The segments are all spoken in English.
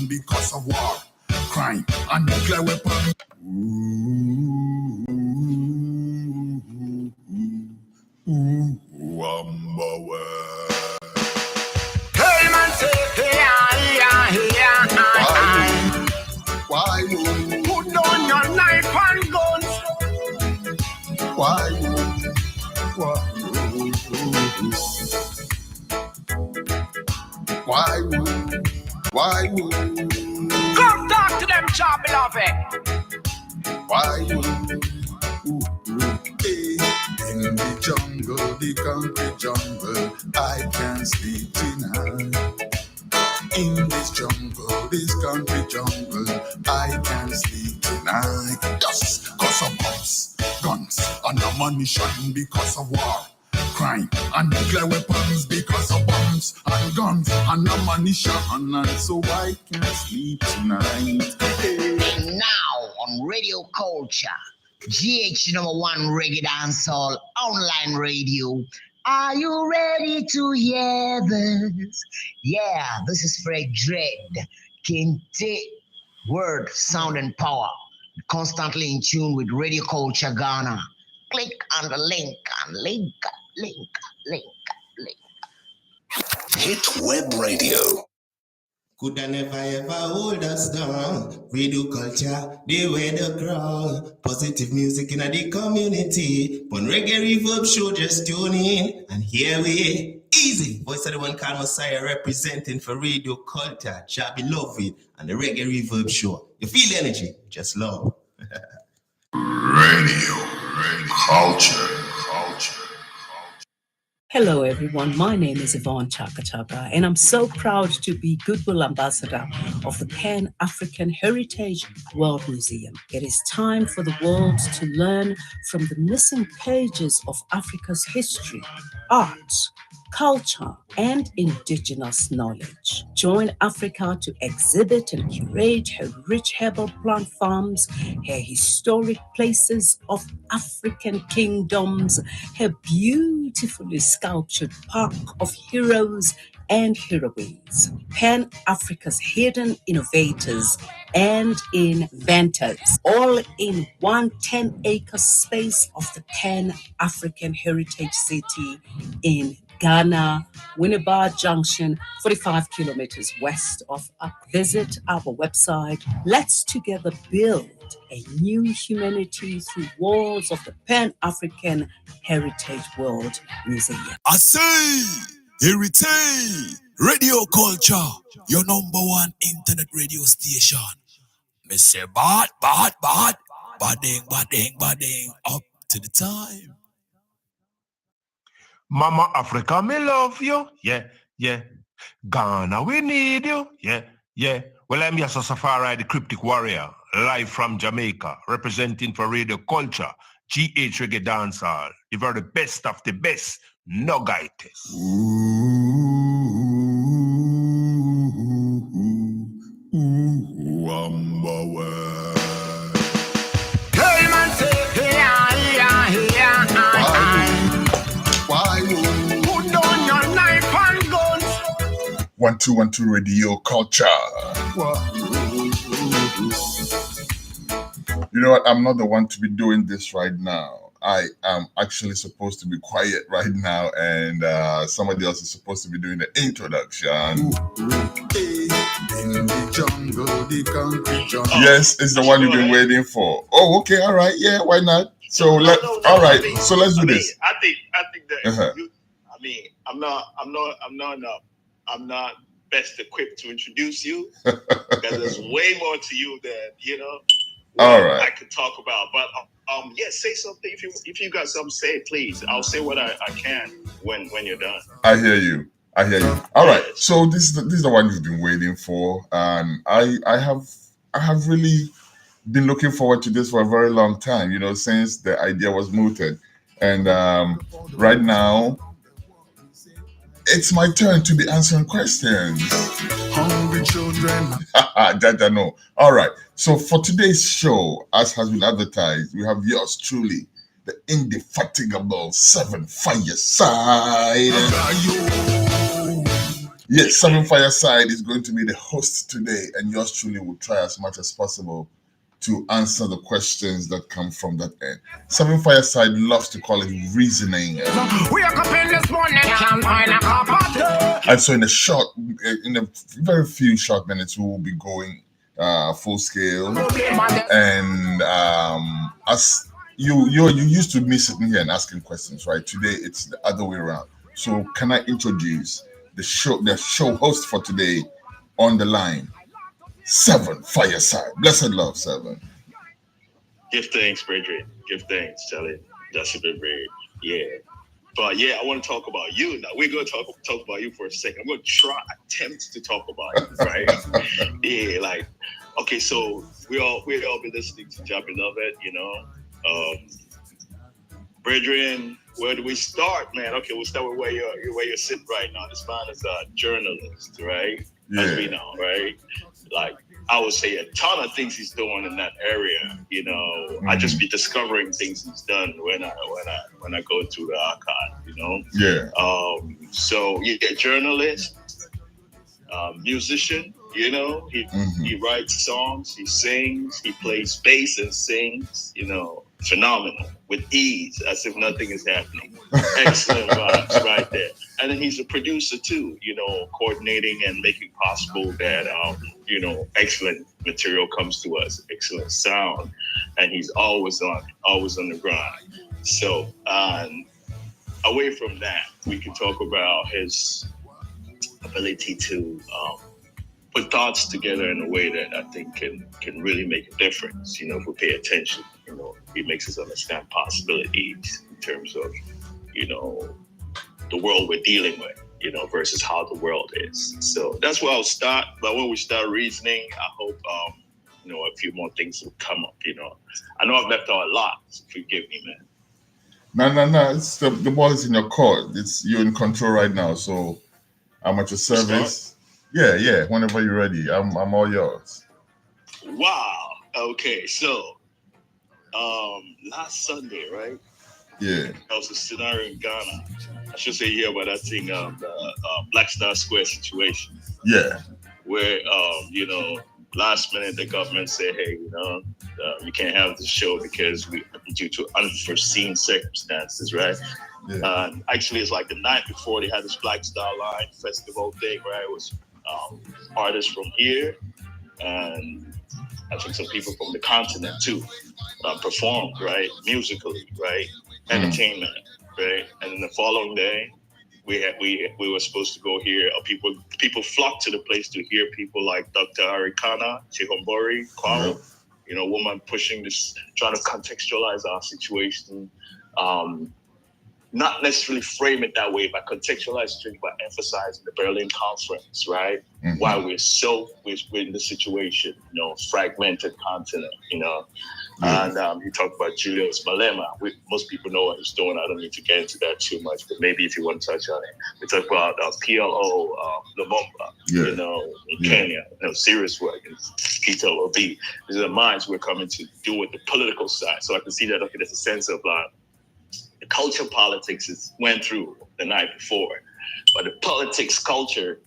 because of war, crime, and nuclear weapons. Hey man, say why you put down your knife and guns? Why you? Why you? Come talk to them, child beloved. Why you? In the jungle, the concrete jungle, I can't sleep tonight. In this jungle, this concrete jungle, I can't sleep tonight. Just cause of bombs, guns, and ammunition because of war, crime, and nuclear weapons because of bombs and guns and ammunition. And so I can't sleep tonight. And now on Radio Culture, GH #1 Reggae Dancehall online radio. Are you ready to hear this? Yeah, this is Fred Dread. Kente, word, sound, and power. Constantly in tune with Radio Culture Ghana. Click on the link and link. Hit Web Radio. Could I never ever hold us down? Radio Culture, the way the ground. Positive music in the community. One reggae reverb show, just tune in. And here we easy. Voice of the one called Messiah representing for Radio Culture. Jabby love it. And the reggae reverb show. You feel the energy? Just love. Radio Culture. Hello, everyone. My name is Yvonne Chaka Chaka, and I'm so proud to be Goodwill Ambassador of the Pan-African Heritage World Museum. It is time for the world to learn from the missing pages of Africa's history, art, culture, and indigenous knowledge. Join Africa to exhibit and curate her rich herbal plant farms, her historic places of African kingdoms, her beautifully sculptured park of heroes and heroines, Pan-Africa's hidden innovators and inventors, all in one 10-acre space of the Pan-African Heritage City in Ghana, Winneba Junction, 45 kilometers west of Accra. Visit our website. Let's together build a new humanity through walls of the Pan-African Heritage World Museum. I say, Heritage Radio Culture, your #1 internet radio station. Me say badding, up to the time. Mama Africa, me love you. Yeah. Ghana, we need you. Yeah. Well, I'm Yasa Safari, the cryptic warrior, live from Jamaica, representing for Radio Culture, GH Reggae Dancehall. The very best of the best, no gaitis. Hey man, say why you put down your knife and guns? 1212 Radio Culture. You know what? I'm not the one to be doing this right now. I am actually supposed to be quiet right now, and somebody else is supposed to be doing the introduction. In the jungle, the concrete jungle. Yes, it's the one you've been waiting for. Oh, okay, all right, yeah, why not? So let's do this. I think that I'm not best equipped to introduce you because there's way more to you than all right. I could talk about. But say something if you got something to say, please. I'll say what I can when you're done. I hear you. All right. So this is the one you've been waiting for, and I have really been looking forward to this for a very long time. Since the idea was mooted, and right now it's my turn to be answering questions. Hungry children. Jaja, no. All right. So for today's show, as has been advertised, we have yours truly, the indefatigable 7 Fireside. Yes, Seven Fireside is going to be the host today, and yours truly will try as much as possible to answer the questions that come from that end. Seven Fireside loves to call it reasoning. And so in a very few short minutes, we will be going full scale. And as you used to me sitting here and asking questions, right? Today it's the other way around. So can I introduce the show host for today on the line, Seven Fireside. Blessed love, Seven. Give thanks, Bridget. Give thanks, Charlie. That's a bit weird. Yeah. But yeah, I want to talk about you now. We're going to talk about you for a second. I'm going to attempt to talk about you, right? Yeah, like, okay, so we all been listening to Jah Beloved, you know. Brethren, where do we start, man? Okay, we'll start with where you're sitting right now. This man is a journalist, right? Yeah. As we know, right? Like, I would say a ton of things he's doing in that area. You know, I just be discovering things he's done when I go through the archive. You know. Yeah. So yeah, journalist, musician. You know, he writes songs, he sings, he plays bass and sings. You know, phenomenal with ease, as if nothing is happening. Excellent vibes right there. And then he's a producer too. You know, coordinating and making possible that you know, excellent material comes to us, excellent sound, and he's always on the grind. So away from that, we can talk about his ability to put thoughts together in a way that I think can really make a difference. You know, if we pay attention, you know, it makes us understand possibilities in terms of, you know, the world we're dealing with, you know, versus how the world is. So that's where I'll start. But when we start reasoning, I hope, you know, a few more things will come up, you know. I know I've left out a lot, so forgive me, man. No. It's the ball is in your court. You're in control right now. So I'm at your service. Yeah. Whenever you're ready, I'm all yours. Wow. Okay. So, last Sunday, right? Yeah. There was a scenario in Ghana. I should say here, but I think the Black Star Square situation. Yeah. Where you know, last minute the government said, hey, you know, you can't have the show because due to unforeseen circumstances, right? Yeah. Actually, it's like the night before they had this Black Star Line festival thing, right? It was artists from here and I think some people from the continent too performed, right? Musically, right? Entertainment, right? And then the following day, we were supposed to go hear people flocked to the place to hear people like Dr. Arikana, Chihombori, Kwao, you know, woman pushing this, trying to contextualize our situation. Not necessarily frame it that way, but contextualize it by emphasizing the Berlin Conference, right? Why we're in this situation, you know, fragmented continent, you know. And you talk about Julius Malema. Most people know what he's doing. I don't need to get into that too much, but maybe if you want to touch on it. We talk about PLO, Lumumba, you know, in Kenya, you know, serious work, and Peter Obi. These are the minds we're coming to do with the political side. So I can see that, okay, there's a sense of the culture politics went through the night before, but the politics culture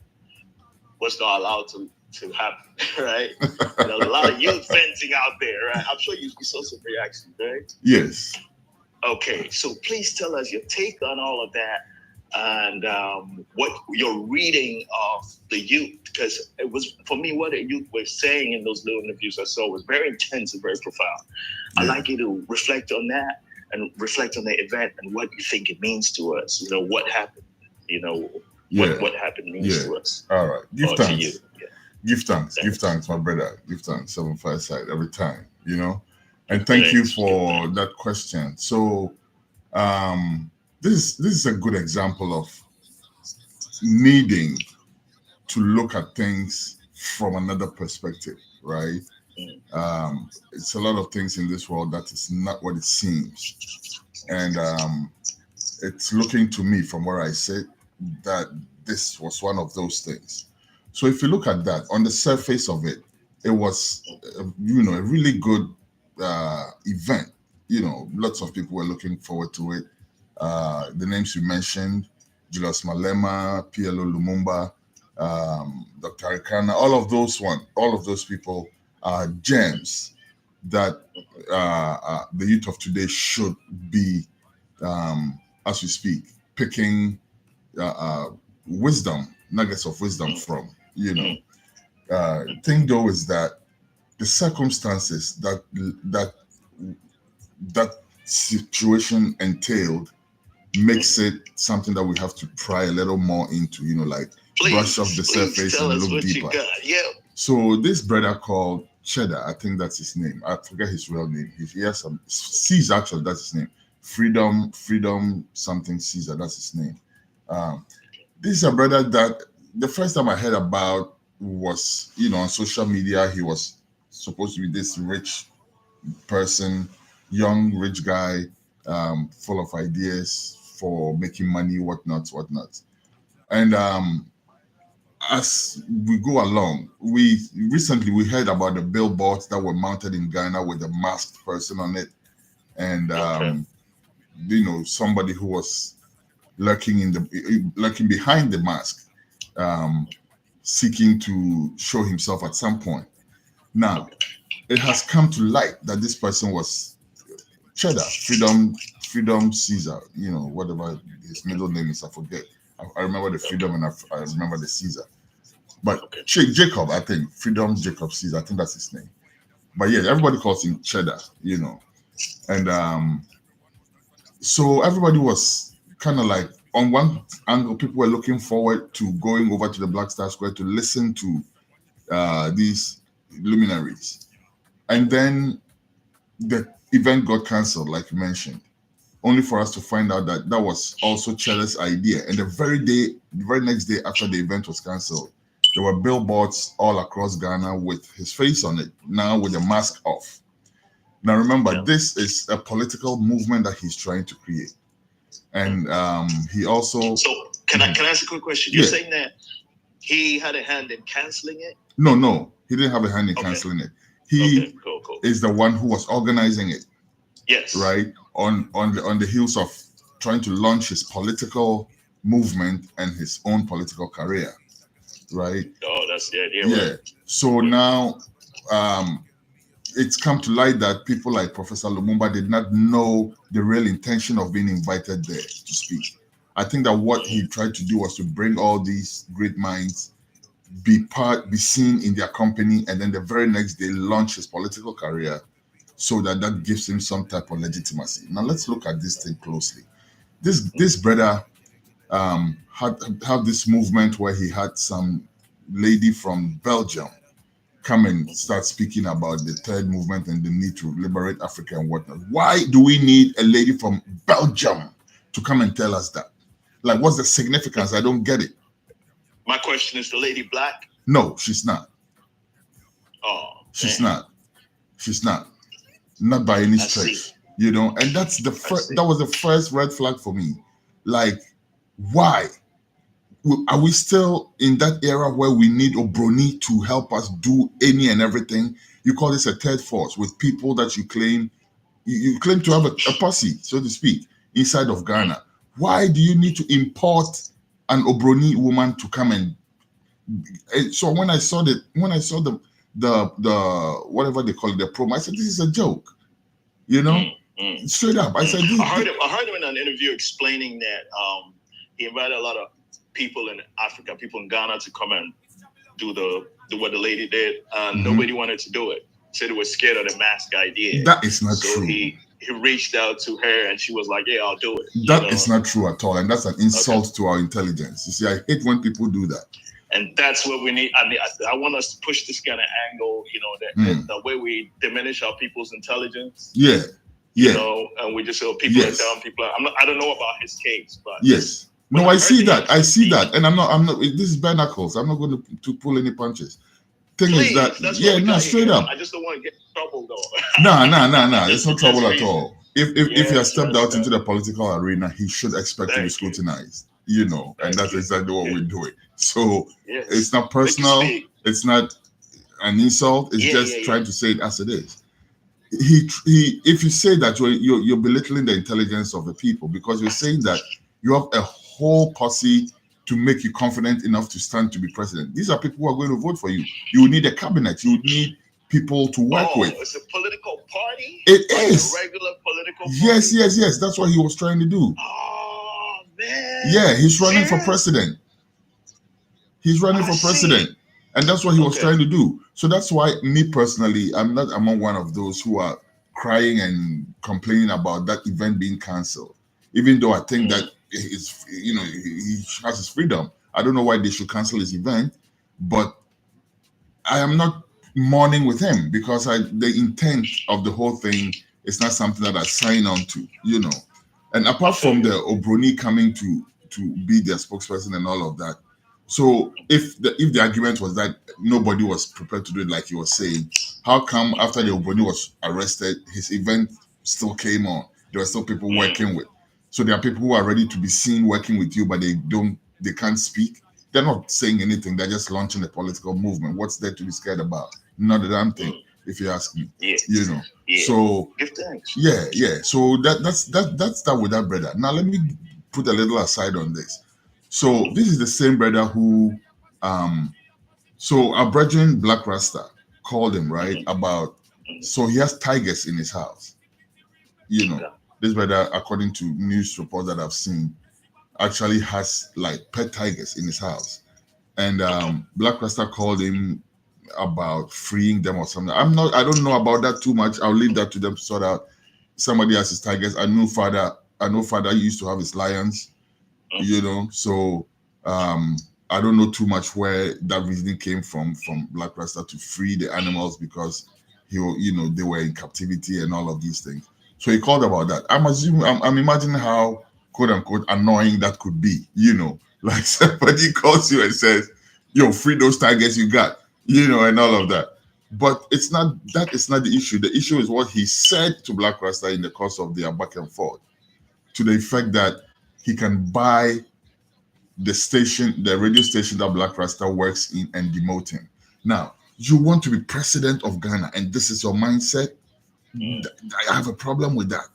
was not allowed to happen, right? There's a lot of youth venting out there, right? I'm sure you saw some reactions, right? Yes. Okay, so please tell us your take on all of that and what your reading of the youth, because it was, for me, what the youth were saying in those little interviews I saw was very intense and very profound. I'd like you to reflect on that and reflect on the event and what you think it means to us. You know, what happened, you know, what happened means to us. All right. Give thanks. To you. Give thanks, my brother. Give thanks, Seven Fireside, every time, you know. And thank you for that question. So this is a good example of needing to look at things from another perspective, right? It's a lot of things in this world that is not what it seems. And it's looking to me from where I sit that this was one of those things. So if you look at that, on the surface of it, it was, you know, a really good event. You know, lots of people were looking forward to it. The names you mentioned, Julius Malema, PLO Lumumba, Dr. Arikana, all of those people are gems that the youth of today should be, as we speak, picking wisdom, nuggets of wisdom from. Thing though is that the circumstances that situation entailed makes it something that we have to pry a little more into, like brush off the surface and look deeper. Yeah. So this brother called Cheddar, I think that's his name. I forget his real name. He has some Caesar, actually, that's his name. Freedom something Caesar, that's his name. This is a brother that the first time I heard about was, on social media. He was supposed to be this rich person, young rich guy, full of ideas for making money, whatnot. And as we go along, we heard about the billboards that were mounted in Ghana with a masked person on it, and somebody who was lurking behind the mask, seeking to show himself at some point. Now, it has come to light that this person was Cheddar, Freedom Caesar, whatever his middle name is, I forget. I remember the Freedom and I remember the Caesar. But Jacob, I think, Freedom Jacob Caesar, I think that's his name. But yeah, everybody calls him Cheddar, And so everybody was kind of like, on one angle, people were looking forward to going over to the Black Star Square to listen to these luminaries. And then the event got cancelled, like you mentioned, only for us to find out that that was also Cheddar's idea. And the very next day after the event was cancelled, there were billboards all across Ghana with his face on it, now with the mask off. Now remember, this is a political movement that he's trying to create. And he also... So can I ask a quick question? You're saying that he had a hand in cancelling it? No, he didn't have a hand in cancelling it. He cool. is the one who was organizing it. Yes. Right? On the heels of trying to launch his political movement and his own political career. Right? Oh, that's the idea. Yeah. Right? So now it's come to light that people like Professor Lumumba did not know the real intention of being invited there to speak. I think that what he tried to do was to bring all these great minds, be seen in their company, and then the very next day launch his political career, so that gives him some type of legitimacy. Now let's look at this thing closely. This brother had this movement where he had some lady from Belgium come and start speaking about the third movement and the need to liberate Africa and whatnot. Why do we need a lady from Belgium to come and tell us that? Like, what's the significance? I don't get it. My question is, the lady black? No, she's not. Oh, she's not. She's not. Not by any stretch. And that's that was the first red flag for me. Like, why? Are we still in that era where we need Obroni to help us do any and everything? You call this a third force with people that you claim to have a posse, so to speak, inside of Ghana. Why do you need to import an Obroni woman to come and so when I saw the whatever they call it, the promo, I said, this is a joke. Straight up. I said, I heard him in an interview explaining that he invited a lot of people in Africa, people in Ghana, to come and do what the lady did. Nobody wanted to do it. Said they were scared of the mask idea. That is not so true. He reached out to her and she was like, yeah, I'll do it. That is not true at all. And that's an insult to our intelligence. You see, I hate when people do that. And that's what we need. I mean, I want us to push this kind of angle, the way we diminish our people's intelligence. Yeah. And we just say, people are dumb, I don't know about his case, but yes. No, I see that. And I'm not, this is bare knuckles. I'm not going to pull any punches. Thing is that, straight up. I just don't want to get in trouble though. No. It's no trouble at all. If he has stepped out into the political arena, he should expect to be scrutinized, and that's exactly what we're doing. So it's not personal. It's not an insult. It's just trying to say it as it is. If you say that, you're belittling the intelligence of the people, because you're saying that you have a whole posse to make you confident enough to stand to be president. These are people who are going to vote for you. You would need a cabinet. You would need people to work with. It's a political party? It like is. A regular political party? Yes. That's what he was trying to do. Oh, man. Yeah, he's running for president. He's running for president. And that's what he was trying to do. So that's why, me personally, I'm not among one of those who are crying and complaining about that event being cancelled. Even though I think that it's, he has his freedom. I don't know why they should cancel his event, but I am not mourning with him because the intent of the whole thing is not something that I sign on to, And apart from the Obroni coming to be their spokesperson and all of that, so if the argument was that nobody was prepared to do it like you were saying, how come after the Obroni was arrested, his event still came on? There were still people working with. So there are people who are ready to be seen working with you, but they can't speak. They're not saying anything. They're just launching a political movement. What's there to be scared about? Not a damn thing, if you ask me. Yeah. So give thanks. Yeah. So that's that with that brother. Now let me put a little aside on this. So this is the same brother who, so our brethren Black Rasta called him, right? About, so he has tigers in his house. This brother, according to news reports that I've seen, actually has like pet tigers in his house. And Black Rasta called him about freeing them or something. I don't know about that too much. I'll leave that to them to sort out. Somebody has his tigers. I know father used to have his lions. So I don't know too much where that reasoning came from Black Rasta to free the animals because they were in captivity and all of these things. So he called about that. I'm imagining how quote unquote annoying that could be, like somebody calls you and says, yo, free those tigers you got, and all of that. But that is not the issue. The issue is what he said to Black Rasta in the course of their back and forth, to the effect that he can buy the radio station that Black Rasta works in and demote him. Now, you want to be president of Ghana and this is your mindset? I have a problem with that.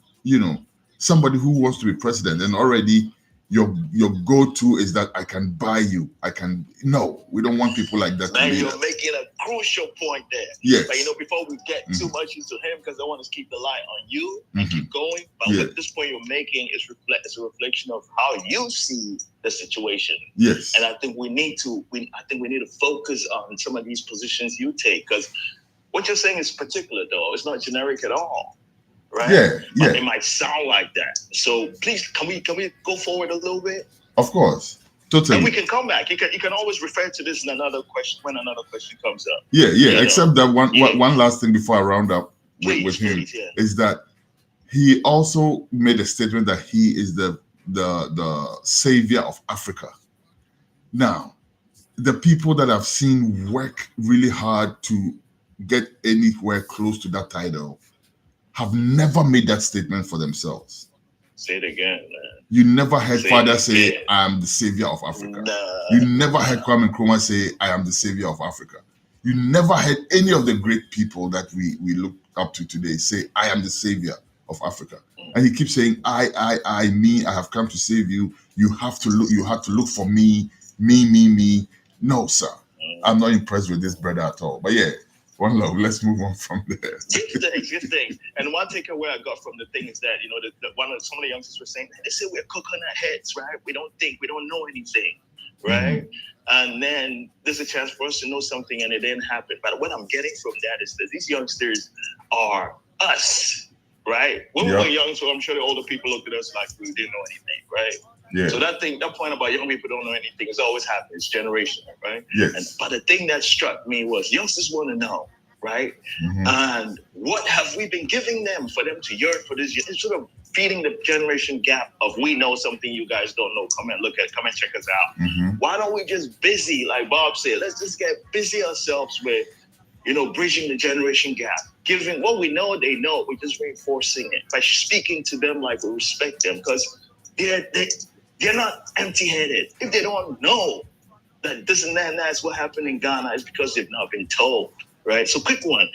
Somebody who wants to be president and already your go-to is that I can buy you. No, we don't want people like that. Man, you're making a crucial point there. Yes. But before we get too much into him, because I want to keep the light on you and keep going. But what this point you're making is a reflection of how you see the situation. Yes. And I think we need to focus on some of these positions you take, because what you're saying is particular, though. It's not generic at all. Right? Yeah. But it might sound like that. So please, can we go forward a little bit? Of course. Totally. And we can come back. You can always refer to this in another question when another question comes up. Yeah. Except that one last thing before I round up with him is that he also made a statement that he is the savior of Africa. Now, the people that I've seen work really hard to get anywhere close to that title have never made that statement for themselves. Say it again, man. You never heard Father say, I am the savior of Africa. You never heard Kwame Nkrumah say, I am the savior of Africa. You never heard any of the great people that we look up to today say, I am the savior of Africa. And he keeps saying, I, me, I have come to save you. You have to look for me. No, sir. I'm not impressed with this brother at all. But yeah, one love. Let's move on from there. Good things. And one takeaway I got from the thing is that, some of the youngsters were saying, they say we're coconut heads, right? We don't think, we don't know anything, right? And then there's a chance for us to know something and it didn't happen. But what I'm getting from that is that these youngsters are us, right? When we were young, so I'm sure the older people looked at us like we didn't know anything, right? Yeah. So that point about young people don't know anything is always happening. It's generational, right? Yes. But the thing that struck me was youngsters want to know, right? And what have we been giving them for them to yearn for this? It's sort of feeding the generation gap of we know something you guys don't know. Come and check us out. Why don't we just busy, like Bob said, let's just get busy ourselves with, bridging the generation gap. Giving what we know, they know. We're just reinforcing it by speaking to them like we respect them, because they're not empty-headed. If they don't know that this and that and that's what happened in Ghana, it's because they've not been told, right? So quick one.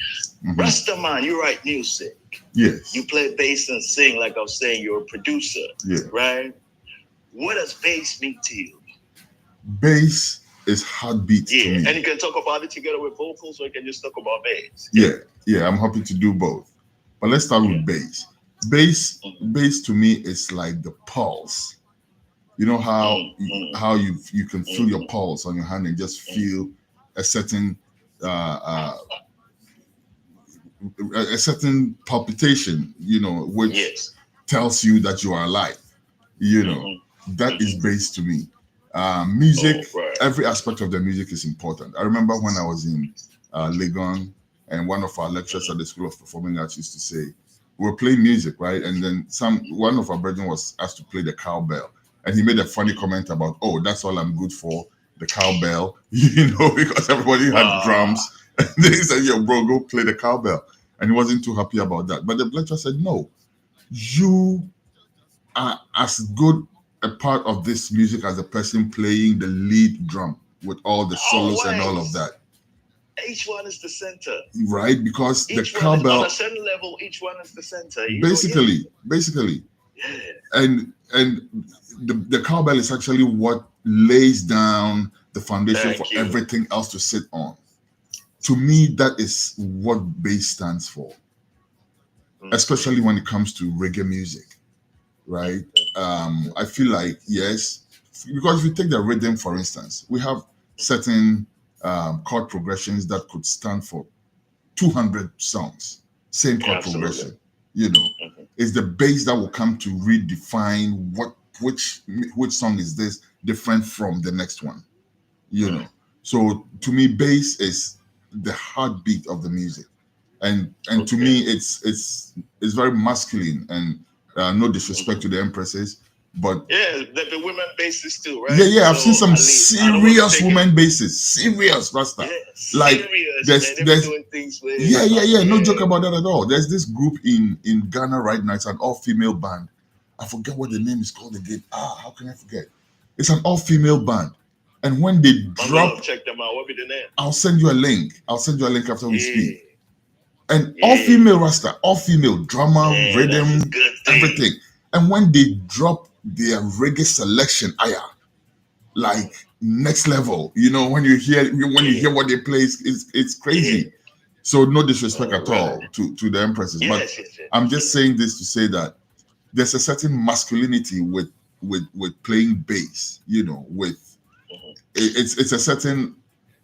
Rastaman, you write music. Yes. You play bass and sing, like I was saying, you're a producer, right? What does bass mean to you? bass is heartbeat to me. And you can talk about it together with vocals, or you can just talk about bass. Yeah, I'm happy to do both. But let's start with bass. Bass to me is like the pulse. You know how you can feel your pulse on your hand and just feel a certain a certain palpitation, which tells you that you are alive. That is bass to me. Music, every aspect of the music is important. I remember when I was in Legon, and one of our lecturers at the School of Performing Arts used to say, we were playing music, right? And then one of our brethren was asked to play the cowbell. And he made a funny comment about, oh, that's all I'm good for, the cowbell, because everybody had drums. And they said, yo, bro, go play the cowbell. And he wasn't too happy about that. But the lecturer said, no, you are as good a part of this music as the person playing the lead drum with all the solos and all of that. Each one is the center, right? Because each the cowbell, on a certain level, each one is the center. Basically, and the cowbell is actually what lays down the foundation for everything else to sit on. To me, that is what bass stands for, especially when it comes to reggae music, right? I feel like, yes, because if you take the rhythm, for instance, we have certain chord progressions that could stand for 200 songs, same chord progression. It's the bass that will come to redefine which song is this different from the next one. So to me, bass is the heartbeat of the music, and to me, it's very masculine. And no disrespect to the empresses, but the women basses too, right? Yeah, I've seen some serious women basses, serious Rasta. Like serious, there's doing things with no joke about that at all. There's this group in Ghana right now. It's an all-female band. I forget what the name is called again. How can I forget? It's an all-female band, and when they drop, check them out. What be the name? I'll send you a link. After we speak. And all-female Rasta, all-female drama, rhythm, everything. And when they drop their reggae selection, like next level, when you hear what they play, it's crazy. So no disrespect at all to the empresses, but I'm just saying this to say that there's a certain masculinity with playing bass. It's a certain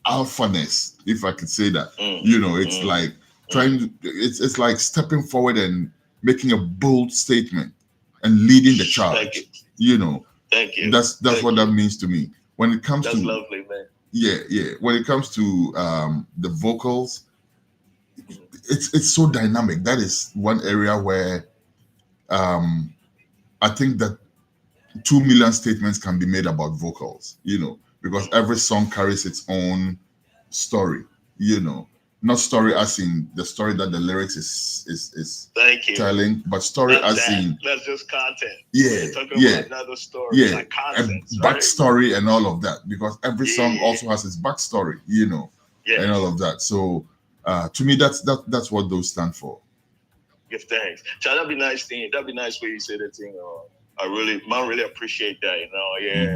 alphaness, if I could say that. It's like it's like stepping forward and making a bold statement and leading the charge. Thank you. That's what that means to me. When it comes to lovely, man. Yeah. When it comes to the vocals, it's so dynamic. That is one area where I think that 2 million statements can be made about vocals, because every song carries its own story, not story as in the story that the lyrics is telling, but story as in that's just content. Talking about another story, like content, backstory and all of that, because every song also has its backstory, and all of that. So to me, that's what those stand for. Give thanks. So that'd be nice thing. That'd be nice way you say that thing. I really appreciate that.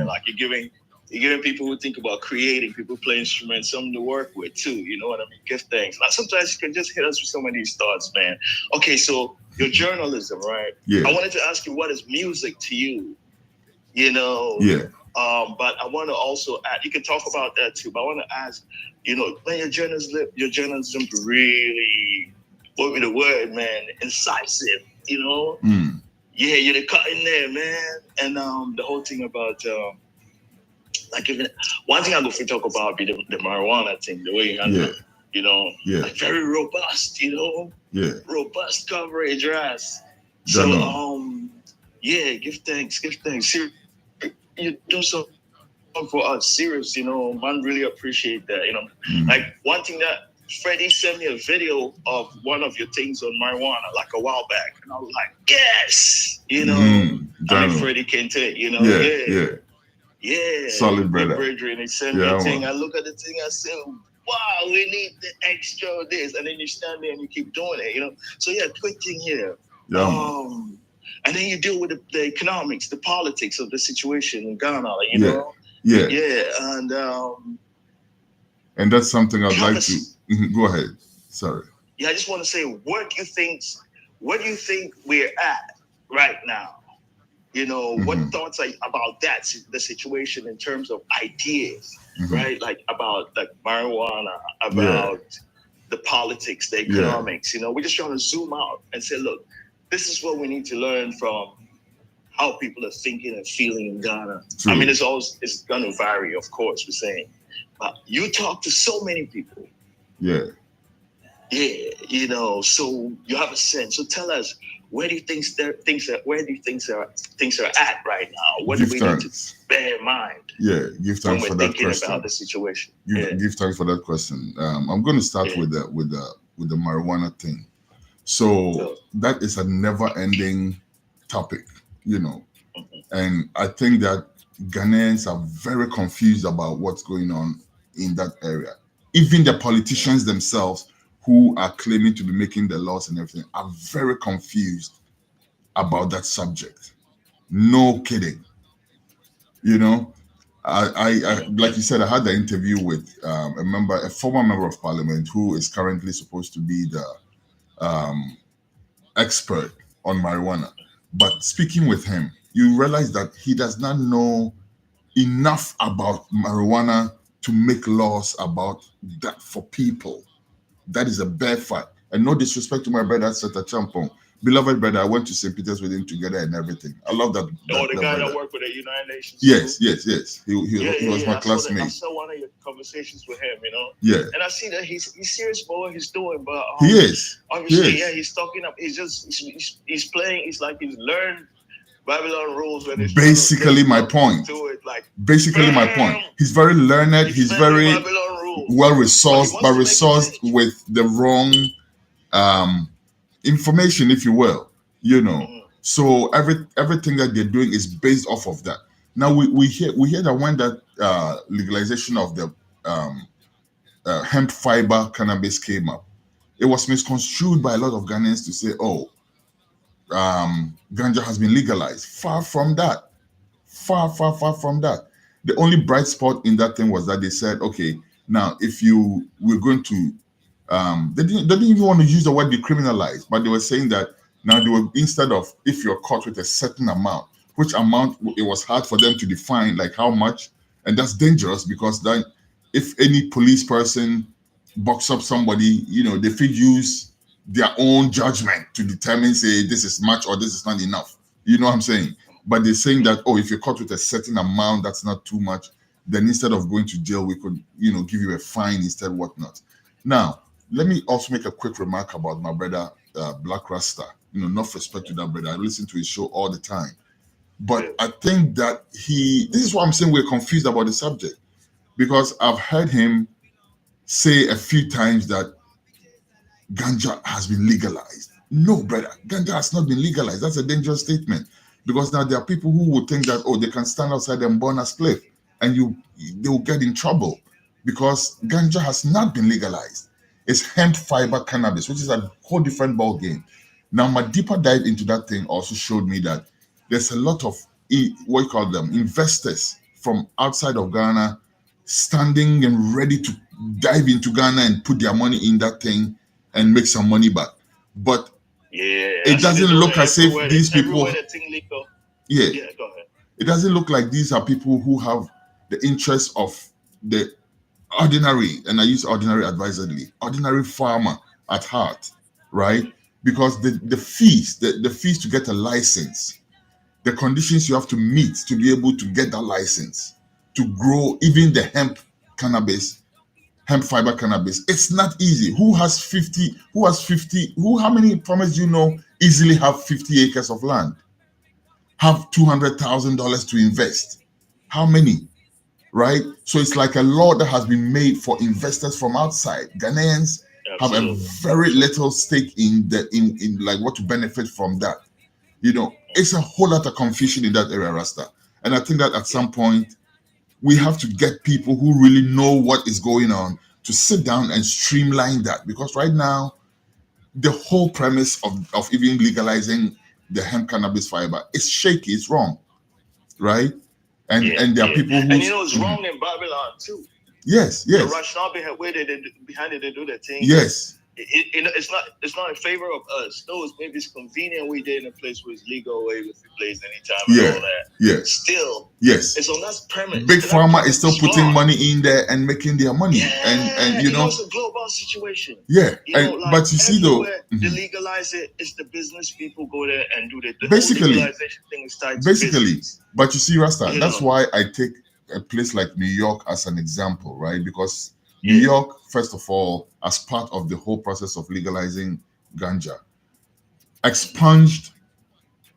Like you're giving people who think about creating, people play instruments, something to work with too. You know what I mean? Give thanks. Like sometimes you can just hit us with some of these thoughts, man. Okay, so your journalism, right? I wanted to ask you, what is music to you? But I want to also add, you can talk about that too, but I want to ask, when your journalism really, what be the word, man, incisive, you're the cut in there, man. And the whole thing about like even one thing I'm going to talk about be the marijuana thing, the way you handle it, like very robust, robust coverage, right? So give thanks. You do so for us, serious, man, really appreciate that, Like one thing that Freddie sent me a video of one of your things on marijuana like a while back, and I was like, yes, Freddie can take, solid brother. And he sent me a thing. I look at the thing, I said, wow, we need the extra of this, and then you stand there and you keep doing it, So quick thing here. And then you deal with the economics, the politics of the situation in Ghana, Yeah. Yeah, And that's something I'd you have like a to s- go ahead. Sorry. yeah, I just want to say, where do you think we're at right now? You know, what thoughts are about the situation in terms of ideas, right? Like about like marijuana, about the politics, the economics. You know, we're just trying to zoom out and say, look, this is what we need to learn from how people are thinking and feeling in Ghana. True. I mean, it's going to vary, of course. We're saying, but you talk to so many people. Yeah. Yeah, you know, so you have a sense. So tell us, where do you think things are at right now? What do we need to bear in mind? Yeah, give thanks for that question. When we're thinking about the situation. Give thanks for that question. I'm going to start with the marijuana thing. So that is a never-ending topic, you know, and I think that Ghanaians are very confused about what's going on in that area. Even the politicians themselves, who are claiming to be making the laws and everything, are very confused about that subject. No kidding. You know, I like you said, I had the interview with a former member of parliament who is currently supposed to be the expert on marijuana. But speaking with him, you realize that he does not know enough about marijuana to make laws about that for people. That is a bare fact. And no disrespect to my brother, Seta Champong. Beloved brother, I went to St. Peter's with him together and everything. I love that. The guy that worked with the United Nations. Yes. He was my classmate. I saw one of your conversations with him, you know. Yeah. And I see that he's serious about what he's doing, but he is. Obviously, he's talking up. He's playing. It's like he's learned Babylon rules when it's basically my point. Basically my point. He's very learned. He's very well resourced, with the wrong information, if you will. You know. So everything that they're doing is based off of that. Now we hear that when that legalization of the hemp fiber cannabis came up, it was misconstrued by a lot of Ghanaians to say, "Oh, ganja has been legalized." Far from that. Far from that. The only bright spot in that thing was that they said, "Okay, now if we're going to," they didn't even want to use the word decriminalize, but they were saying that now they were, instead of if you're caught with a certain amount, which amount it was hard for them to define, like how much, and that's dangerous because then if any police person box up somebody, you know, they could use their own judgment to determine, say, this is much or this is not enough. You know what I'm saying? But they're saying that, oh, if you're caught with a certain amount, that's not too much, then instead of going to jail, we could, you know, give you a fine instead, whatnot. Now, let me also make a quick remark about my brother, Black Rasta. You know, enough respect to that brother. I listen to his show all the time. But I think that this is why I'm saying we're confused about the subject. Because I've heard him say a few times that ganja has been legalized. No, brother, ganja has not been legalized. That's a dangerous statement. Because now there are people who would think that, oh, they can stand outside and burn a spliff and they will get in trouble because ganja has not been legalized. It's hemp fiber cannabis, which is a whole different ball game. Now, my deeper dive into that thing also showed me that there's a lot of what you call them investors from outside of Ghana standing and ready to dive into Ghana and put their money in that thing and make some money back. But it doesn't look as if these people. Yeah, go ahead. It doesn't look like these are people who have the interest of the ordinary, and I use ordinary advisedly, ordinary farmer at heart, right? Because the fees to get a license, the conditions you have to meet to be able to get that license to grow even the hemp fiber cannabis, it's not easy. How many farmers do you know easily have 50 acres of land, have $200,000 to invest? How many? Right? So it's like a law that has been made for investors from outside. Ghanaians have a very little stake in like what to benefit from that. You know, it's a whole lot of confusion in that area, Rasta. And I think that at some point we have to get people who really know what is going on to sit down and streamline that. Because right now, the whole premise of even legalizing the hemp cannabis fiber is shaky, it's wrong. Right? And there are people who, and it's wrong in Babylon too. Yes, The yes, rationale behind it, they do that thing. yes, It's not in favor of us. No, maybe it's convenient we did in a place where it's legal, where we can place anytime and all that. yes, Still, yes. it's on that premise. Big And that Pharma premise is still putting flawed. money in there and making their money, and you know, it's a global situation. yeah. You know, And like but you see though, everywhere they legalize it, it's the business people go there and do the whole basically, legalization thing is tied to basically. business. But you see, Rasta, You that's know. why I take a place like New York as an example, right? Because New York, first of all, as part of the whole process of legalizing ganja, expunged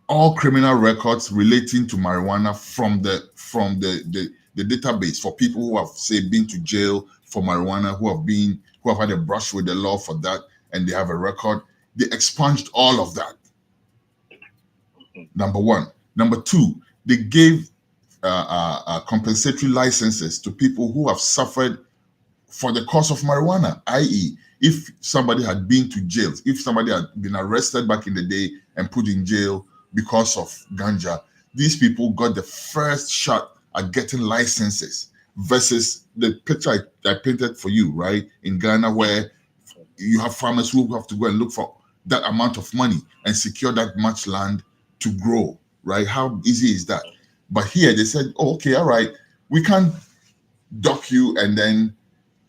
all criminal records relating to marijuana from the database for people who have, say, been to jail for marijuana, who have had a brush with the law for that, and they have a record. They expunged all of that. Number one. Number two, they gave compensatory licenses to people who have suffered for the cause of marijuana, i.e., if somebody had been to jail, if somebody had been arrested back in the day and put in jail because of ganja, these people got the first shot at getting licenses versus the picture I painted for you, right? In Ghana, where you have farmers who have to go and look for that amount of money and secure that much land to grow, right? How easy is that? But here they said, oh, okay, all right, we can't dock you and then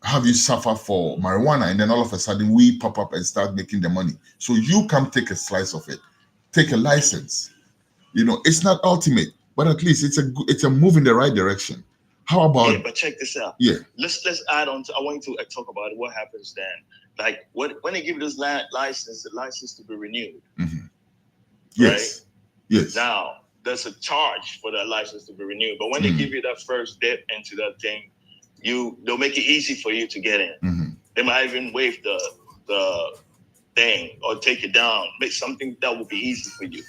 have you suffer for marijuana, and then all of a sudden we pop up and start making the money. So you come take a slice of it, take a license. You know, it's not ultimate, but at least it's a move in the right direction. How about? Yeah, but check this out. Yeah. Let's add on to. I want you to talk about what happens then. Like when they give you this license, the license to be renewed. Mm-hmm. Yes. Right? Yes. Now there's a charge for that license to be renewed, but when they give you that first dip into that thing, they'll make it easy for you to get in. Mm-hmm. They might even waive the thing or take it down, make something that will be easy for you.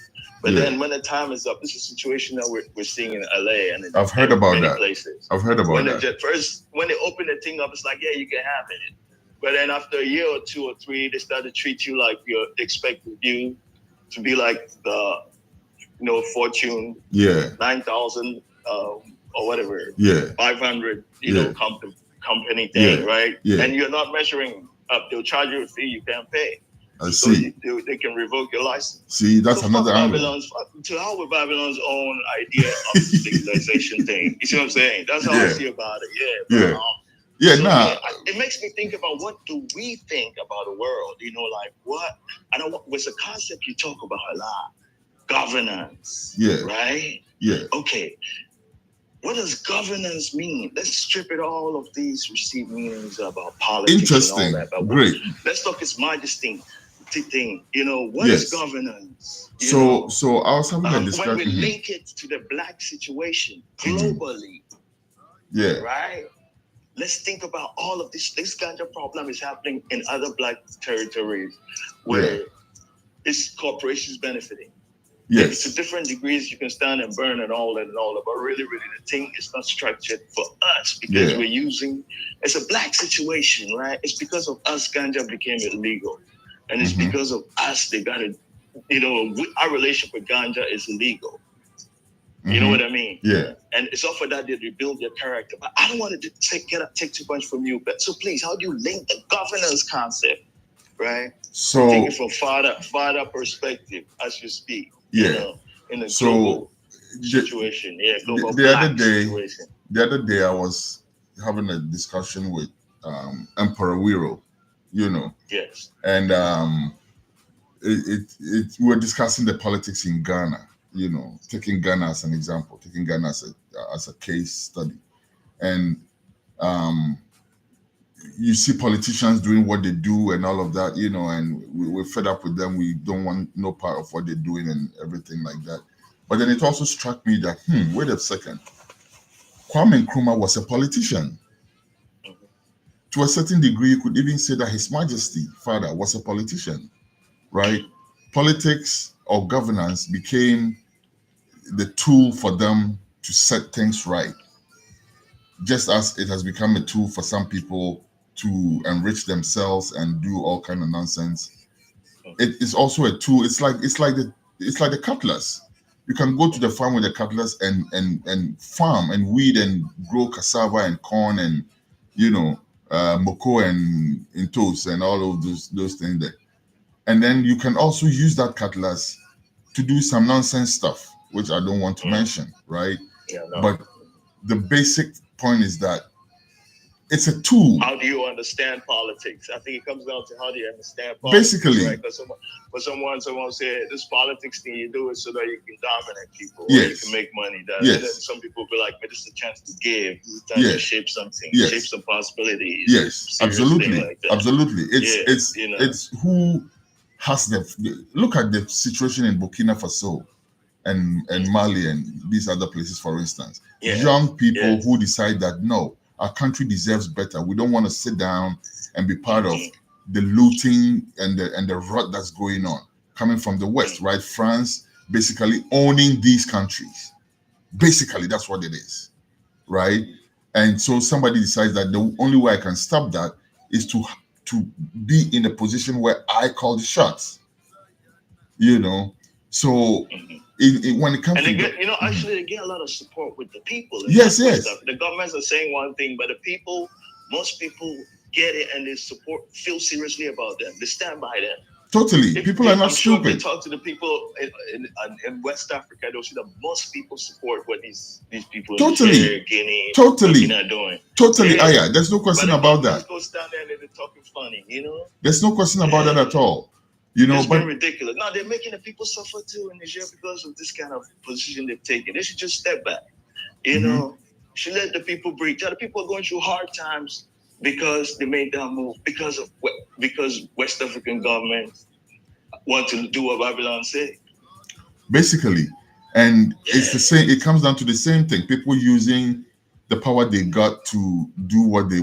But then when the time is up, this is a situation that we're seeing in LA and I've heard about many that. places. I've heard about when that. When they open the thing up, it's like, yeah, you can have it. But then after a year or two or three, they start to treat you like you're expected you to be like the, Fortune 9,000 or whatever, 500, company thing, right? Yeah. And you're not measuring up. They'll charge you a fee you can't pay. I see. So they can revoke your license. See, that's another angle. To hell with Babylon's own idea of the legalization thing. You see what I'm saying? That's how I see about it. Yeah. It makes me think about what do we think about the world? Like what? What's a concept you talk about a lot? Governance. Yeah. Right? Yeah. Okay. What does governance mean? Let's strip it all of these received meanings about politics. Interesting. And all that. Great. Let's talk it's my distinct thing. What is governance? So I was having a discussion. When we link it to the Black situation globally. Yeah. Right? Let's think about all of this. This ganja problem is happening in other Black territories where it's corporations benefiting. Yes. To different degrees, you can stand and burn and all that, but really, the thing is not structured for us because we're using. It's a Black situation, right? It's because of us ganja became illegal, and it's because of us they got it. Our relationship with ganja is illegal. You know what I mean? Yeah. And it's all for that they rebuild their character. But I don't want to take too much from you. But so please, how do you link the governance concept, right? So take it from father perspective as you speak. Yeah. In a global situation. Global the other day I was having a discussion with Emperor Wiro, Yes. And we were discussing the politics in Ghana, taking Ghana as an example, taking Ghana as a case study. And you see politicians doing what they do and all of that, and we're fed up with them. We don't want no part of what they're doing and everything like that. But then it also struck me that, wait a second. Kwame Nkrumah was a politician. To a certain degree, you could even say that His Majesty, Father, was a politician, right? Politics or governance became the tool for them to set things right. Just as it has become a tool for some people to enrich themselves and do all kind of nonsense, it is also a tool. It's like the cutlass, You can go to the farm with the cutlass and farm and weed and grow cassava and corn and moko and toast and all of those things there. And then you can also use that cutlass to do some nonsense stuff, which I don't want to mention, right? Yeah, no. But the basic point is that it's a tool. How do you understand politics? I think it comes down to how do you understand politics. Basically. Right? Because someone said, this politics thing you do it so that you can dominate people. Yes. Or you can make money. Yes. And then some people be like, but this is a chance to give. This is a chance to shape something. Yes. Shape some possibilities. Yes, absolutely. Like Absolutely. It's who has look at the situation in Burkina Faso and Mali and these other places, for instance. Young people who decide that no, our country deserves better. We don't want to sit down and be part of the looting and the rot that's going on coming from the West, right? France basically owning these countries. Basically, that's what it is, right? And so somebody decides that the only way I can stop that is to be in a position where I call the shots. So when it comes and to they get, actually they get a lot of support with the people. Yes. The governments are saying one thing, but the people, most people get it and they feel seriously about them. They stand by them. Totally. People are not I'm sure if stupid. you talk to the people in West Africa, they'll see that most people support what these people in Nigeria, Guinea, Burkina are doing. Totally, Aya. There's no question about that. People stand there and they're talking funny, There's no question about that at all. It's been ridiculous. Now they're making the people suffer too in Nigeria because of this kind of position they've taken. They should just step back. Should let the people breathe. The people are going through hard times because they made that move because West African governments want to do what Babylon said. Basically, and it's the same. It comes down to the same thing. People using the power they got to do what they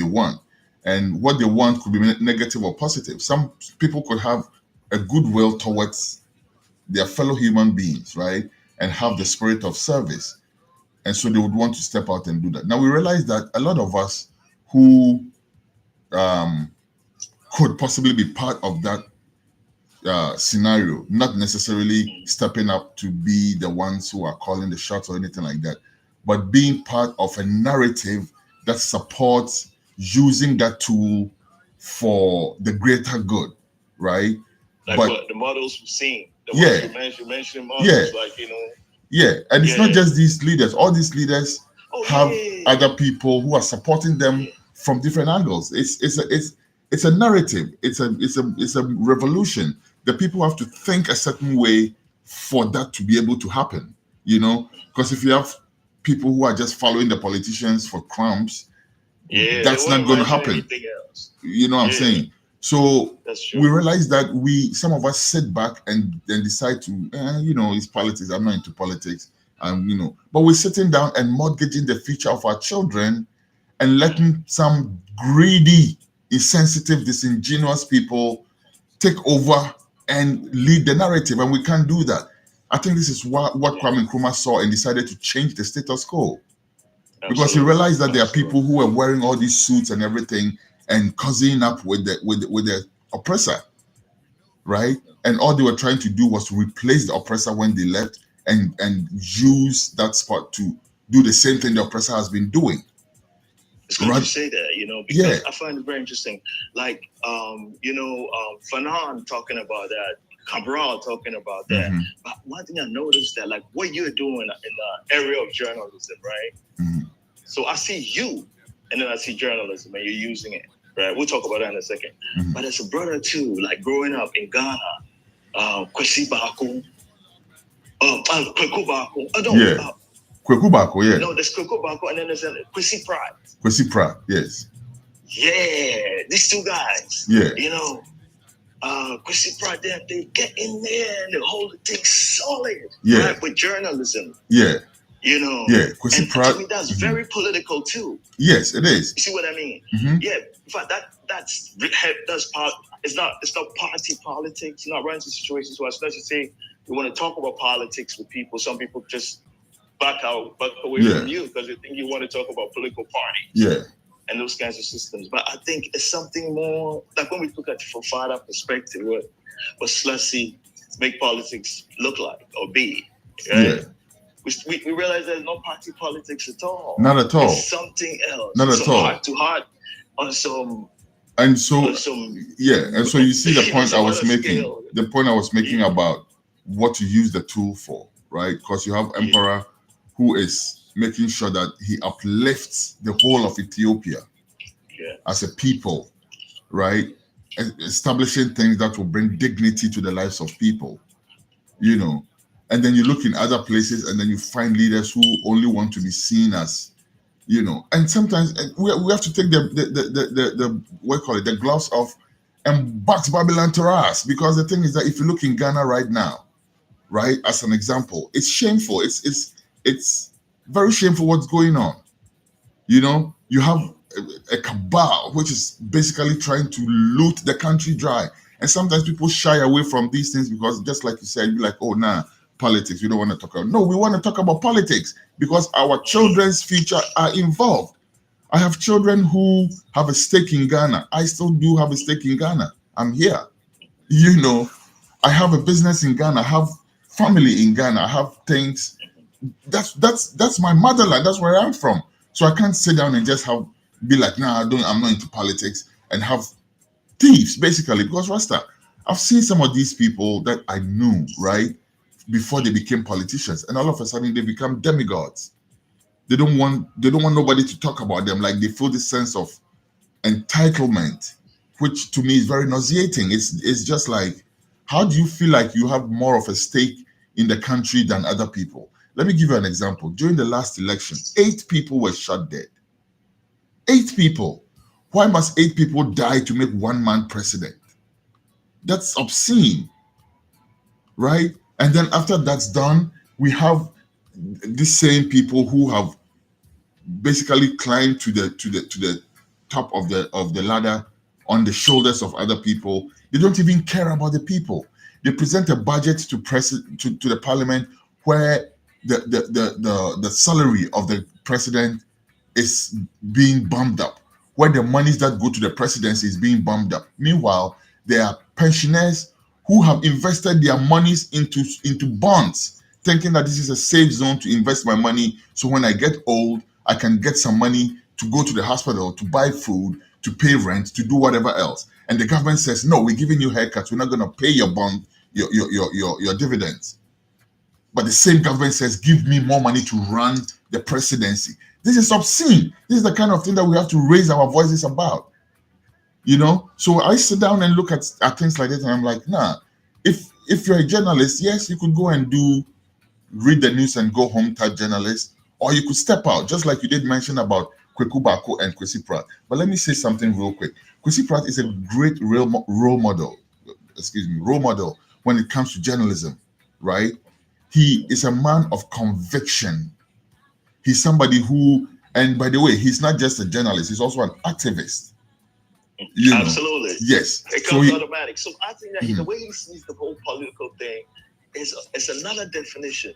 want, and what they want could be negative or positive. Some people could have a goodwill towards their fellow human beings, right, and have the spirit of service. And so they would want to step out and do that. Now we realize that a lot of us who could possibly be part of that scenario, not necessarily stepping up to be the ones who are calling the shots or anything like that, but being part of a narrative that supports using that tool for the greater good, right? Like what the models we've seen. The ones you mentioned models, and it's not just these leaders. All these leaders have other people who are supporting them from different angles. It's a narrative. It's a revolution. The people have to think a certain way for that to be able to happen. Because if you have people who are just following the politicians for crumbs, that's not going to happen. You know what I'm saying? So we realize that some of us sit back and then decide to, it's politics. I'm not into politics. But we're sitting down and mortgaging the future of our children and letting some greedy, insensitive, disingenuous people take over and lead the narrative. And we can't do that. I think this is what Kwame Nkrumah saw and decided to change the status quo. Because he realized that there are people who are wearing all these suits and everything and cozying up with the oppressor, right? And all they were trying to do was to replace the oppressor when they left and use that spot to do the same thing the oppressor has been doing. It's good to say that, because I find it very interesting. Like, Fanon talking about that, Cabral talking about that. Mm-hmm. But one thing I noticed that, like, what you're doing in the area of journalism, right? Mm-hmm. So I see you, and then I see journalism, and you're using it, right? We'll talk about that in a second. Mm-hmm. But as a brother too, like growing up in Ghana, Kwesi Baako, Kweku Baako. Kweku Baako, yeah. No, there's Kweku Baako, and then there's Kwesi Pratt. Kwesi Pratt, yes. Yeah, these two guys. Yeah. Kwesi Pratt, they get in there and they hold the thing solid. Yeah. Right, with journalism. Yeah. Yeah, Kwesi Pratt. To me, that's very political too. Yes, it is. You see what I mean? Mm-hmm. Yeah, in fact, that's part. It's not party politics. You're not running into situations where, let's just say, you want to talk about politics with people. Some people just back away from you because they think you want to talk about political parties. Yeah. And those kinds of systems. But I think it's something more, like when we look at it from father perspective, what Slessy make politics look like or be. Right? Yeah. We realize there's no party politics at all. Not at all. It's something else. Not at some all. Heart to heart on some. And so, on some, yeah, and so you see the point I was other making. scale. The point I was making about what to use the tool for, right? Because you have Emperor who is making sure that he uplifts the whole of Ethiopia as a people, right? Establishing things that will bring dignity to the lives of people, you know. And then you look in other places and then you find leaders who only want to be seen as, you know, and sometimes we have to take the what do you call it, the gloves off and box Babylon to us, because the thing is that if you look in Ghana right now, right, as an example, it's shameful. It's very shameful what's going on. You know, you have a cabal which is basically trying to loot the country dry, and sometimes people shy away from these things because, just like you said, you're like, oh, nah, politics, we don't want to talk about. No, we want to talk about politics because our children's future are involved. I have children who have a stake in Ghana. I still do have a stake in Ghana. I'm here. You know, I have a business in Ghana. I have family in Ghana. I have things. That's my motherland. That's where I'm from. So I can't sit down and just be like, nah, I'm not into politics, and have thieves basically. Because Rasta, I've seen some of these people that I knew, right, before they became politicians, and all of a sudden they become demigods. They don't want nobody to talk about them. Like, they feel this sense of entitlement, which to me is very nauseating. It's just like, how do you feel like you have more of a stake in the country than other people? Let me give you an example. During the last election, 8 people were shot dead. 8 people. Why must 8 people die to make one man president? That's obscene, right? And then after that's done, we have the same people who have basically climbed to the top of the ladder on the shoulders of other people. They don't even care about the people. They present a budget to the parliament where the salary of the president is being bumped up, where the monies that go to the presidency is being bumped up. Meanwhile, there are pensioners who have invested their monies into bonds, thinking that this is a safe zone to invest my money, so when I get old, I can get some money to go to the hospital, to buy food, to pay rent, to do whatever else. And the government says, no, we're giving you haircuts. We're not going to pay your bond, your dividends. But the same government says, give me more money to run the presidency. This is obscene. This is the kind of thing that we have to raise our voices about. You know? So I sit down and look at things like this, and I'm like, nah, if you're a journalist, yes, you could go and read the news and go home type journalist, or you could step out, just like you did mention about Kweku Bako and Kwesi Pratt. But let me say something real quick. Kwesi Pratt is a great role model when it comes to journalism, right? He is a man of conviction. He's somebody who, and by the way, he's not just a journalist, he's also an activist. Absolutely. Yes. It comes automatic. So I think that the way he sees the whole political thing is another definition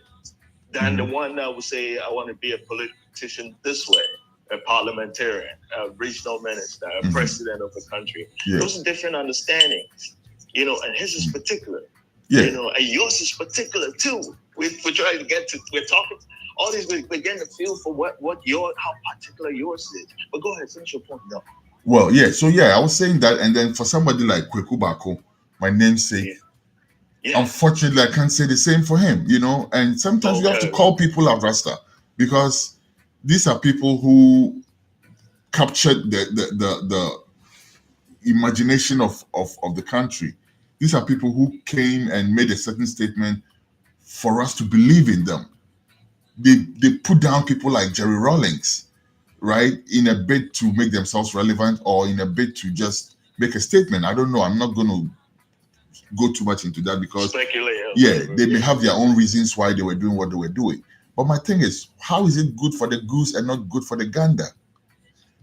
than the one that would say, I want to be a politician this way, a parliamentarian, a regional minister, a president of a country. Yeah. Those are different understandings, and his is particular, and yours is particular too. We're trying to get to, we're talking, all these, we're getting a feel for how particular yours is. But go ahead, finish your point now. Well, yeah, so I was saying that, and then for somebody like Kweku Bako, my namesake, unfortunately, I can't say the same for him, and sometimes you have to call people out, Rasta, because these are people who captured the imagination of the country. These are people who came and made a certain statement for us to believe in them. They put down people like Jerry Rawlings, right, in a bid to make themselves relevant, or in a bid to just make a statement. I don't know. I'm not going to go too much into that because they may have their own reasons why they were doing what they were doing. But my thing is, how is it good for the goose and not good for the gander?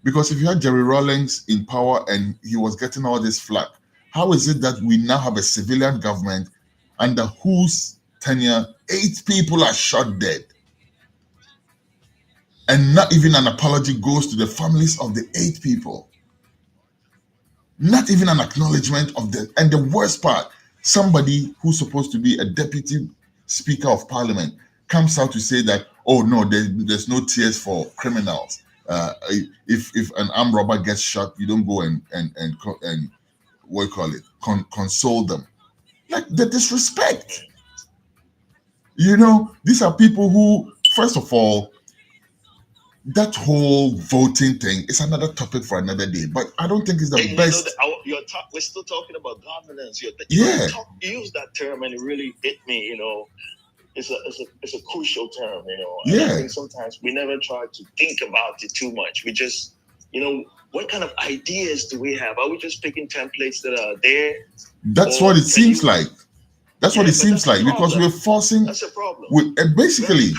Because if you had Jerry Rawlings in power and he was getting all this flack, how is it that we now have a civilian government under whose tenure 8 people are shot dead? And not even an apology goes to the families of the 8 people. Not even an acknowledgement of and the worst part, somebody who's supposed to be a deputy speaker of parliament comes out to say that, oh no, there's no tears for criminals. If an armed robber gets shot, you don't go and what do you call it, console them. Like the disrespect. You know, these are people who, first of all, that whole voting thing is another topic for another day. But I don't think it's the And best. we're still talking about governance. Yeah. You use that term and it really hit me. You know, it's a crucial term. You know, and I think sometimes we never try to think about it too much. We just, you know, what kind of ideas do we have? Are we just picking templates that are there? That's what it seems like. That's what it seems like, because we're forcing. That's a problem. Basically,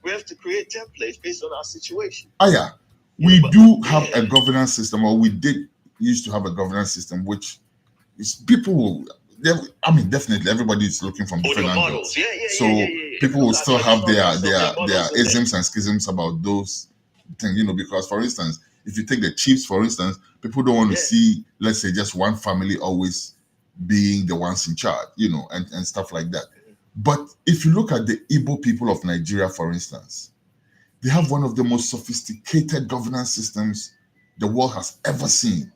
we have to create templates based on our situation. We do have a governance system, or we did used to have a governance system, which is people. I mean, definitely everybody is looking from different angles. So people will still have their isms and schisms about those things, you know. Because, for instance, if you take the chiefs, for instance, people don't want to see, let's say, just one family always being the ones in charge, you know, and stuff like that. But if you look at the Igbo people of Nigeria, for instance, they have one of the most sophisticated governance systems the world has ever seen.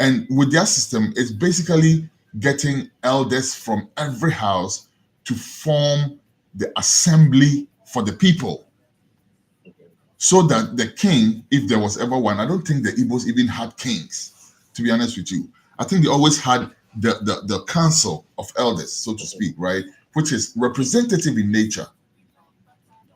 And with their system, it's basically getting elders from every house to form the assembly for the people. So that the king, if there was ever one, I don't think the Igbos even had kings, to be honest with you. I think they always had the council of elders, so to speak, right? Which is representative in nature,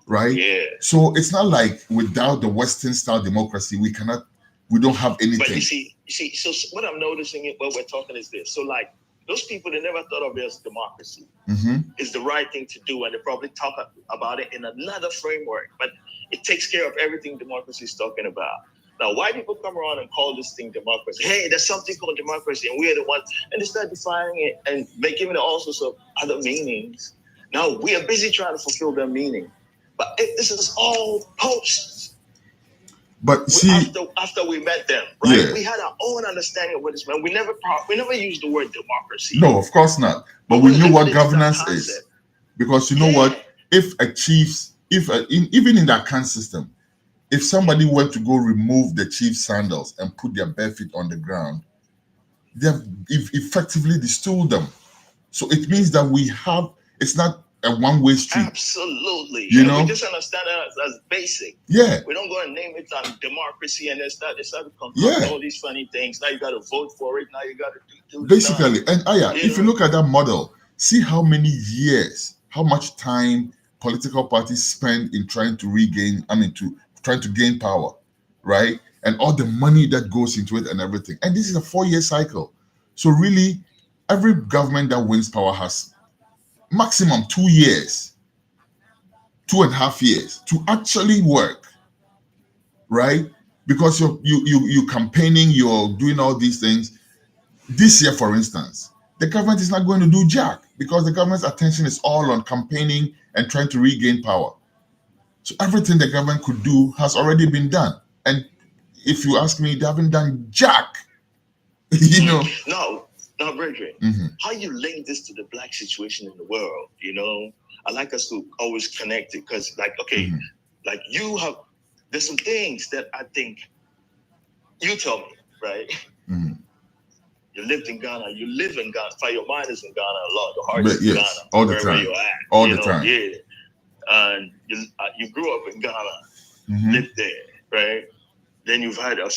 right? Yeah. So it's not like without the Western style democracy, we don't have anything. But you see, so what I'm noticing what we're talking is this. So like those people, they never thought of it as democracy. It's the right thing to do, and they probably talk about it in another framework, but it takes care of everything democracy is talking about. Now, white people come around and call this thing democracy. Hey, there's something called democracy, and we're the ones. And they start defining it and giving it all sorts of other meanings. Now, we are busy trying to fulfill their meaning. But this is all post. But see, after we met them, right? We had our own understanding of what this meant. We never used the word democracy. No, of course not. But we knew what governance is. Because you know what? If a chief's, even in that can system, if somebody went to go remove the chief's sandals and put their bare feet on the ground, they have effectively stole them. So it means that it's not a one-way street. Absolutely. You know? We just understand it as basic. Yeah. We don't go and name it on democracy and they start to concoct all these funny things. Now you got to vote for it. Now you got to do basically. And if you look at that model, see how many years, how much time political parties spend in trying to gain power, right? And all the money that goes into it and everything. And this is a 4-year cycle. So really, every government that wins power has maximum 2 years, 2.5 years to actually work, right? Because you're campaigning, you're doing all these things. This year, for instance, the government is not going to do jack because the government's attention is all on campaigning and trying to regain power. So everything the government could do has already been done. And if you ask me, they haven't done jack. You know? No, Brethren, how you link this to the black situation in the world, you know? I like us to always connect it because, like, okay, like there's some things that I think you tell me, right? You lived in Ghana, you live in Ghana. Your mind is in Ghana a lot. Your heart is in Ghana. All the time. You're at, all the time. Yeah. And you grew up in Ghana, lived there, right? Then you've had had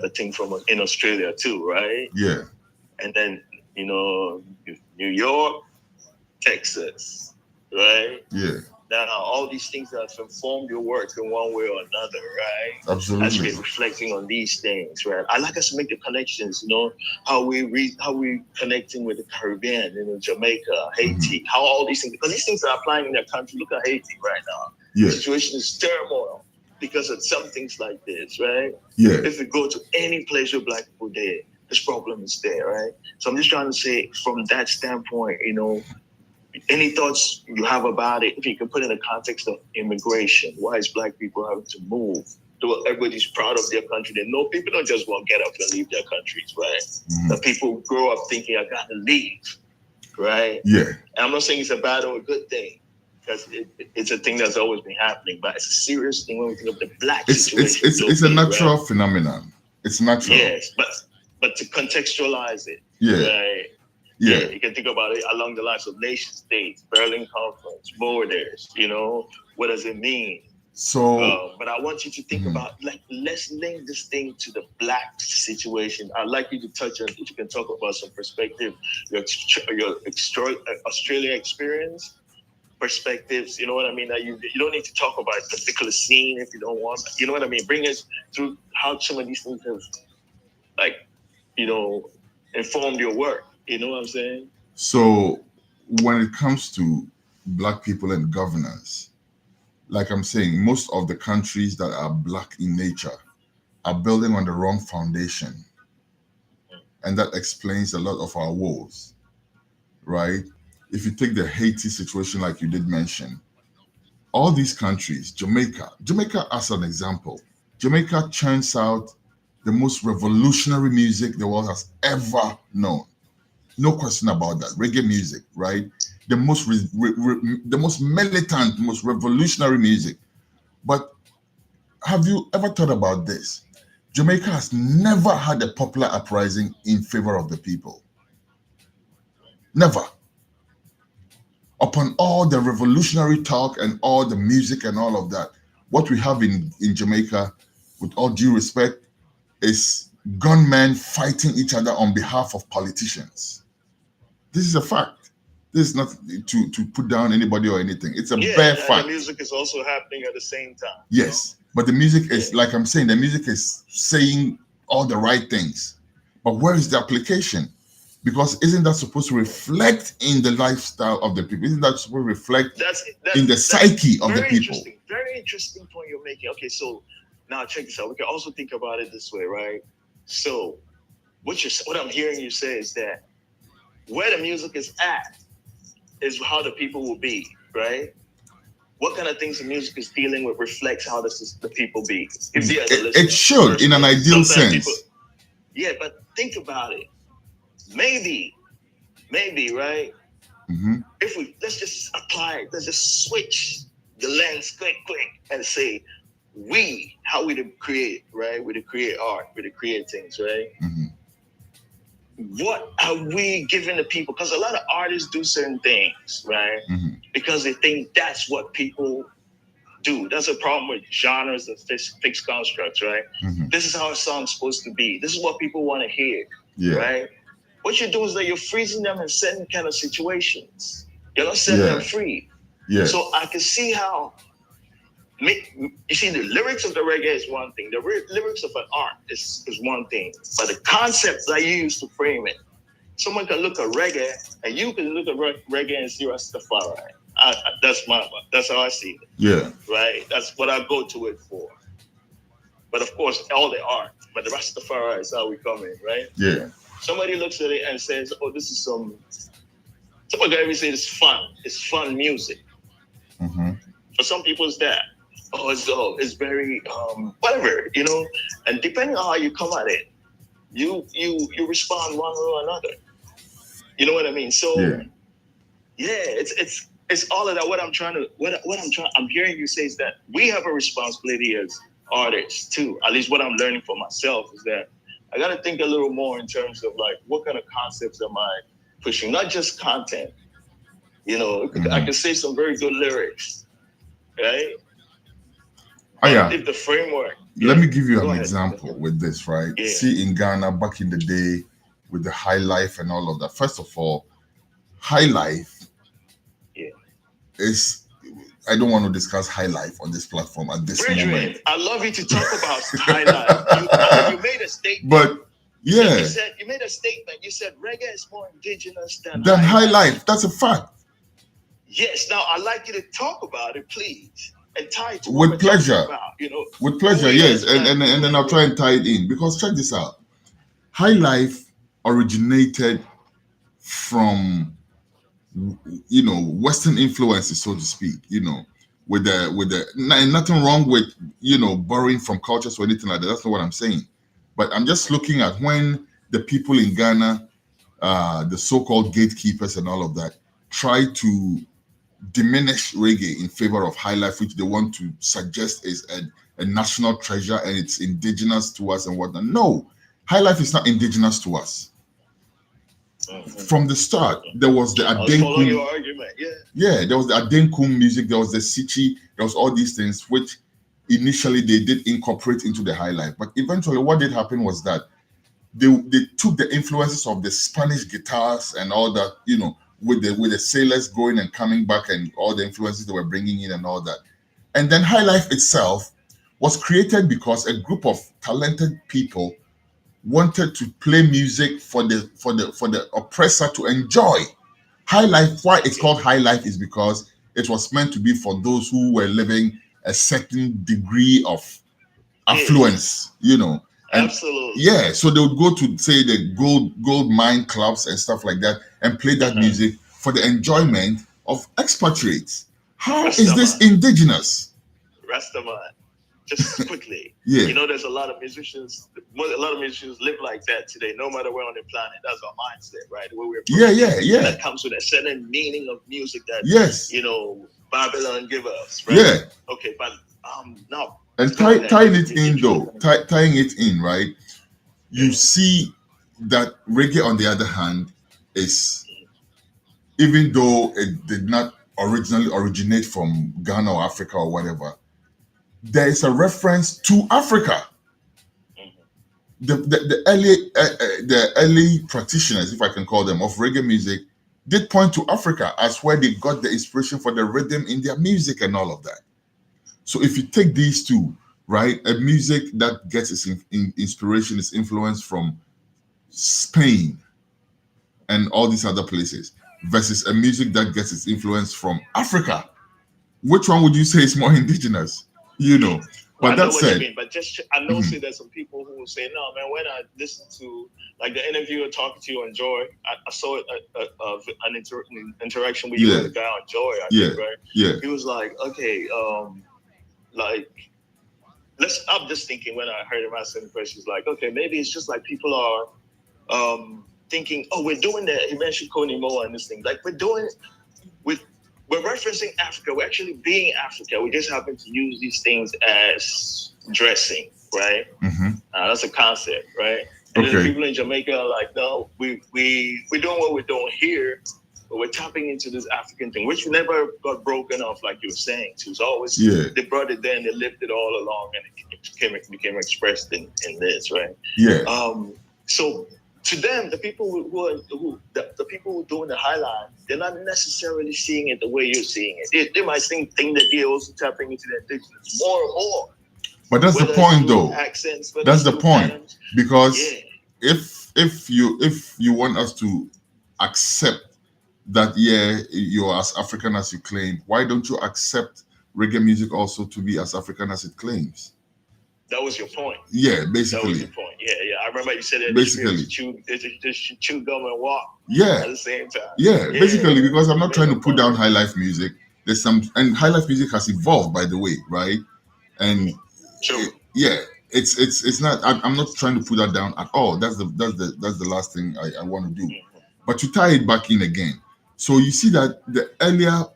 the thing from in Australia too, right? Yeah. And then New York, Texas, right? Yeah. Now all these things that have informed your work in one way or another, right? Absolutely. As we're reflecting on these things, right? I like us to make the connections, you know, how we connecting with the Caribbean, you know, Jamaica, Haiti, how all these things, because these things are applying in their country. Look at Haiti right now. Yeah. The situation is turmoil because of some things like this, right? Yeah. If we go to any place where black people there, this problem is there, right? So I'm just trying to say from that standpoint, you know, any thoughts you have about it, if you can put in the context of immigration, why is black people having to move everybody's proud of their country. They know people don't just want to get up and leave their countries, right? The people grow up thinking, I got to leave, right? Yeah. And I'm not saying it's a bad or a good thing, because it's a thing that's always been happening, but it's a serious thing when we think of the black situation. It's a natural phenomenon. It's natural. Yes, but to contextualize it, yeah, right? Yeah, you can think about it along the lines of nation states, Berlin Conference, borders. What does it mean? So, but I want you to think about, like, let's link this thing to the black situation. I'd like you to touch on, if you can talk about some perspective, your Australia experience, perspectives. You know what I mean? That you don't need to talk about a particular scene if you don't want. You know what I mean? Bring us through how some of these things have, like, informed your work. You know what I'm saying? So, when it comes to black people and governance, like I'm saying, most of the countries that are black in nature are building on the wrong foundation. And that explains a lot of our woes, right? If you take the Haiti situation, like you did mention, all these countries, Jamaica as an example, Jamaica churns out the most revolutionary music the world has ever known. No question about that. Reggae music, right? The most the most militant, most revolutionary music. But have you ever thought about this? Jamaica has never had a popular uprising in favor of the people. Never. Upon all the revolutionary talk and all the music and all of that, what we have in Jamaica, with all due respect, is gunmen fighting each other on behalf of politicians. This is a fact. This is not to put down anybody or anything. It's a bare fact. The music is also happening at the same time. Yes, but the music is, like I'm saying, the music is saying all the right things. But where is the application? Because isn't that supposed to reflect in the lifestyle of the people? Isn't that supposed to reflect in the psyche of the people? Very interesting point you're making. Okay, so now check this out. We can also think about it this way, right? So what I'm hearing you say is that where the music is at is how the people will be, right? What kind of things the music is dealing with reflects how the people be. It should, in an ideal sense. But think about it. Maybe, right? If let's just apply it, let's just switch the lens quick, and say, how we to create, right? We to create art, we to create things, right? What are we giving the people? Because a lot of artists do certain things, right? Because they think that's what people do. That's a problem with genres and fixed constructs, right? This is how a song's supposed to be. This is what people want to hear, right? What you do is that you're freezing them in certain kind of situations. You're not setting them free. So I can see how, you see, the lyrics of the reggae is one thing. The lyrics of an art is one thing. But the concepts that you use to frame it, someone can look at reggae, and you can look at reggae and see Rastafari. That's how I see it. Yeah. Right? That's what I go to it for. But of course, all the art. But the Rastafari is how we come in, right? Yeah. Somebody looks at it and says, oh, this is someone can even say it's fun. It's fun music. For some people, it's that. It's very, whatever, and depending on how you come at it, you respond one way or another. You know what I mean? So, it's all of that. I'm hearing you say is that we have a responsibility as artists too. At least what I'm learning for myself is that I got to think a little more in terms of, like, what kind of concepts am I pushing? Not just content. I can say some very good lyrics, right? If the framework. Let me give you an example with this, right? See, in Ghana, back in the day, with the high life and all of that. First of all, high life is, I don't want to discuss high life on this platform at this moment. I love you to talk about high life. You made a statement. But you made a statement. You said reggae is more indigenous than high life. That's a fact. Yes. Now I'd like you to talk about it, please, and tie it to with pleasure. With pleasure, yes, and then I'll try and tie it in, because check this out. High life originated from Western influences, so to speak. nothing wrong with borrowing from cultures or anything like that. That's not what I'm saying. But I'm just looking at when the people in Ghana, the so-called gatekeepers and all of that, try to diminish reggae in favor of high life, which they want to suggest is a national treasure and it's indigenous to us and whatnot. No, high life is not indigenous to us. From the start, there was the following your argument, yeah, there was the Adenkum music, there was the Sichi, there was all these things which initially they did incorporate into the high life. But eventually what did happen was that they took the influences of the Spanish guitars and all that, with the sailors going and coming back and all the influences they were bringing in and all that. And then high life itself was created because a group of talented people wanted to play music for the oppressor to enjoy. High life, why it's called high life is because it was meant to be for those who were living a certain degree of affluence, And, absolutely. Yeah, so they would go to say the gold mine clubs and stuff like that and play that music for the enjoyment of expatriates. How is this indigenous? Rastaman. Just quickly, Yeah. There's a lot of musicians. A lot of musicians live like that today. No matter where on the planet, that's our mindset, right? Where we're yeah. That comes with a certain meaning of music that Yes. Babylon give us, right? Yeah. Okay, but no. And tying it in, right? You see that reggae, on the other hand, is, even though it did not originally originate from Ghana or Africa or whatever, there is a reference to Africa. The early practitioners, if I can call them, of reggae music did point to Africa as where they got the inspiration for the rhythm in their music and all of that. So if you take these two, right, a music that gets its inspiration, its influence from Spain and all these other places, versus a music that gets its influence from Africa, which one would you say is more indigenous? But that said, but I know see there's some people who will say, no, man, when I listen to like the interviewer talking to you on Joy, I saw an interaction with you and the guy on Joy, I think, right? Yeah. He was like, okay, I'm just thinking when I heard him asking the questions, like, okay, maybe it's just like people are thinking, oh, we're doing that. He mentioned Coney Moa and this thing. Like, we're referencing Africa. We're actually being Africa. We just happen to use these things as dressing, right? That's a concept, right? And then people in Jamaica are like, no, we're doing what we're doing here, but we're tapping into this African thing, which never got broken off, like you were saying. So it's always, they brought it there and they lived it all along, and it became expressed in this, right? Yeah. So to them, the people who are doing the highlight, they're not necessarily seeing it the way you're seeing it. They might think that they're also tapping into their indigenous more and more. But that's the point, though. Accents, that's the point, patterns. Because if you want us to accept that, you're as African as you claim, why don't you accept reggae music also to be as African as it claims? That was your point. Yeah, basically. That was your point. Yeah. I remember you said that basically chew gum and walk. Yeah. At the same time. Yeah, basically, because I'm not trying to put down high life music. There's and high life music has evolved, by the way, right? And it's not. I'm not trying to put that down at all. That's the last thing I want to do. But to tie it back in again, so you see that the earlier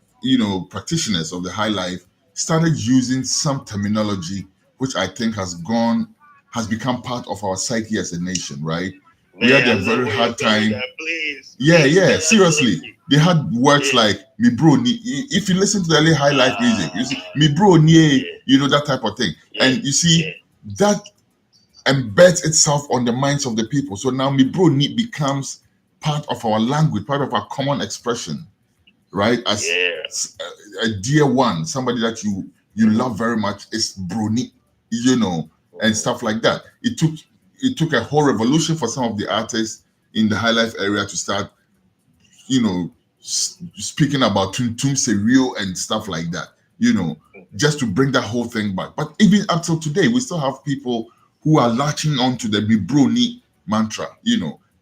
practitioners of the high life started using some terminology which I think has become part of our psyche as a nation, right? We had a very hard time. Seriously. They had words like "mi bro ni." If you listen to the early high life music, you see "mi bro ni," that type of thing, and you see that embeds itself on the minds of the people. So now "mi bro ni" becomes part of our language, part of our common expression, right? As a dear one, somebody that you love very much is brony, and stuff like that. It took a whole revolution for some of the artists in the high life area to start, speaking about Tum Tum Serio and stuff like that, just to bring that whole thing back. But even up till today, we still have people who are latching on to the Bibroni mantra,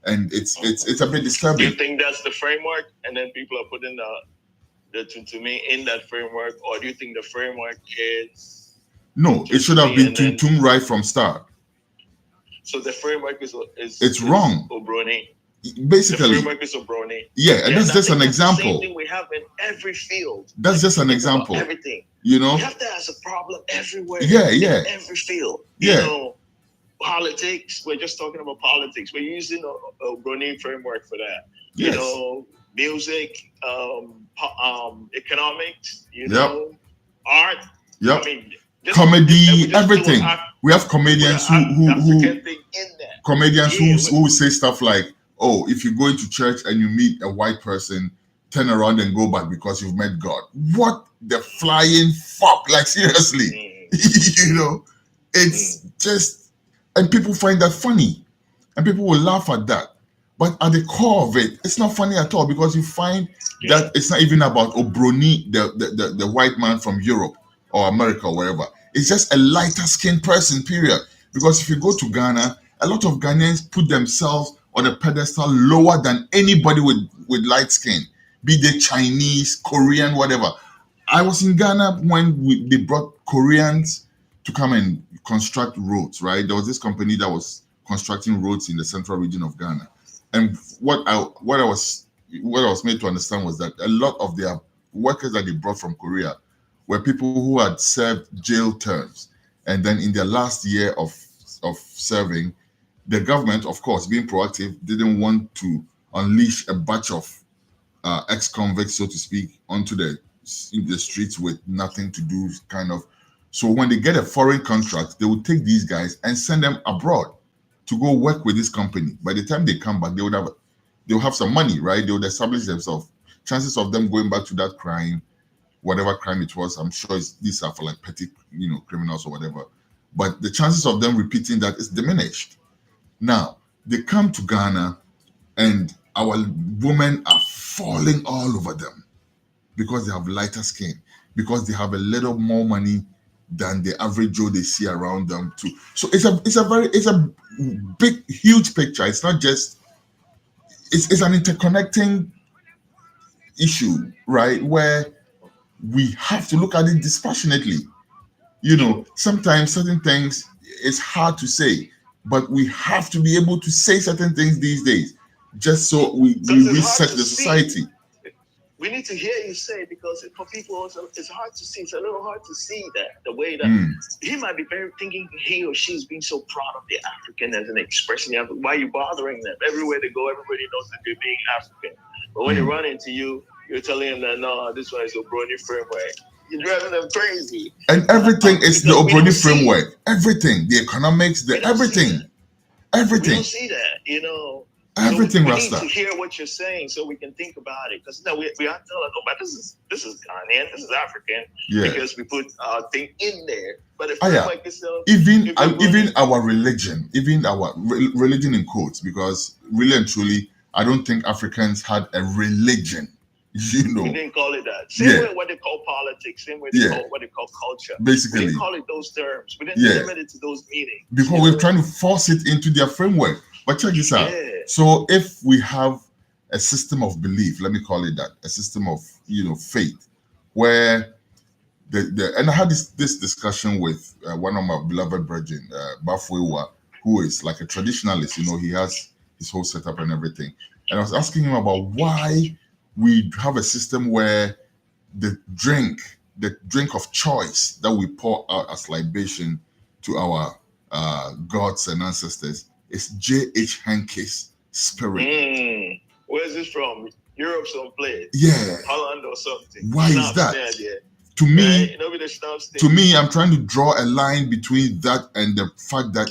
and it's a bit disturbing. Do you think that's the framework, and then people are putting to me in that framework, or do you think the framework is No, it should have been Tuntum right from start. So the framework is it's wrong. Obroni. Basically, the framework is Obroni. Yeah, and that's just an example. The same thing we have in every field. That's just an example. Everything. You know, we have that as a problem everywhere. Yeah. In every field. You know, politics. We're just talking about politics. We're using a Obroni framework for that. Yes. You know, music, economics. You know, art. Yep. I mean, comedy, everything. We have comedians who comedians who say stuff like, "Oh, if you go into church and you meet a white person, turn around and go back because you've met God." What the flying fuck? Like, seriously, you know, it's just, and people find that funny, and people will laugh at that. But at the core of it, it's not funny at all, because you find that it's not even about Obroni, the white man from Europe or America or wherever. It's just a lighter skinned person, period. Because if you go to Ghana, a lot of Ghanaians put themselves on a pedestal lower than anybody with light skin, be they Chinese, Korean, whatever. I was in Ghana when they brought Koreans to come and construct roads, right? There was this company that was constructing roads in the central region of Ghana. And what I was made to understand was that a lot of their workers that they brought from Korea were people who had served jail terms, and then in their last year of serving, the government, of course, being proactive, didn't want to unleash a batch of ex-convicts, so to speak, onto the streets with nothing to do, kind of. So when they get a foreign contract, they would take these guys and send them abroad to go work with this company. By the time they come back, they'll have some money, right? They would establish themselves. Chances of them going back to that crime, whatever crime it was, I'm sure these are for like petty, criminals or whatever. But the chances of them repeating that is diminished. Now, they come to Ghana and our women are falling all over them because they have lighter skin, because they have a little more money than the average Joe they see around them too. So it's a big, huge picture. It's not just, it's an interconnecting issue, right? Where we have to look at it dispassionately. Sometimes certain things it's hard to say, but we have to be able to say certain things these days, just so we reset the society. We need to hear you say, because for people also, it's hard to see. It's a little hard to see that the way that he might be thinking he or she's being so proud of the African as an expression. Why are you bothering them? Everywhere they go, everybody knows that they're being African. But when they run into you, you're telling them that, no, this one is a Obroni framework. You're driving them crazy. And everything is the Obroni framework. Everything, the economics, everything. Everything. We don't see that, Everything, so we Rasta. need to hear what you're saying so we can think about it. Because we are telling, oh, but this is Ghanaian, this is African, because we put our thing in there. But if like itself, even our religion, religion in quotes, because really and truly, I don't think Africans had a religion. We didn't call it that. Same way what they call politics, same way they call what they call culture. Basically, we didn't call it those terms. We didn't limit it to those meanings. Because we're trying to force it into their framework. But check this out. So if we have a system of belief, let me call it that, a system of faith, where and I had this discussion with one of my beloved brethren, Bafuewa, who is like a traditionalist. He has his whole setup and everything. And I was asking him about why we have a system where the drink of choice that we pour out as libation to our gods and ancestors is J.H. Henke's spirit. Where's this from? Europe someplace? Yeah. Holland or something. Why is that? To me, to me, I'm trying to draw a line between that and the fact that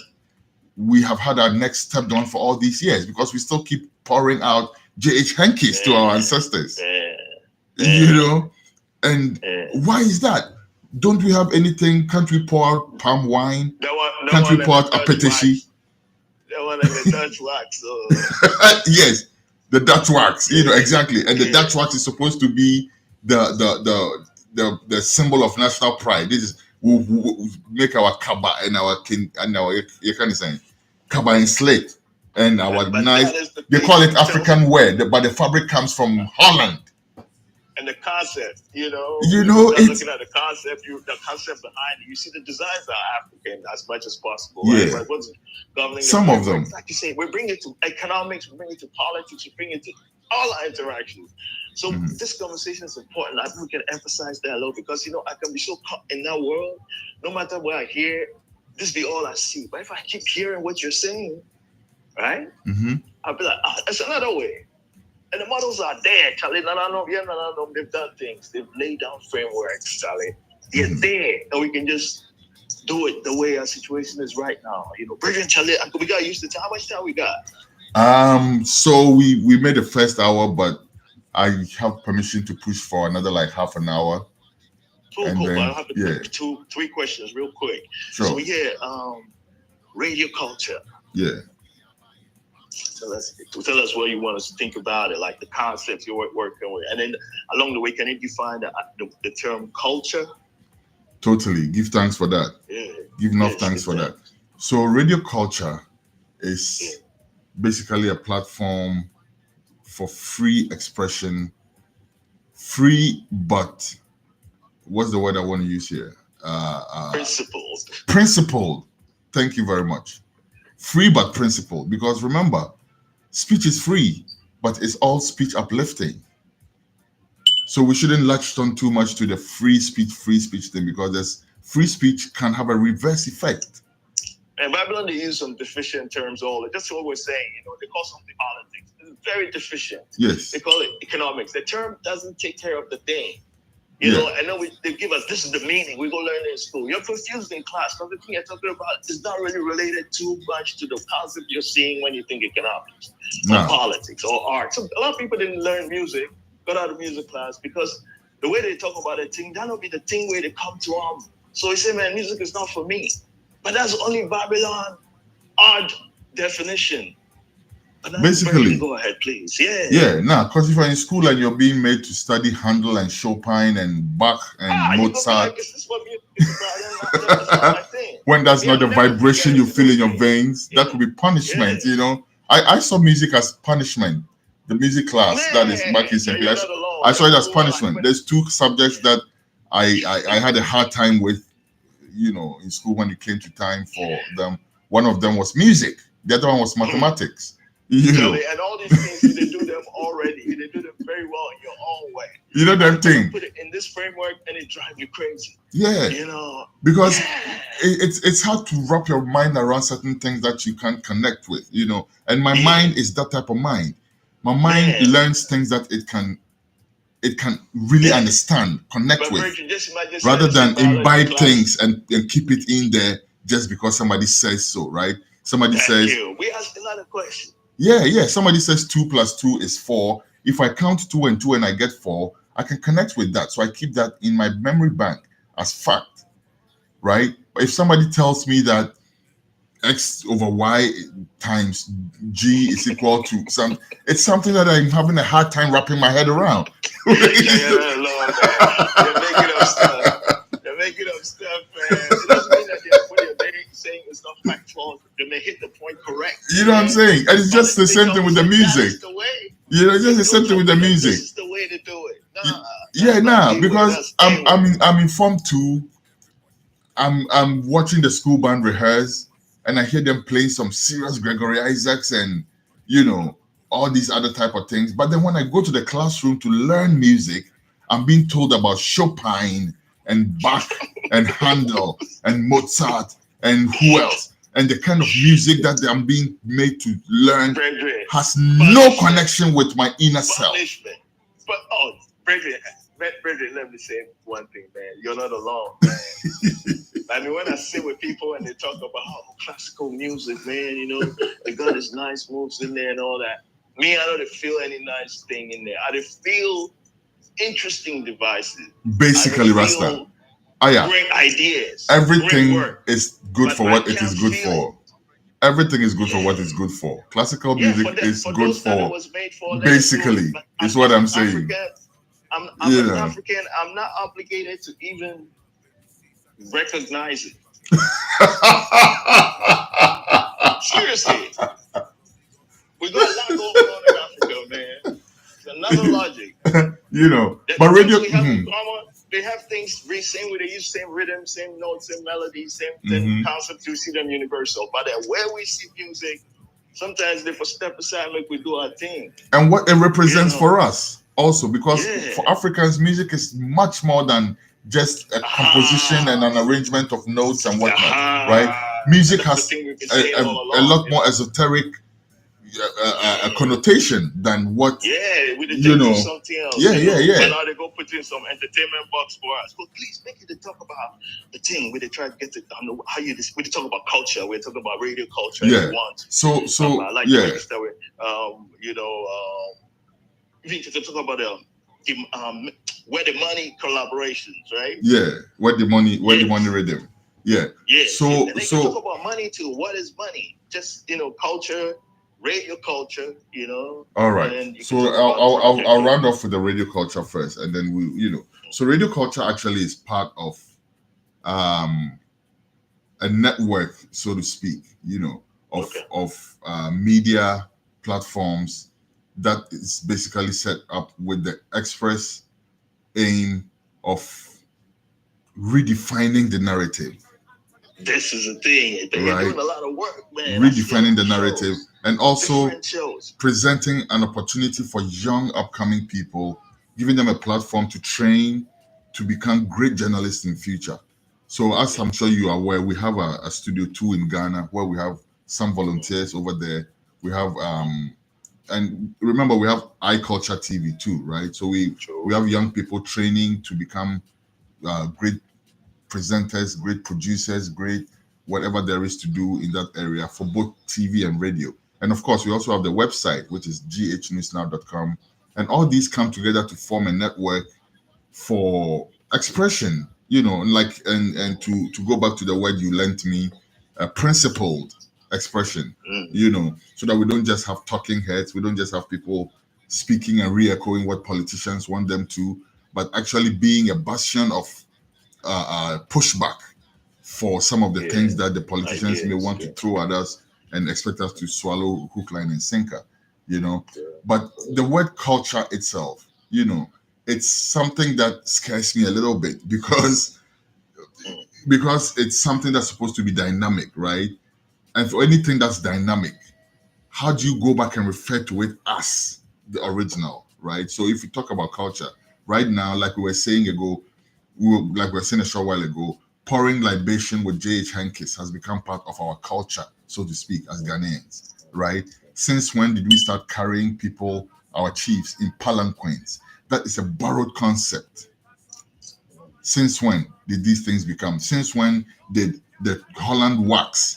we have had our neck stepped on for all these years, because we still keep pouring out J.H. Henke's to our ancestors. And why is that? Don't we have anything? Can't we pour out palm wine? Can't we pour out apetishi? That one like the Dutch wax. Yes, the Dutch wax. Exactly. And the Dutch wax is supposed to be the symbol of national pride. This is we make our kaba and our king and our you can say kaba and slate and our nice. They call it African wear, but the fabric comes from Holland. And the concept. You know, You when know, you start it's looking at the concept behind it. You see the designs are African as much as possible, Yeah. right? But what's governing Some the of them. framework, like you say, we bring it to economics, we bring it to politics, we bring it to all our interactions. So this conversation is important. I think we can emphasize that a lot because you know I can be so caught in that world. No matter what I hear, this be all I see. But if I keep hearing what you're saying, right? I'll be like, it's another way. And the models are there, Charlie. No. They've done things. They've laid down frameworks, Charlie. They're there. And we can just do it the way our situation is right now. You know, Bridget, Charlie, we got used to time. How much time we got? So we made the first hour, but I have permission to push for another like half an hour. Cool. Then, But I'll have to three questions real quick. Sure. So yeah, radio culture. Yeah. Tell us what you want us to think about it, like the concepts you're working with, and then along the way, can you define the term culture? Totally. Give thanks for that. Yeah. Give enough thanks for that. So radio culture is basically a platform for free expression. Free, but what's the word I want to use here? Principled. Thank you very much. Free but principled, because remember, speech is free, but it's all speech uplifting. So we shouldn't latch on too much to the free speech thing, because there's free speech can have a reverse effect. And Babylon, they use some deficient terms all. That's what we're saying. You know, they call something politics. It's very deficient. Yes. They call it economics. The term doesn't take care of the thing. You know, and then they give us, this is the meaning. We go learn it in school. You're confused in class because the thing you're talking about is not really related too much to the concept you're seeing when you think economics or politics or art. So a lot of people didn't learn music, got out of music class because the way they talk about a thing, that'll be the thing where they come to So they say, man, music is not for me. But that's only Babylon art definition. Basically, go ahead, please. Because if you're in school and you're being made to study Handel and Chopin and Bach and Mozart, when that's not the vibration you feel in your veins, that could be punishment. You know, I saw music as punishment. The music class that is back in St. I saw it as punishment. There's two subjects that I had a hard time with, you know, in school when it came to time for them. One of them was music. The other one was mathematics. You know. And all these things, they do them already. They do them very well in your own way. You know them thing. Put it in this framework and it drives you crazy. Yeah. You know. Because it's hard to wrap your mind around certain things that you can't connect with, you know. And my mind is that type of mind. My mind learns things that it can really understand, connect with, rather than imbibe things and keep it in there just because somebody says so, right? Somebody says. We ask a lot of questions. Yeah. Somebody says 2 + 2 is 4. If I count 2 and 2 and I get 4, I can connect with that. So I keep that in my memory bank as fact, right? But if somebody tells me that X over Y times G is equal to some, it's something that I'm having a hard time wrapping my head around. You're making up stuff, man. It doesn't mean that what you're saying is not factual. They may hit the point correct. You know what I'm saying? And it's just the same thing with the music. You know, it's just the same thing with the music. This is the way to do it. Because I'm informed too. I'm watching the school band rehearse, and I hear them playing some serious Gregory Isaacs and, you know, all these other type of things. But then when I go to the classroom to learn music, I'm being told about Chopin and Bach and Handel and Mozart and who else. And the kind of music that I'm being made to learn has no connection with my inner self. But, Bridget, let me say one thing, man. You're not alone, man. I mean, when I sit with people and they talk about classical music, man, you know, they got this nice moves in there and all that. Me, I don't feel any nice thing in there. I don't feel interesting devices. Basically, Rasta. Great ideas. Everything is good for what it is good for. Everything is good for what it's good for. Classical music is good for. Basically, is what I'm saying. I'm an African. I'm not obligated to even recognize it. Seriously. We got a lot going on in Africa, man. It's another logic. You know, But radio, we have in common, they have things same way they use, same rhythm, same notes, same melodies, same concept. You see them universal. But where we see music, sometimes they for step aside, like we do our thing. And what it represents for us also, because for Africans, music is much more than just a composition and an arrangement of notes and whatnot, right? Music has a lot more esoteric connotation than what you know. Something else, yeah. And now they go put in some entertainment box for us. But please make it to talk about the thing where they try to get it. I don't know how you. We talk about culture. We're talking about radio culture. Yeah. You want. So like yeah. You know, you need to talk about the where the money collaborations, right? Yeah. Where the money rhythm. Yeah. Yeah. So and they can talk about money too. What is money? Just culture. Radio culture, All right. So I'll round off with the radio culture first, and then So radio culture actually is part of a network, so to speak, of media platforms that is basically set up with the express aim of redefining the narrative. This is a thing. They're doing a lot of work, man. Redefining the narrative and also presenting an opportunity for young upcoming people, giving them a platform to train to become great journalists in future. So as I'm sure you are aware, we have a studio 2 in Ghana where we have some volunteers over there. We have and remember we have iCulture TV too, right? So we have young people training to become great presenters, great producers, great whatever there is to do in that area for both TV and radio. And of course, we also have the website, which is ghnewsnow.com. And all these come together to form a network for expression, and to go back to the word you lent me, principled expression, so that we don't just have talking heads, we don't just have people speaking and re-echoing what politicians want them to, but actually being a bastion of pushback for some of the things that the politicians may want to throw at us and expect us to swallow hook, line, and sinker, But the word culture itself, it's something that scares me a little bit because it's something that's supposed to be dynamic, right? And for anything that's dynamic, how do you go back and refer to it as the original, right? So if you talk about culture, right now, like we were saying a short while ago, pouring libation with J.H. Hankins has become part of our culture, so to speak, as Ghanaians, right? Since when did we start carrying people, our chiefs, in palanquins? That is a borrowed concept. Since when did these things become? Since when did the Holland wax,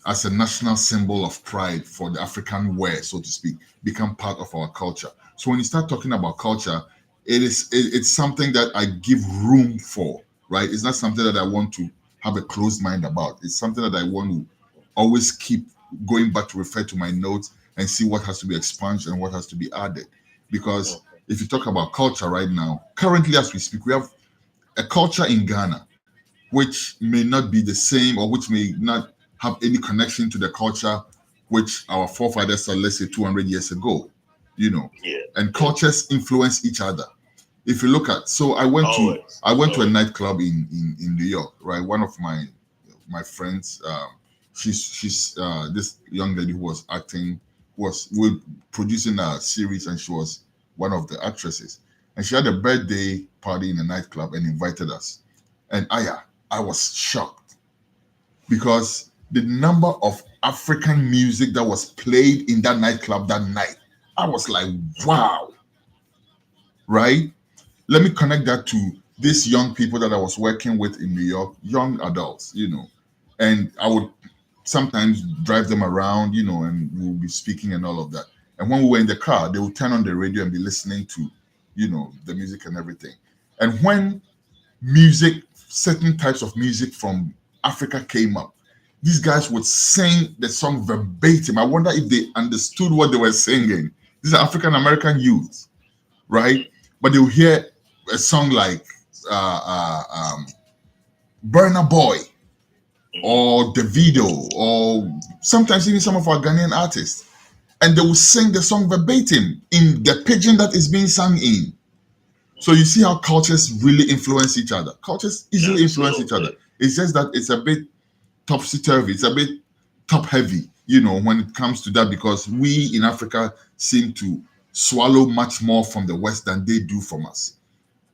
as a national symbol of pride for the African wear, so to speak, become part of our culture? So when you start talking about culture, it's something that I give room for, right? It's not something that I want to have a closed mind about. It's something that I want to always keep going back to refer to my notes and see what has to be expunged and what has to be added. Because if you talk about culture right now, currently as we speak, we have a culture in Ghana which may not be the same or which may not have any connection to the culture which our forefathers saw, let's say 200 years ago, and cultures influence each other. If you look at, so I went to a nightclub in New York, right? One of my friends, she's this young lady who was acting, we're producing a series, and she was one of the actresses. And she had a birthday party in a nightclub and invited us. And I was shocked because the number of African music that was played in that nightclub that night, I was like, wow, right? Let me connect that to these young people that I was working with in New York, young adults, and I would sometimes drive them around, and we'll be speaking and all of that. And when we were in the car, they would turn on the radio and be listening to, the music and everything. And when certain types of music from Africa came up, these guys would sing the song verbatim. I wonder if they understood what they were singing. These are African American youths, right? But they'll hear a song like Burna Boy or Davido, or sometimes even some of our Ghanaian artists, and they will sing the song verbatim in the pidgin that is being sung in. So you see how cultures really influence each other. Cultures easily influence each other. Absolutely. It's just that it's a bit topsy-turvy. It's a bit top-heavy, you know, when it comes to that, because we in Africa seem to swallow much more from the West than they do from us.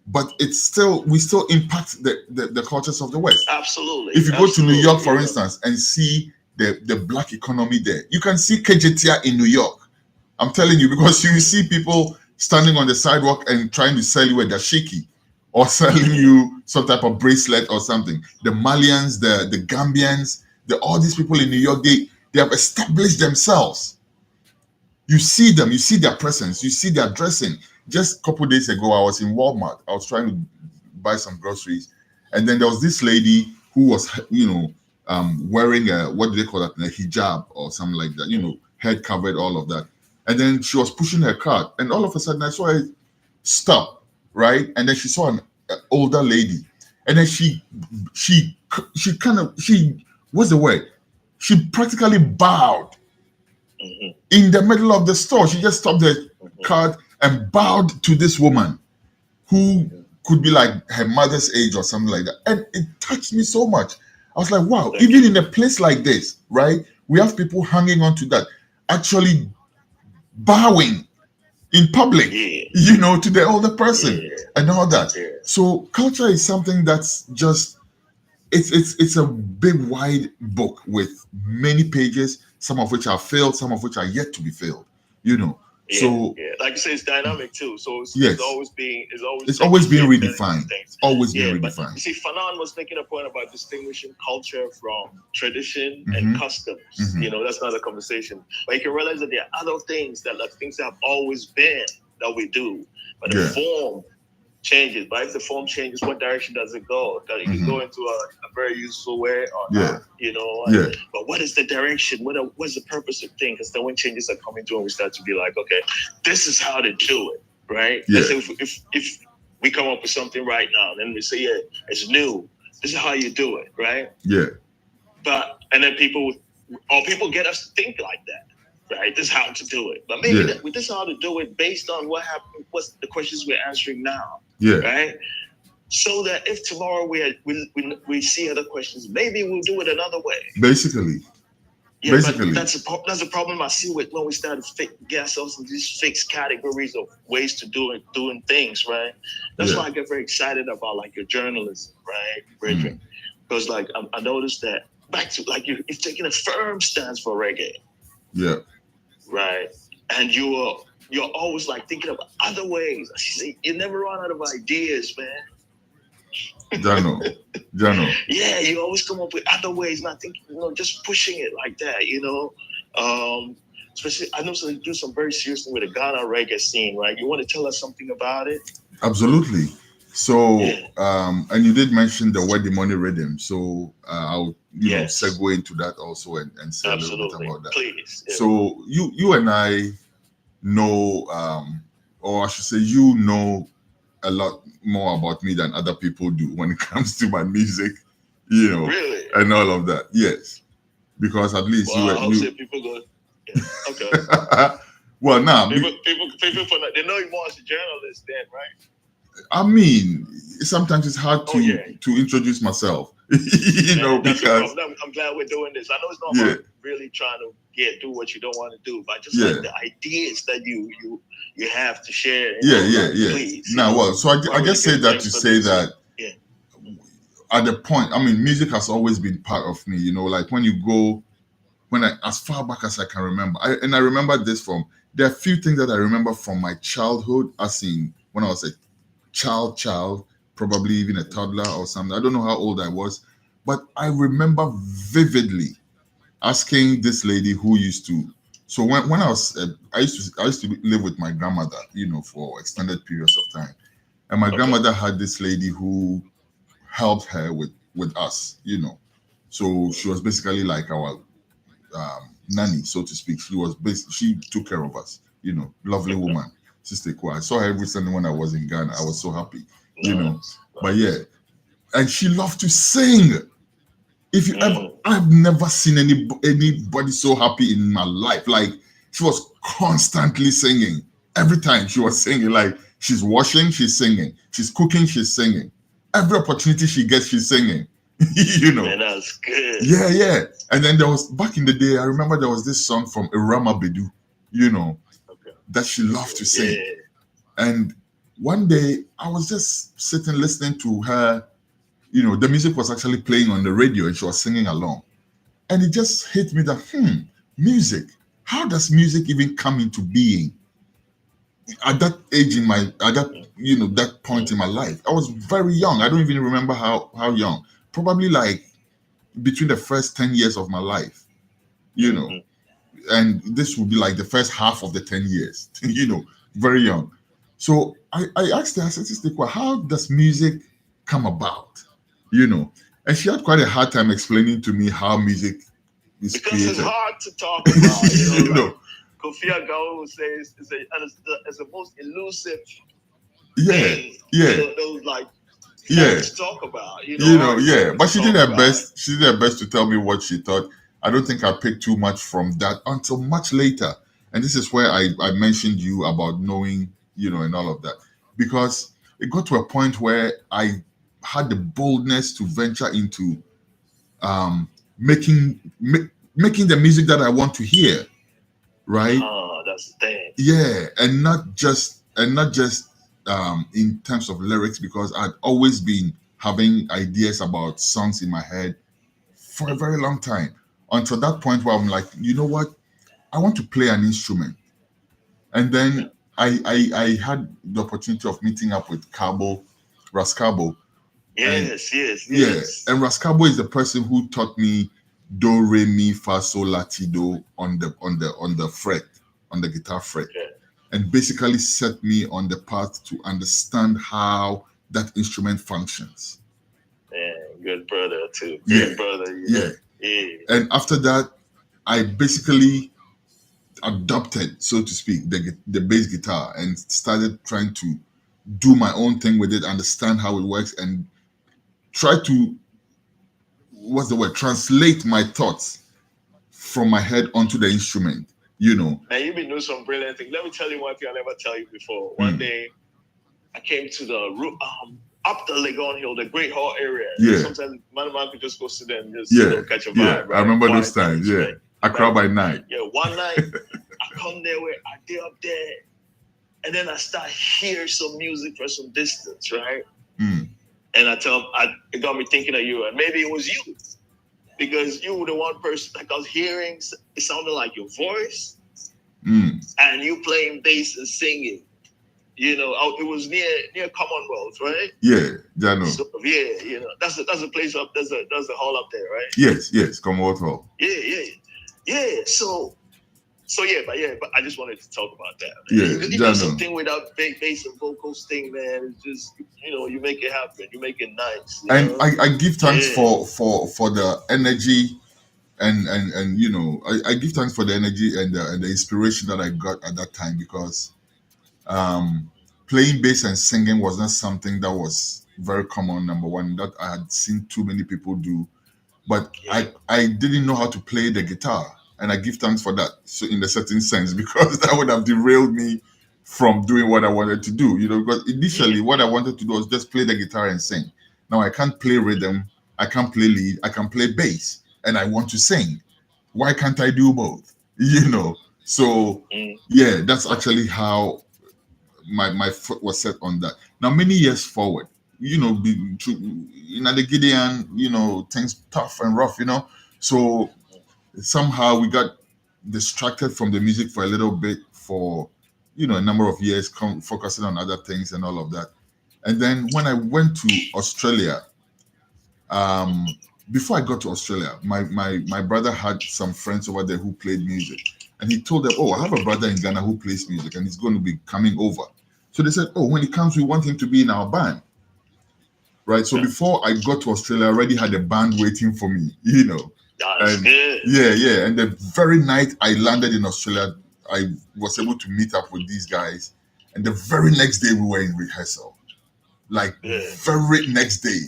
But it's still, we still impact the cultures of the West. Absolutely. If you go to New York, for Yeah. instance, and see the black economy there, you can see KJTR in New York. I'm telling you, because you see people standing on the sidewalk and trying to sell you a dashiki or selling you some type of bracelet or something. The Malians, the Gambians, all these people in New York, they have established themselves. You see them, you see their presence, you see their dressing. Just a couple days ago, I was in Walmart. I was trying to buy some groceries, and then there was this lady who was, wearing what do they call that? A hijab or something like that. You know, head covered, all of that. And then she was pushing her cart, and all of a sudden I saw her stop, right? And then she saw an older lady, and then she what's the word? She practically bowed in the middle of the store. She just stopped the cart and bowed to this woman who could be like her mother's age or something like that. And it touched me so much. I was like, wow, even in a place like this, right? We have people hanging on to that, actually bowing in public, you know, to the older person and all that. So culture is something that's just, it's a big wide book with many pages, some of which are filled, some of which are yet to be filled, you know. So like you say, it's dynamic too. So it's, yes, it's always being redefined. Always being but redefined. you see, Fanon was making a point about distinguishing culture from tradition and customs. You know, that's not a conversation. But you can realize that there are other things that have always been that we do, but the form changes. But if the form changes, what direction does it go? That it can go into a very useful way or not, you know? But what is the direction? What's the purpose of things? Because then when changes are coming through and we start to be like, okay, this is how to do it, right? Let's say if we come up with something right now, then we say, yeah, it's new. This is how you do it, right? Yeah. And then people get us to think like that. Right, this is how to do it, but maybe this is how to do it based on what happened. What's the questions we're answering now? Right. So that if tomorrow we see other questions, maybe we'll do it another way. Basically. But that's a problem I see with when we start to get ourselves in these fixed categories of ways to doing things. Right. That's why I get very excited about like your journalism, right, Bridget? Because like I noticed that back to like you've taken a firm stance for reggae. Yeah. Right. And you're always like thinking of other ways. You never run out of ideas, man. Jano. Yeah, you always come up with other ways, not thinking, just pushing it like that, Especially, I know you do some very serious thing with the Ghana reggae scene, right? You want to tell us something about it? Absolutely. So, and you did mention the Where the Money Rhythm. So I'll segue into that also and say a little bit about that. Please. Yeah. So you and I know, or I should say, you know a lot more about me than other people do when it comes to my music, really? And all of that. Yes, because at least I'll say people go. Yeah. Okay. Well, now people they know you more as a journalist, then, right? I mean, sometimes it's hard to introduce myself, because I'm glad we're doing this. I know it's not about really trying to do what you don't want to do, but just like the ideas that you have to share. Please, now, well, so I just say that to say that at the point, I mean, music has always been part of me, like as far back as I can remember. I remember this there are a few things that I remember from my childhood, as in when I was a child, probably even a toddler or something. I don't know how old I was, but I remember vividly asking this lady who used to. So when I was, I used to live with my grandmother, for extended periods of time, and my grandmother had this lady who helped her with us, So she was basically like our nanny, so to speak. She took care of us, lovely woman. Sister Kwa. I saw her recently when I was in Ghana. I was so happy, But and she loved to sing. If you ever, I've never seen anybody so happy in my life. Like she was constantly singing. Every time she was singing, like She's washing, she's singing. She's cooking, she's singing. Every opportunity she gets, she's singing. You know. Man, that's good. Yeah, yeah. And then there was back in the day, I remember there was this song from Irama Bedu, you know, that she loved to sing. Yeah. And one day I was just sitting listening to her, you know, the music was actually playing on the radio and she was singing along. And it just hit me that, music, how does music even come into being? At that age that point in my life, I was very young. I don't even remember how young. Probably like between the first 10 years of my life, you know. And this would be like the first half of the 10 years, you know, very young. So I asked her, I said, Sister Kwa, how does music come about? You know, and she had quite a hard time explaining to me how music is because created. It's hard to talk about, You know. Like Kofi Agawo would say it's the most elusive thing. Those like to talk about, But she did her best. She did her best to tell me what she thought. I don't think I picked too much from that until much later. And this is where I mentioned you about knowing, you know, and all of that. Because it got to a point where I had the boldness to venture into making the music that I want to hear. Right? Oh, that's the thing. Yeah, and not just in terms of lyrics, because I'd always been having ideas about songs in my head for a very long time, until that point where I'm like, you know what, I want to play an instrument. And then I had the opportunity of meeting up with Rascabo. Yes. And Rascabo is the person who taught me do, re, mi, fa, sol, la, ti, do on the fret, on the guitar fret. And basically set me on the path to understand how that instrument functions. Yeah, good brother too. Good brother. Yeah. And after that, I basically adopted, so to speak, the bass guitar and started trying to do my own thing with it, understand how it works, and try to, translate my thoughts from my head onto the instrument. You know. And you've been doing some brilliant things. Let me tell you one thing I never tell you before. One day, I came to the up the Legon Hill, the Great Hall area. Yeah. Sometimes man could just go sit there and just catch a vibe. Yeah, right? I remember those times. Yeah, Accra by night. Yeah, one night I come there where I get up there, and then I start hearing some music from some distance, right? And it got me thinking of you, and maybe it was you. Because you were the one person, like I was hearing, it sounded like your voice, and you playing bass and singing. You know, it was near Commonwealth, right? Yeah, I know. So, yeah, you know, that's a place up. There's a hall up there, right? Yes, Commonwealth Hall. Yeah. So but I just wanted to talk about that. Man. You do something with that bass and vocals thing, man. It's just, you know, you make it happen. You make it nice. And I give thanks for the energy and you know, I give thanks for the energy and the inspiration that I got at that time, because playing bass and singing was not something that was very common, number one, that I had seen too many people do. But I didn't know how to play the guitar. And I give thanks for that, so in a certain sense, because that would have derailed me from doing what I wanted to do. You know, because initially what I wanted to do was just play the guitar and sing. Now I can't play rhythm, I can't play lead, I can play bass, and I want to sing. Why can't I do both? You know. So yeah, that's actually how my foot was set on that. Now many years forward, you know, the Gideon, you know, things tough and rough, you know. So somehow we got distracted from the music for a little bit for, you know, a number of years, focusing on other things and all of that. And then when I went to Australia, before I got to Australia, my brother had some friends over there who played music. And he told them, I have a brother in Ghana who plays music and he's going to be coming over. So they said, when he comes, we want him to be in our band. Right? So before I got to Australia, I already had a band waiting for me, you know. And, yeah. And the very night I landed in Australia, I was able to meet up with these guys. And the very next day we were in rehearsal. Like very next day,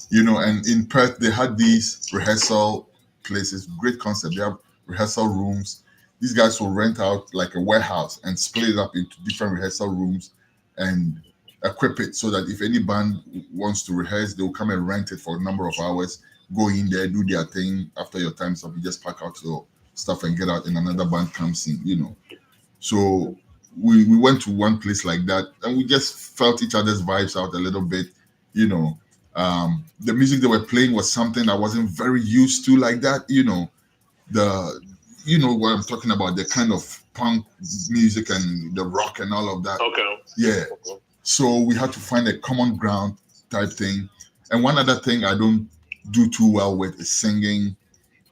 you know, and in Perth, they had these rehearsal places, great concept. They have rehearsal rooms. These guys will rent out like a warehouse and split it up into different rehearsal rooms. and equip it so that if any band wants to rehearse, they'll come and rent it for a number of hours, go in there, do their thing. After your time's up, you just pack out your stuff and get out, and another band comes in, you know. So we went to one place like that, and we just felt each other's vibes out a little bit, you know. The music they were playing was something I wasn't very used to like that, you know. You know what I'm talking about, the kind of punk music and the rock and all of that. Okay. Yeah. So we had to find a common ground type thing. And one other thing I don't do too well with is singing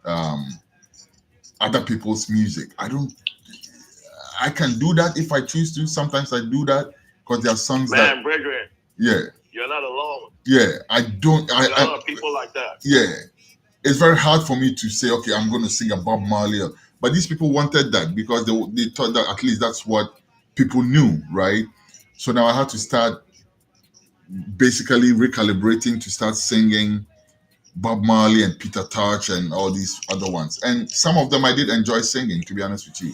other people's music. I can do that if I choose to. Sometimes I do that because there are songs Man, Brethren, yeah, you're not alone. yeah, I don't. There are a lot of people like that. Yeah, it's very hard for me to say, okay, I'm going to sing a Bob Marley, but these people wanted that because they thought that at least that's what people knew, right? So now I had to start basically recalibrating to start singing Bob Marley and Peter Tosh and all these other ones. And some of them I did enjoy singing, to be honest with you.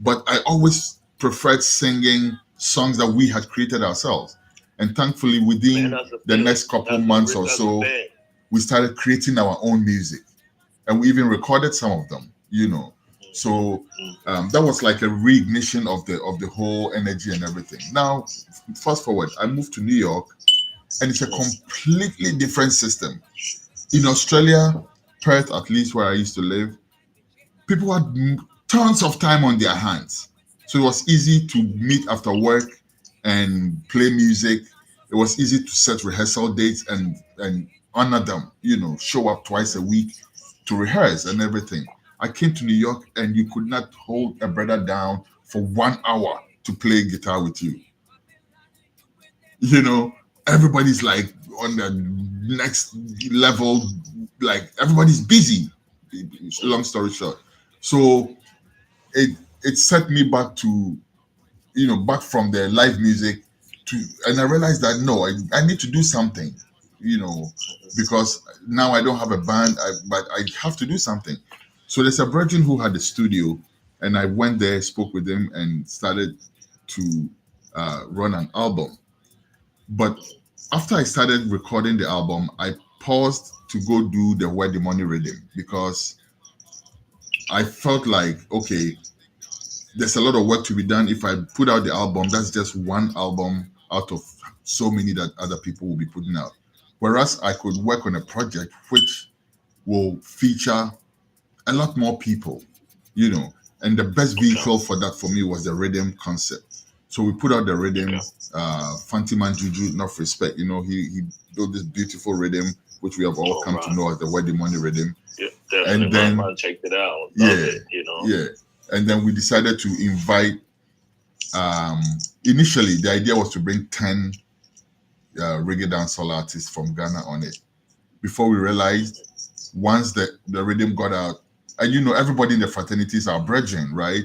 But I always preferred singing songs that we had created ourselves. And thankfully, within the next couple months or so, we started creating our own music. And we even recorded some of them, you know. So that was like a reignition of the whole energy and everything. Now, fast forward, I moved to New York, and it's a completely different system. In Australia, Perth, at least where I used to live, people had tons of time on their hands. So it was easy to meet after work and play music. It was easy to set rehearsal dates and honor them, you know, show up twice a week to rehearse and everything. I came to New York and you could not hold a brother down for 1 hour to play guitar with you. You know, everybody's like on the next level, like everybody's busy. Long story short. So it set me back to, you know, back from the live music to, and I realized that no, I need to do something, you know, because now I don't have a band, but I have to do something. So there's a virgin who had a studio, and I went there, spoke with him, and started to run an album. But after I started recording the album, I paused to go do the Where the Money rhythm because I felt like, okay, there's a lot of work to be done. If I put out the album, that's just one album out of so many that other people will be putting out. Whereas I could work on a project which will feature a lot more people, you know. And the best vehicle for that for me was the rhythm concept. So we put out the rhythm, Fanti Man Juju, enough respect, you know, he built this beautiful rhythm, which we have all come to know as the Where the Money rhythm. Yeah, definitely. And then check it out. Love it, you know. Yeah. And then we decided to invite, initially the idea was to bring 10 reggae dancehall artists from Ghana on it. Before we realized, once the rhythm got out, and you know, everybody in the fraternities are brethren, right?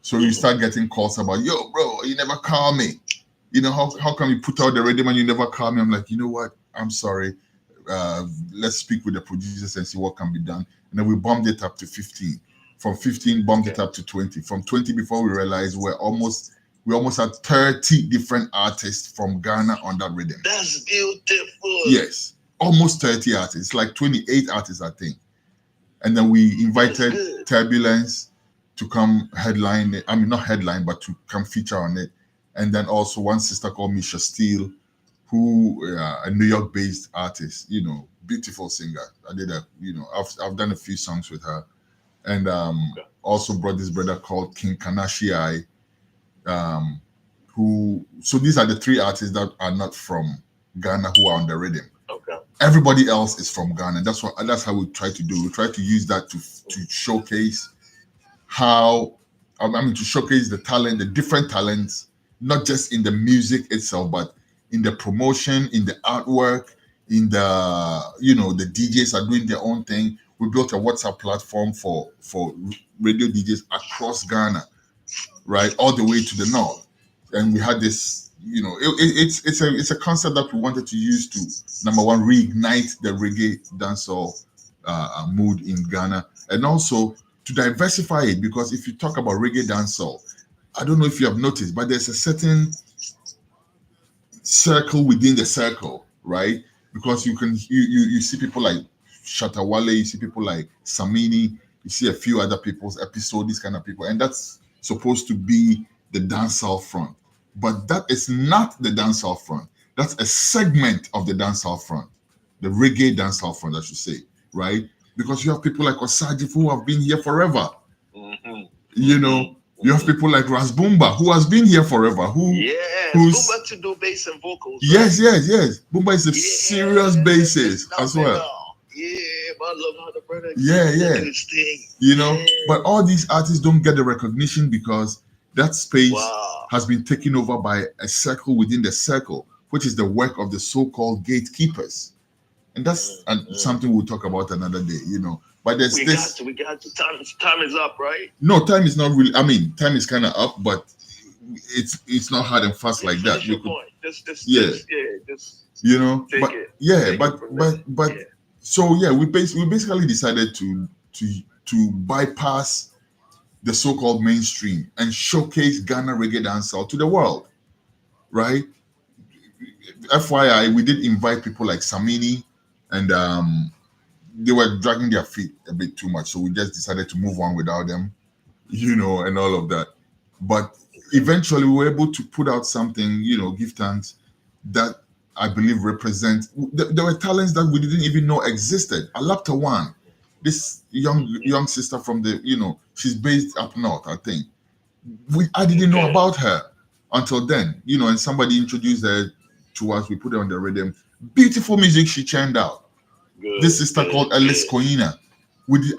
So you start getting calls about, yo, bro, you never call me. You know, how come you put out the rhythm and you never call me? I'm like, you know what? I'm sorry. Let's speak with the producers and see what can be done. And then we bumped it up to 15. From 15, bumped it up to 20. From 20, before we realized we almost had 30 different artists from Ghana on that rhythm. That's beautiful. Yes, almost 30 artists, like 28 artists, I think. And then we invited Turbulence to come headline it. I mean, not headline, but to come feature on it. And then also one sister called Misha Steele, who a New York-based artist, you know, beautiful singer. I've done a few songs with her. And also brought this brother called King Kanashii, so these are the 3 artists that are not from Ghana who are on the rhythm. Okay. Everybody else is from Ghana. That's how we try to do. We try to use that to showcase to showcase the talent, the different talents, not just in the music itself, but in the promotion, in the artwork, in the, you know, the DJs are doing their own thing. We built a WhatsApp platform for radio DJs across Ghana, right, all the way to the north. And we had this, you know, it's a concept that we wanted to use to, number one, reignite the reggae dancehall mood in Ghana, and also to diversify it. Because if you talk about reggae dancehall, I don't know if you have noticed, but there's a certain circle within the circle, right? Because you see people like Shatawale, you see people like Samini, you see a few other people's episode, these kind of people, and that's supposed to be the dancehall front. But that is not the dancehall front. That's a segment of the dancehall front, the reggae dancehall front, I should say, right? Because you have people like Osajif who have been here forever. You know, you have people like Ras Boomba who has been here forever. Who's Boomba to do bass and vocals. Yes. Boomba is a serious bassist as well. Yeah, but I love how the brother. Yeah. His thing. You know, but all these artists don't get the recognition because that space has been taken over by a circle within the circle, which is the work of the so-called gatekeepers. And that's something we'll talk about another day, you know. But there's we got to. Time is up, right? No, time is not really. I mean, time is kind of up, but it's not hard and fast like that. Your point. Just you know. Take But it. yeah, Take but it. so yeah, we basically decided to bypass the so-called mainstream and showcase Ghana reggae dancehall to the world, right? FYI, we did invite people like Samini, and they were dragging their feet a bit too much, so we just decided to move on without them, you know, and all of that. But eventually, we were able to put out something, you know, give thanks, that I believe represent. There were talents that we didn't even know existed. Alapta One, this young sister from the, you know, she's based up north, I think. I didn't know about her until then, you know, and somebody introduced her to us. We put her on the rhythm. Beautiful music she churned out. This sister called Alice Koina.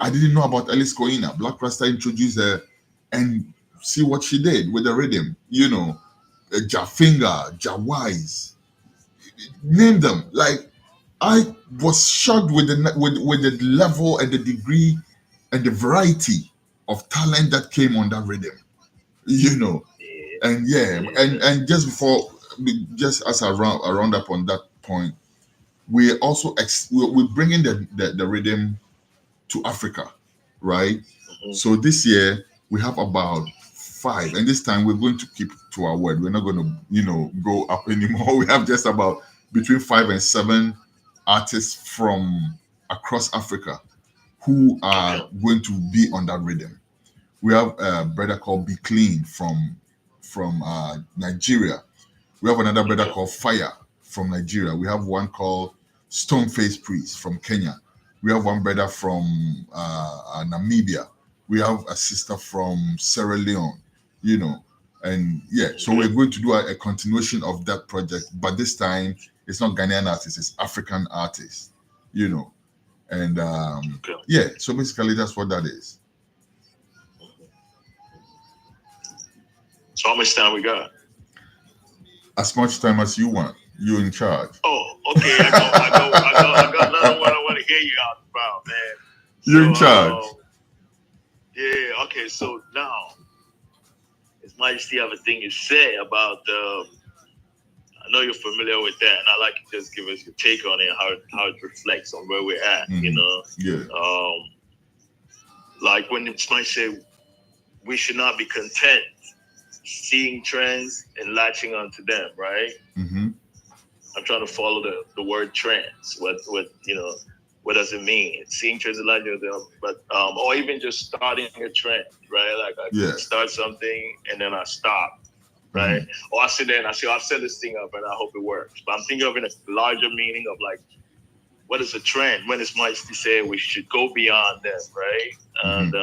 I didn't know about Alice Koina. Black Rasta introduced her, and see what she did with the rhythm. You know, Jafinga, Jawise, name them. Like, I was shocked with the level and the degree and the variety of talent that came on that rhythm. You know, and and just as I round up on that point, we also we're bringing the rhythm to Africa, right? So this year we have about 5, and this time we're going to keep to our word. We're not going to, you know, go up anymore. We have just about between 5 and 7 artists from across Africa who are going to be on that rhythm. We have a brother called Be Clean from Nigeria. We have another brother called Fire from Nigeria. We have one called Stoneface Priest from Kenya. We have one brother from Namibia. We have a sister from Sierra Leone, you know. And yeah, so we're going to do a continuation of that project, but this time it's not Ghanaian artists, it's African artists, you know. And yeah, so basically that's what that is. So how much time we got? As much time as you want. You're in charge. Oh, okay. I got another one I want to hear you out about, man. You're in charge. Yeah, okay. So now, His Majesty have a thing to say about I know you're familiar with that, and I'd like you to just give us your take on it, how it reflects on where we're at, you know? Yeah. Like when His Majesty say we should not be content seeing trends and latching onto them, right? Mm-hmm. I'm trying to follow the word trends. What you know, what does it mean? Seeing trends and latching onto them, but or even just starting a trend, right? Like I start something and then I stop, right? Mm-hmm. Or I sit there and I say, I've set this thing up and I hope it works. But I'm thinking of it in a larger meaning of like, what is a trend? When His Majesty say we should go beyond them, right? Mm-hmm.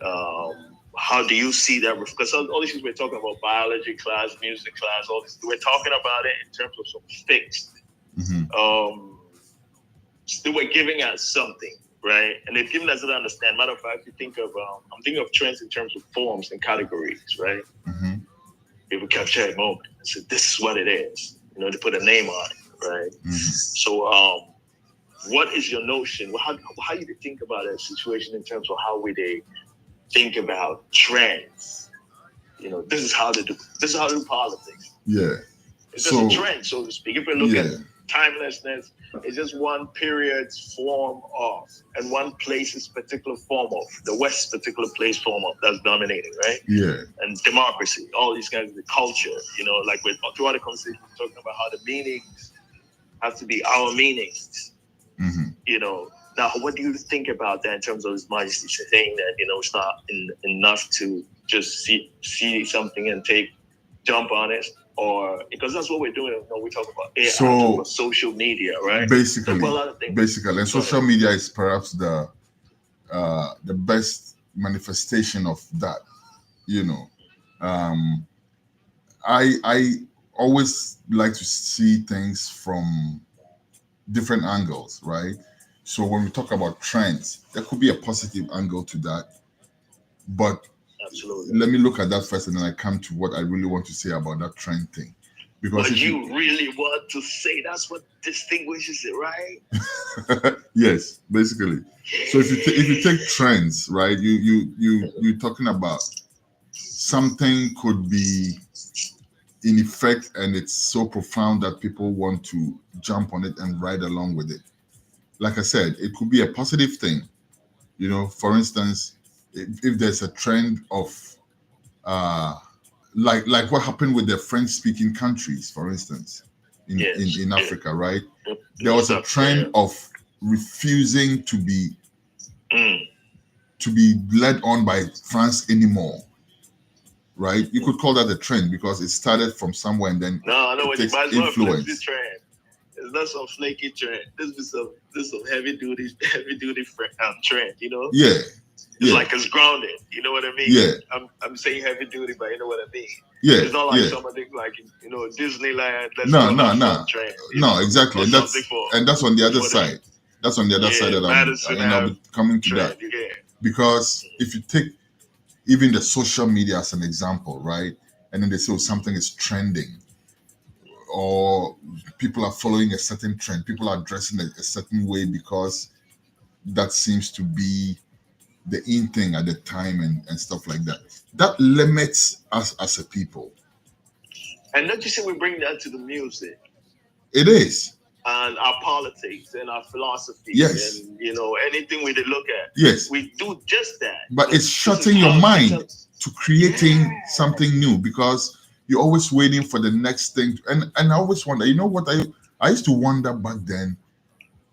And how do you see that? Because all these things we're talking about, biology class, music class, all this, we're talking about it in terms of some fixed. Mm-hmm. They were giving us something, right? And they've given us an understanding. Matter of fact, you think of, I'm thinking of trends in terms of forms and categories, right? Mm-hmm. People capture a moment and say, this is what it is. You know, to put a name on it, right? Mm-hmm. So, what is your notion? How do you think about that situation in terms of how they think about trends? You know, this is how they do politics. Yeah. It's just a trend, so to speak. If we look at timelessness is just one period's form of, and one place's particular form of, the West's particular place form of that's dominating, right? Yeah. And democracy, all these kinds of the culture, like with throughout the conversation, we're talking about how the meanings have to be our meanings. Now, what do you think about that in terms of His Majesty saying that, it's not enough to just see something and jump on it? Or because that's what we're doing. We talk about AI, talk about social media, right? Basically, and social media is perhaps the best manifestation of that. I always like to see things from different angles, right? So when we talk about trends, there could be a positive angle to that, but absolutely, let me look at that first, and then I come to what I really want to say about that trend thing. Because what you really want to say, that's what distinguishes it, right? Yes, basically. So if you take trends, right, you're talking about something could be in effect, and it's so profound that people want to jump on it and ride along with it. Like I said, it could be a positive thing. For instance, if there's a trend of like what happened with the French-speaking countries, for instance, in Africa, right? There was a trend of refusing to be led on by France anymore, right? You could call that a trend because it started from somewhere and then it takes influence. Trend. It's not some flaky trend. This is some heavy duty trend. Yeah. It's like it's grounded. You know what I mean? Yeah. I'm saying heavy duty, but you know what I mean? Yeah. It's not like somebody like Disneyland. No. Trend, no, exactly. And that's on the other side. That's on the other side that I'll be coming to that. Yeah. Because if you take even the social media as an example, right? And then they say something is trending, or people are following a certain trend. People are dressing a certain way because that seems to be the in thing at the time and stuff like that. That limits us as a people. And don't you see we bring that to the music? It is. And our politics and our philosophy. Yes. And anything we look at. Yes. We do just that. But it's shutting your mind to creating something new because you're always waiting for the next thing. And I always wonder, what I used to wonder back then.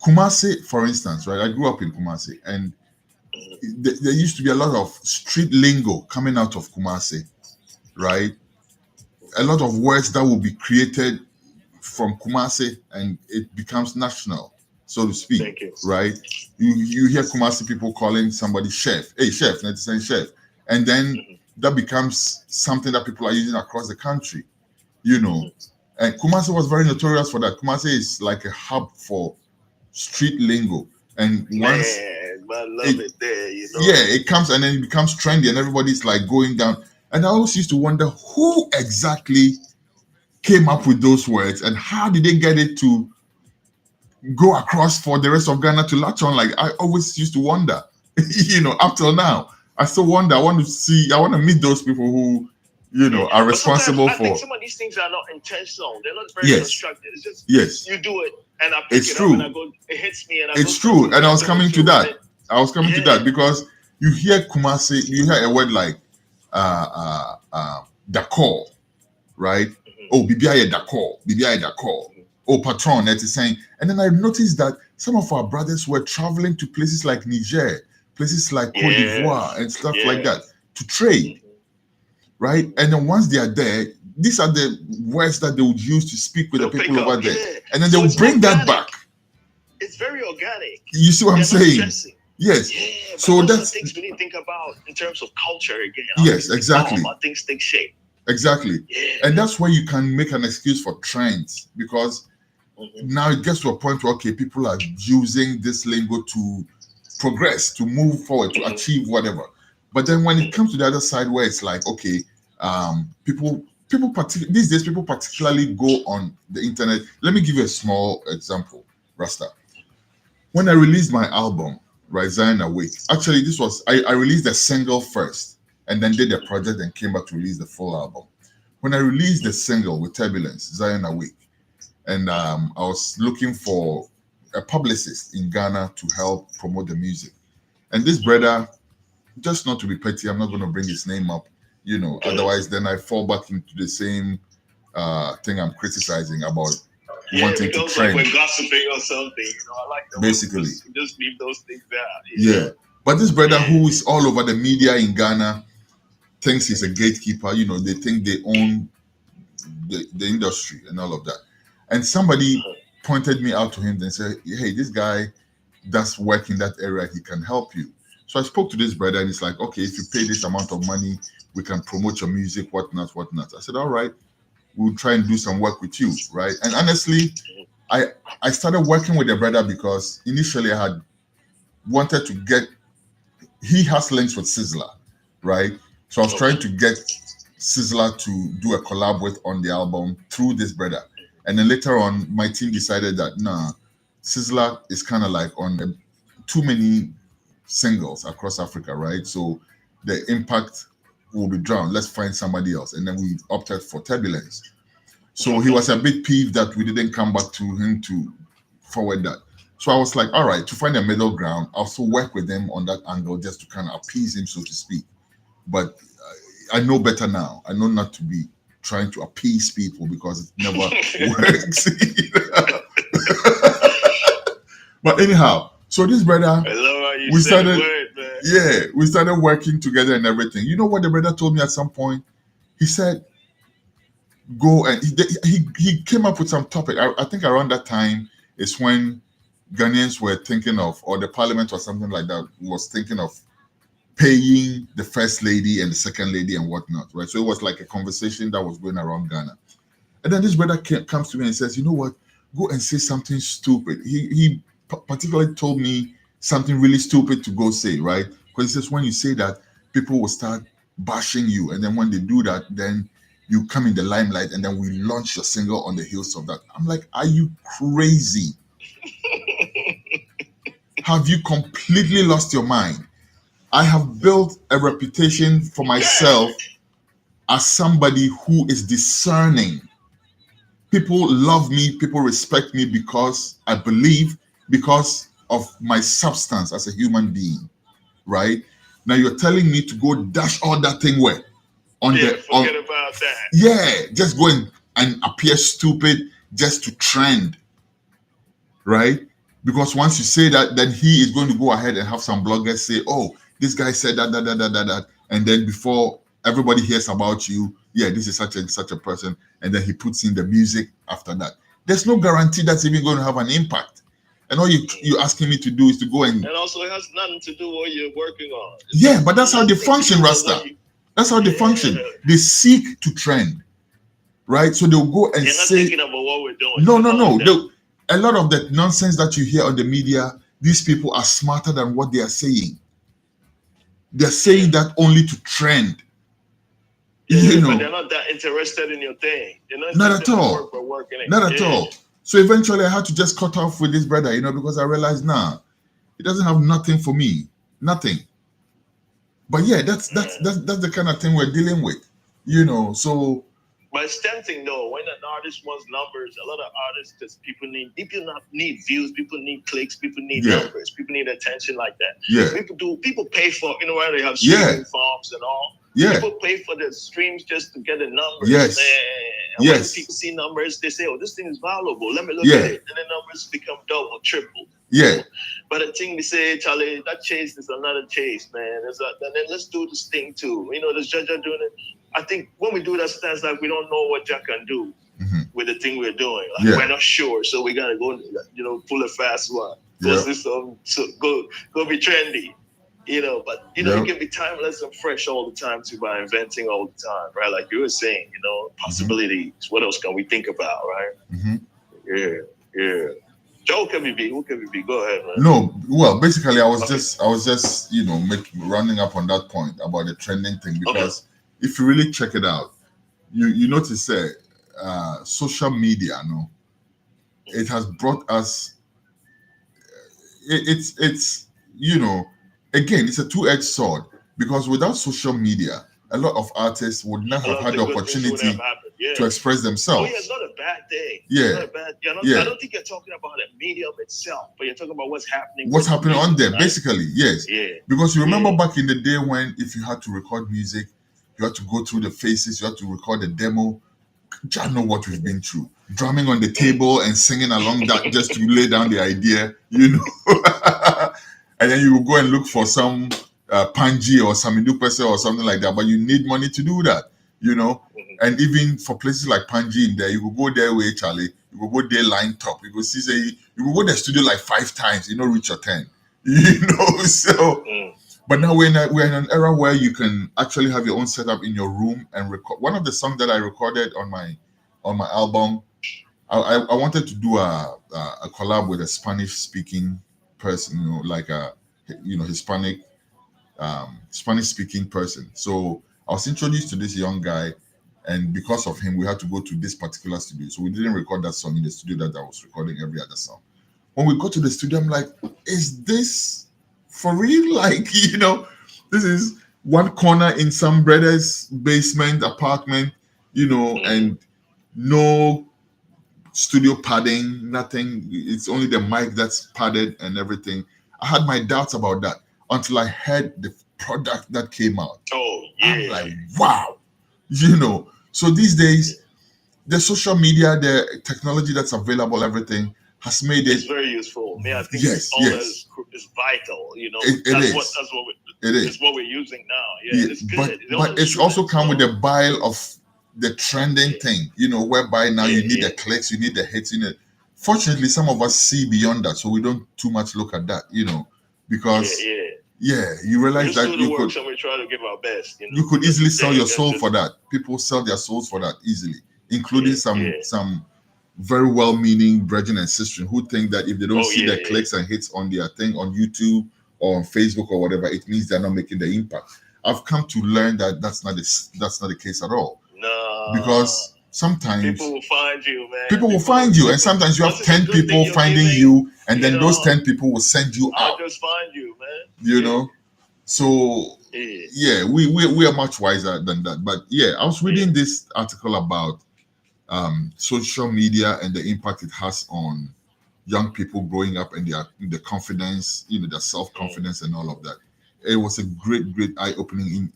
Kumasi, for instance, right? I grew up in Kumasi, and there used to be a lot of street lingo coming out of Kumasi, right? A lot of words that will be created from Kumasi and it becomes national, so to speak. Thank you. Right? You hear Kumasi people calling somebody chef. Hey, chef, not saying chef. And then that becomes something that people are using across the country, And Kumasi was very notorious for that. Kumasi is like a hub for street lingo. And once I love it there, Yeah, it comes and then it becomes trendy and everybody's like going down. And I always used to wonder who exactly came up with those words and how did they get it to go across for the rest of Ghana to latch on? Like I always used to wonder, up till now. I still wonder. I want to meet those people who, are responsible for. I think some of these things are not intentional. They're not very constructive. It's just you do it and I pick it's it true. up and I go, it hits me and I It's true. And I was coming to that. To that because you hear Kumasi, you hear a word like Dakor, right? Oh, Bibiaye Dakor. Oh, patron, that is saying. And then I noticed that some of our brothers were traveling to places like Niger, places like Cote d'Ivoire and stuff like that to trade, right? And then once they are there, these are the words that they would use to speak with the people over there. And then they will bring that back. It's very organic. You see what I'm saying? Yes. Yeah, so that's the things we need to think about in terms of culture again. Yes, exactly. How things take shape. Exactly. Yeah. And that's where you can make an excuse for trends because now it gets to a point where, okay, people are using this lingo to progress, to move forward, to achieve whatever. But then when it comes to the other side where it's like, okay, people these days, people particularly go on the internet. Let me give you a small example, Rasta. When I released my album, right, Zion Awake, actually this was, I released the single first and then did the project and came back to release the full album. When I released the single with Turbulence, Zion Awake, and I was looking for a publicist in Ghana to help promote the music. And this brother, just not to be petty, I'm not going to bring his name up, otherwise then I fall back into the same thing I'm criticizing about wanting to trend. Like we're gossiping or something, I like that. Basically. Just leave those things out. Yeah. But this brother who is all over the media in Ghana thinks he's a gatekeeper, they think they own the industry and all of that. And somebody pointed me out to him and said, hey, this guy does work in that area, he can help you. So I spoke to this brother and he's like, okay, if you pay this amount of money, we can promote your music, whatnot. I said, all right, we'll try and do some work with you, right? And honestly, I started working with the brother because initially I had wanted to get, he has links with Sizzler, right? So I was trying to get Sizzler to do a collab with on the album through this brother. And then later on, my team decided that, Sizzler is kind of like on too many singles across Africa, right? So the impact will be drowned. Let's find somebody else. And then we opted for Turbulence. So he was a bit peeved that we didn't come back to him to forward that. So I was like, all right, to find a middle ground, I'll also work with him on that angle just to kind of appease him, so to speak. But I know better now. I know not to be trying to appease people because it never works. But anyhow, so this brother, I love how you we started, word, man. Yeah, we started working together and everything. You know what the brother told me at some point? He said, go, and he came up with some topic. I think around that time is when Ghanaians were thinking of, or the parliament or something like that was thinking of paying the first lady and the second lady and whatnot, right? So it was like a conversation that was going around Ghana. And then this brother comes to me and says, you know what? Go and say something stupid. He particularly told me something really stupid to go say, right? Because he says when you say that, people will start bashing you. And then when they do that, then you come in the limelight and then we launch your single on the heels of that. I'm like, are you crazy? Have you completely lost your mind? I have built a reputation for myself as somebody who is discerning. People love me, people respect me because I believe, because of my substance as a human being, right? Now you're telling me to go dash all that thing where? Forget about that. Yeah, just go and appear stupid just to trend, right? Because once you say that, then he is going to go ahead and have some bloggers say, oh, this guy said that. And then before everybody hears about you, yeah, this is such a person. And then he puts in the music after that. There's no guarantee that's even going to have an impact. And all you're asking me to do is to go and also it has nothing to do with what you're working on. Yeah, but that's how they function, Rasta. That's how they function. They seek to trend, right? So they'll go and say, thinking about what we're doing. No. A lot of the nonsense that you hear on the media, these people are smarter than what they are saying. They're saying that only to trend. But they're not that interested in your thing. Not at all. Not at all. So eventually I had to just cut off with this brother, because I realized, it doesn't have nothing for me. Nothing. But yeah, that's the kind of thing we're dealing with. So. But it's tempting though, when an artist wants numbers, a lot of artists, because people need views, people need clicks, people need numbers, people need attention like that. Yeah. People pay for, where they have streaming farms and all. Yeah. People pay for the streams just to get the numbers. Yes. And when people see numbers, they say, oh, this thing is valuable. Let me look at it. And the numbers become double, triple. Yeah. But the thing they say, Charlie, that chase is another chase, man. And then let's do this thing too. This judge are doing it. I think when we do that, sometimes like we don't know what Jack can do with the thing we're doing. Like we're not sure, so we gotta go, pull a fast one. Go be trendy, But you can be timeless and fresh all the time too by inventing all the time, right? Like you were saying, possibilities. What else can we think about, right? Yeah. Joe, can we be? Who can we be? Go ahead, man. No, well, basically, I was just rounding up on that point about the trending thing because. If you really check it out, you notice social media, it has brought us. It's again, it's a two-edged sword because without social media, a lot of artists would not have had the opportunity to express themselves. It's not a a bad thing. Yeah. It's not a bad. I don't think you're talking about the medium itself, but you're talking about what's happening. What's happening on there, right? basically, yes. Yeah. Because you remember back in the day when if you had to record music, you had to go through the phases, you had to record a demo. I know what we've been through. Drumming on the table and singing along that just to lay down the idea, and then you will go and look for some Panji or some Indupese or something like that, but you need money to do that, And even for places like Panji in there, you will go there with Charlie, you will go there line top, you will see, say, you will go to the studio like 5 times, reach your 10, so. But now we're in an era where you can actually have your own setup in your room and record. One of the songs that I recorded on my album, I wanted to do a collab with a Spanish speaking person, like a Hispanic Spanish speaking person. So I was introduced to this young guy, and because of him, we had to go to this particular studio. So we didn't record that song in the studio that I was recording every other song. When we got to the studio, I'm like, is this for real? Like, this is one corner in some brother's basement apartment, and no studio padding, nothing. It's only the mic that's padded and everything. I had my doubts about that until I heard the product that came out. Oh, yeah. I'm like, wow. So these days, the social media, the technology that's available, everything has made It's very useful. I think yes, all that is vital. It's what we're using now. Yeah, it's good. But it's also come with the bile of the trending thing, whereby now you need the clicks, you need the hits in it. Fortunately, some of us see beyond that, so we don't too much look at that, because you realize that you could. So we try to give our best. You could easily sell your soul for that. People sell their souls for that easily, including some very well-meaning brethren and sisters who think that if they don't see the clicks and hits on their thing on YouTube or on Facebook or whatever, it means they're not making the impact. I've come to learn that that's not the case at all. No, because sometimes people will find you, man. People will find you, and sometimes you have 10 people finding you, and then those 10 people will send you out. I'll just find you, man. So we are much wiser than that. But I was reading this article about social media and the impact it has on young people growing up and their confidence, their self-confidence and all of that. It was a great eye-opening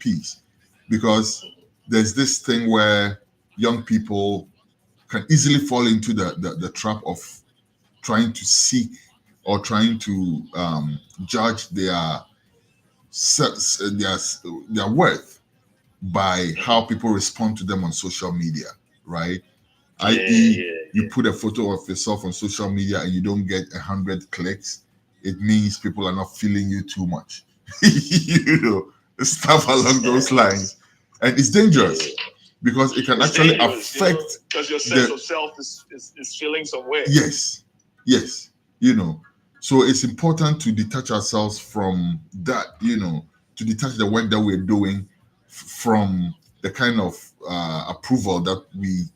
piece, because there's this thing where young people can easily fall into the trap of trying to seek or trying to judge their worth by how people respond to them on social media, right? You put a photo of yourself on social media and you don't get 100 clicks, it means people are not feeling you too much. Stuff along those lines. And it's dangerous because it can actually affect. Because your sense of self is feeling some way. Yes. So it's important to detach ourselves from that, to detach the work that we're doing from the kind of approval that we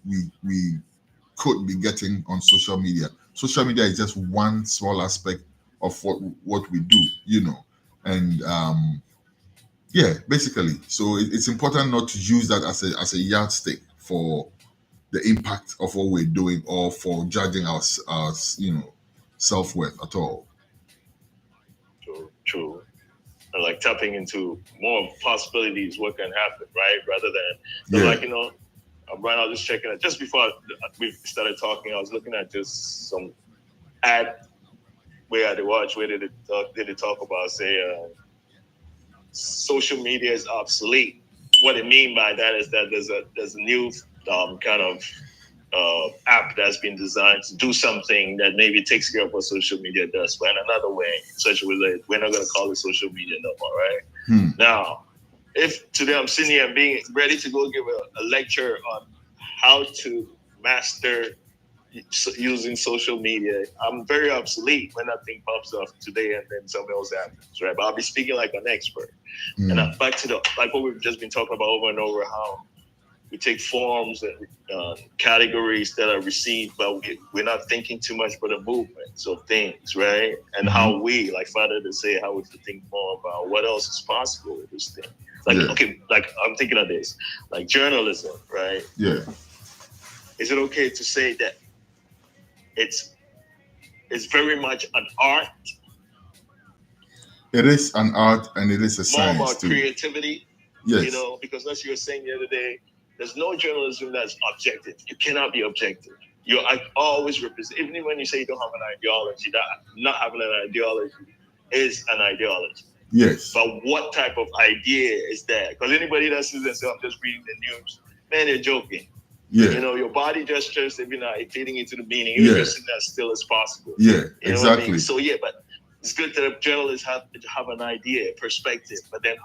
could be getting on social media. Social media is just one small aspect of what we do, and basically. So it's important not to use that as a yardstick for the impact of what we're doing or for judging our self-worth at all. True. And like tapping into more possibilities, what can happen, right? Rather than right now, just checking it. Just before we started talking, I was looking at just some ad where they watch, where did it talk about, say, social media is obsolete. What they mean by that is that there's a new kind of app that's been designed to do something that maybe takes care of what social media does, but in another way, such a way that we're not going to call it social media no more, right? Now, if today I'm sitting here and being ready to go give a lecture on how to master using social media, I'm very obsolete when that thing pops up today and then something else happens, right? But I'll be speaking like an expert. And back to like what we've just been talking about over and over, how we take forms and categories that are received, but we're not thinking too much about the movements of things, right? And how we, like Father to say, how we should think more about what else is possible with this thing. Like, okay, like I'm thinking of this, like journalism, right? Yeah. is it okay to say that it's very much an art, It is an art and it is a more science about too. creativity? Yes. Because as you were saying the other day, there's no journalism that's objective. You cannot be objective. You always represent, even when you say you don't have an ideology, that not having an ideology is an ideology. Yes. But what type of idea is that? Because anybody that says that, I'm just reading the news, man, they're joking. Yeah. Your body gestures, they're not fitting into the meaning. Yeah. You're just as still as possible. Yeah, you know exactly. What I mean? So yeah, but it's good that journalists have an idea, perspective, but then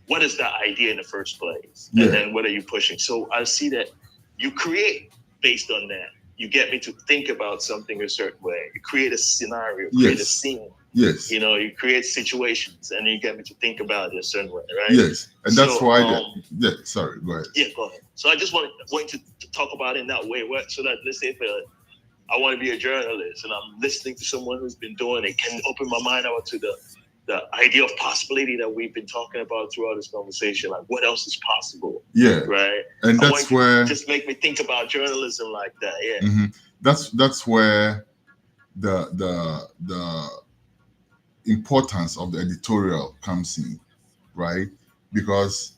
what is that idea in the first place? Yeah. And then what are you pushing? So I see that you create based on that. You get me to think about something a certain way. You create a scenario, create a scene. Yes. You create situations, and you get me to think about it a certain way, right? Yes, and that's So, why. Sorry, go ahead. Yeah, go ahead. So I just want to talk about it in that way, so that let's say if I want to be a journalist and I'm listening to someone who's been doing it, can open my mind out to the idea of possibility that we've been talking about throughout this conversation. Like, what else is possible? Yeah, right. And that's where just make me think about journalism like that. Yeah, that's where the importance of the editorial comes in, right? Because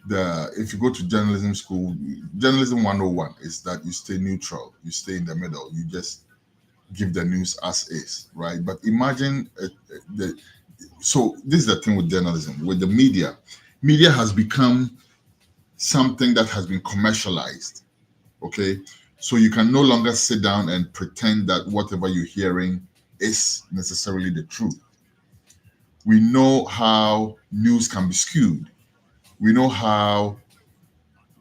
if you go to journalism school, journalism 101 is that you stay neutral, you stay in the middle, you just give the news as is, right? But imagine so this is the thing with journalism, with the media has become something that has been commercialized. Okay, so you can no longer sit down and pretend that whatever you're hearing is necessarily the truth. We know how news can be skewed. We know how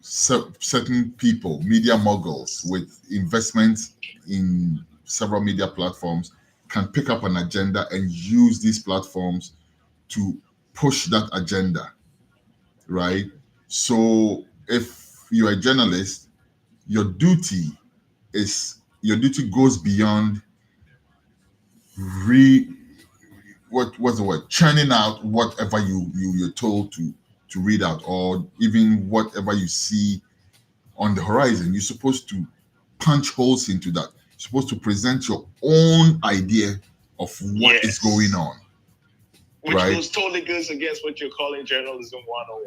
certain people, media moguls with investments in several media platforms, can pick up an agenda and use these platforms to push that agenda, right? So if you're a journalist, your duty goes beyond what's the word, churning out whatever you're told to read out, or even whatever you see on the horizon. You're supposed to punch holes into that. You're supposed to present your own idea of what is going on. Which totally goes against what you're calling journalism 101.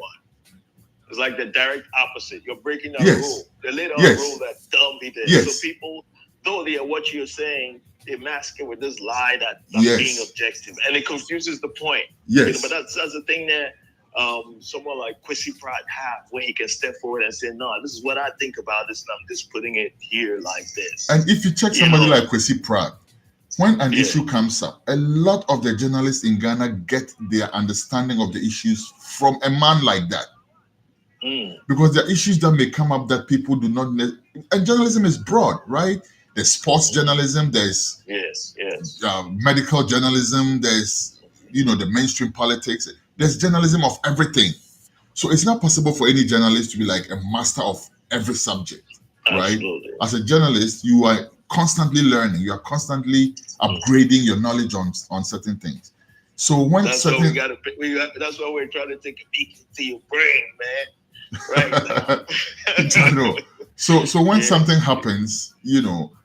It's like the direct opposite. You're breaking down a rule. They laid out a rule that dumb be there. So people, though they are what you're saying, they mask it with this lie that I'm being objective, and it confuses the point. Yes. But that's the thing that someone like Kwesi Pratt have, where he can step forward and say, "No, this is what I think about this, and I'm just putting it here like this." And if you check somebody like Kwesi Pratt, when an issue comes up, a lot of the journalists in Ghana get their understanding of the issues from a man like that. Because there are issues that may come up that people do not know. And journalism is broad, right? There's sports journalism, there's medical journalism, there's the mainstream politics. There's journalism of everything. So it's not possible for any journalist to be like a master of every subject, right? Absolutely. As a journalist, you are constantly learning, you are constantly upgrading your knowledge on certain things. So when that's why that's why we're trying to take a peek into your brain, man. Right. I know. So when something happens,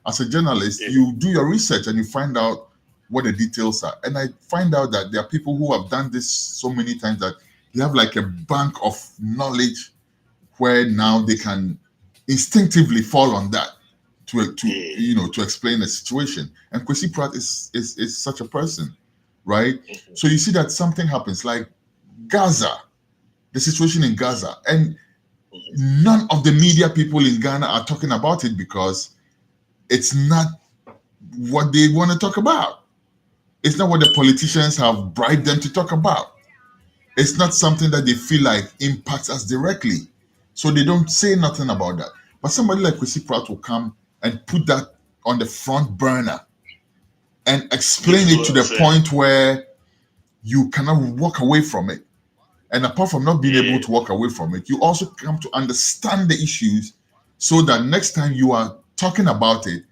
as a journalist, you do your research and you find out what the details are. And I find out that there are people who have done this so many times that they have like a bank of knowledge where now they can instinctively fall on that to explain a situation. And Kwesi Pratt is such a person, right? So you see that something happens like Gaza, the situation in Gaza, and none of the media people in Ghana are talking about it because it's not what they want to talk about. It's not what the politicians have bribed them to talk about. It's not something that they feel like impacts us directly. So they don't say nothing about that. But somebody like Kwesi Pratt will come and put that on the front burner and explain it to the point where you cannot walk away from it. And apart from not being able to walk away from it, you also come to understand the issues so that next time you are talking about it,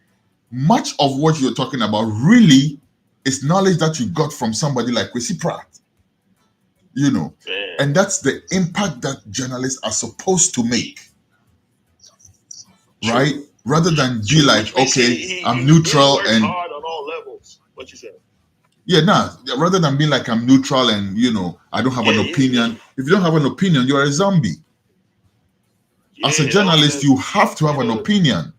much of what you're talking about really is knowledge that you got from somebody like Kwesi Pratt. And that's the impact that journalists are supposed to make. Right? rather than be True, like, which means okay, I'm he neutral works and hard on all levels. What you said? yeah, nah. Rather than being like I'm neutral and I don't have an opinion. If you don't have an opinion, you're a zombie. As a That one journalist, is, you have to have an opinion.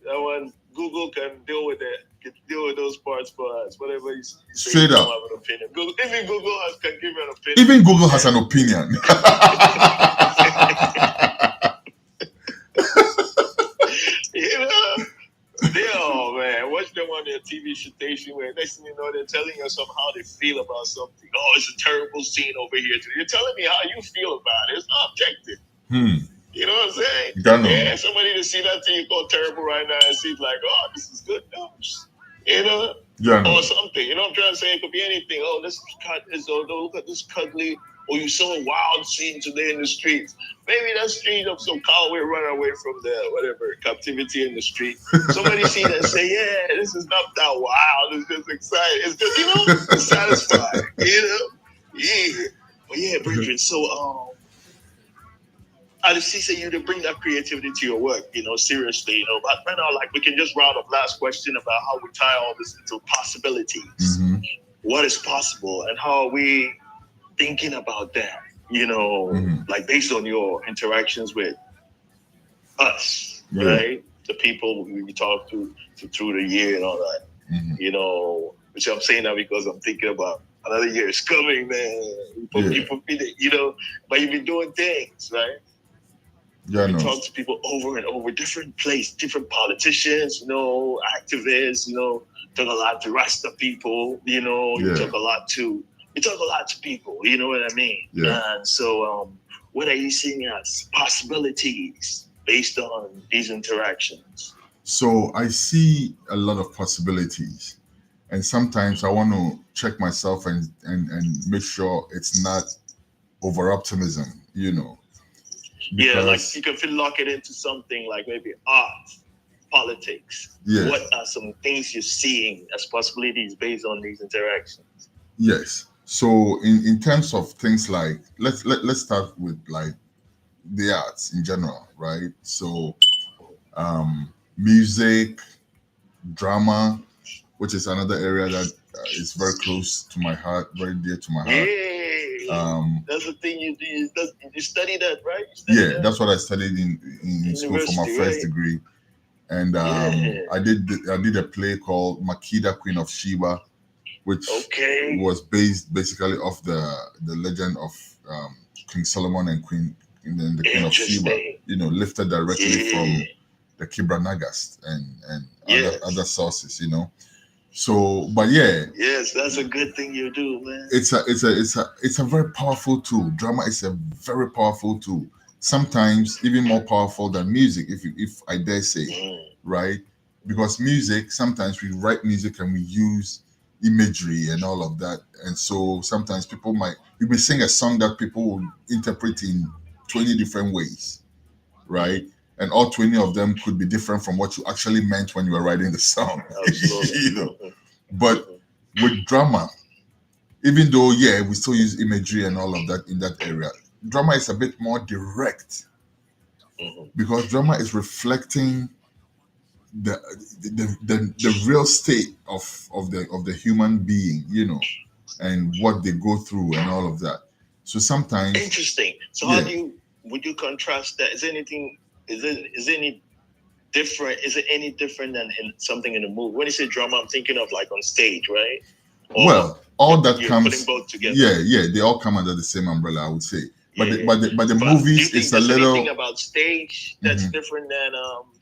that one Google can deal with that. Can deal with those parts for us. Whatever you say, Straight you up. don't have an opinion. Even Google can give you an opinion. Even Google has an opinion. You know? Oh man, watch them on their TV station where next thing you know they're telling us how they feel about something. Oh, it's a terrible scene over here. You're telling me how you feel about it. It's not objective. You know what I'm saying? Yeah, somebody to see that thing you call terrible right now and see like, oh, this is good news. Or something. You know what I'm trying to say? It could be anything. Oh, this cut is look at this cuddly. Oh, you saw a wild scene today in the streets. Maybe that street of some cowboy run away from the whatever captivity in the street. Somebody see that and say, yeah, this is not that wild. It's just exciting. It's just it's satisfying. Yeah. But yeah, Bridget. So I just see you to bring that creativity to your work, seriously, But right now, like we can just round up last question about how we tie all this into possibilities. Mm-hmm. What is possible and how are we thinking about that, like based on your interactions with us, right? The people we talk to through the year and all that, which I'm saying that because I'm thinking about another year is coming, man. People, but you've been doing things, right? Yeah, we talk to people over and over, different different politicians, activists, talk a lot to Rasta people, you talk a lot to people, you know what I mean? Yeah. And so what are you seeing as possibilities based on these interactions? So I see a lot of possibilities. And sometimes I want to check myself and make sure it's not over optimism, Because, like you can lock it into something like maybe art, politics. Yeah. What are some things you're seeing as possibilities based on these interactions? Yes. So in terms of things like let's start with like the arts in general, right? So music, drama, which is another area that is very close to my heart, very dear to my heart. That's the thing you do. You study that, right? That's what I studied in school for my first degree. And I did a play called Makeda, Queen of Sheba, which was based basically off the legend of King Solomon and the Queen of Sheba, lifted directly from the Kibra Nagas and other sources, So, but yes, that's a good thing you do, man. It's a very powerful tool. Drama is a very powerful tool. Sometimes even more powerful than music, if I dare say, right? Because music, sometimes we write music and we use imagery and all of that, and so sometimes you may sing a song that people will interpret in 20 different ways, right? And all 20 of them could be different from what you actually meant when you were writing the song. But with drama, even though we still use imagery and all of that in that area, drama is a bit more direct because drama is reflecting the real state of the human being, and what they go through and all of that. So sometimes interesting. So how would you contrast that? Is it any different? Is it any different than in something in the movie? When you say drama, I'm thinking of like on stage, right? Or all that comes putting both together. They all come under the same umbrella, I would say. But the movies is a little. Anything about stage that's different than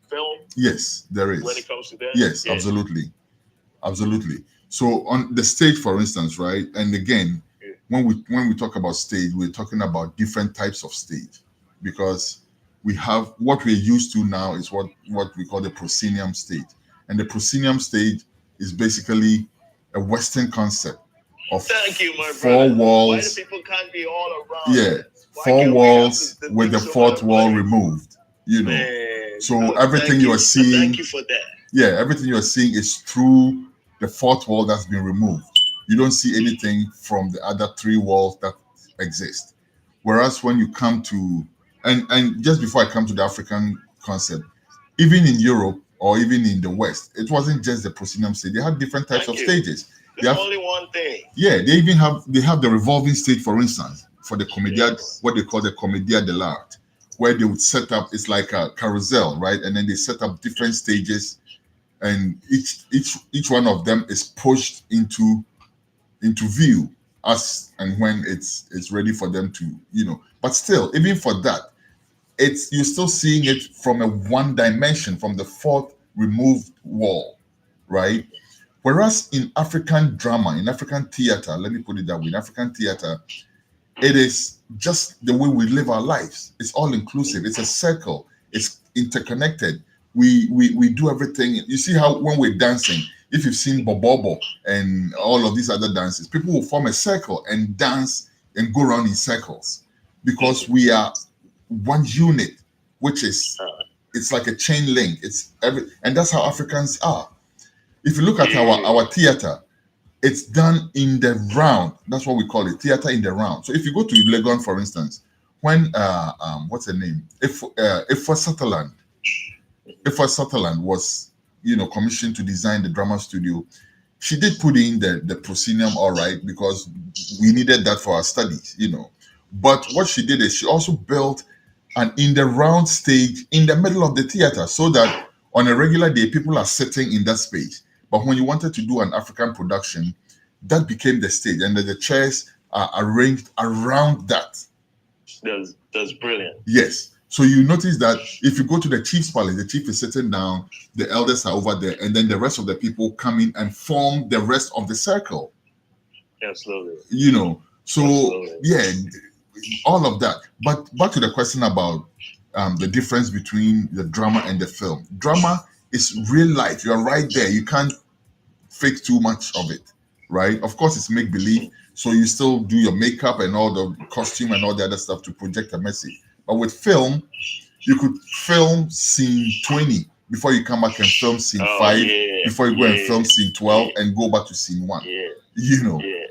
film? Yes, there is. When it comes to that. Yes, absolutely. So on the stage, for instance, right? And again, when we talk about stage, we're talking about different types of stage, because we have what we're used to now is what we call the proscenium stage, and the proscenium stage is basically a Western concept of four walls. Why the people can't be all around? Four walls with the fourth wall removed. Man, so everything you are seeing. Thank you for that. Yeah, everything you are seeing is through the fourth wall that's been removed. You don't see anything from the other three walls that exist. Whereas when you come to and just before I come to the African concept, even in Europe or even in the West, it wasn't just the proscenium stage. They had different types Thank of you. stages. There's only one thing. Yeah, they even have the revolving stage, for instance, for the commedia, Yes. what they call the commedia dell'arte, where they would set up, it's like a carousel, right? And then they set up different stages, and each one of them is pushed into view as and when it's ready for them to, But still, even for that, it's you're still seeing it from a one dimension, from the fourth removed wall, right? Whereas in African drama, in African theater, let me put it that way, in African theater, it is just the way we live our lives. It's all inclusive. It's a circle. It's interconnected. We do everything. You see how when we're dancing, if you've seen Bobobo and all of these other dances, people will form a circle and dance and go around in circles because we are one unit, which is it's like a chain link. And that's how Africans are. If you look at our theater, it's done in the round. That's what we call it, theater in the round. So if you go to Legon, for instance, when what's her name? If Sutherland was commissioned to design the drama studio, she did put in the proscenium, all right, because we needed that for our studies, But what she did is she also built an in the round stage in the middle of the theater so that on a regular day people are sitting in that space. But when you wanted to do an African production, that became the stage, and then the chairs are arranged around that. That's brilliant. Yes. So you notice that if you go to the chief's palace, the chief is sitting down, the elders are over there, and then the rest of the people come in and form the rest of the circle. Absolutely. So Absolutely. yeah, all of that. But back to the question about the difference between the drama and the film. Drama is real life. You're right there. You can't fake too much of it, right? Of course, it's make believe. So you still do your makeup and all the costume and all the other stuff to project a message. But with film, you could film scene 20 before you come back and film scene 5, before you go and film scene 12 and go back to scene 1.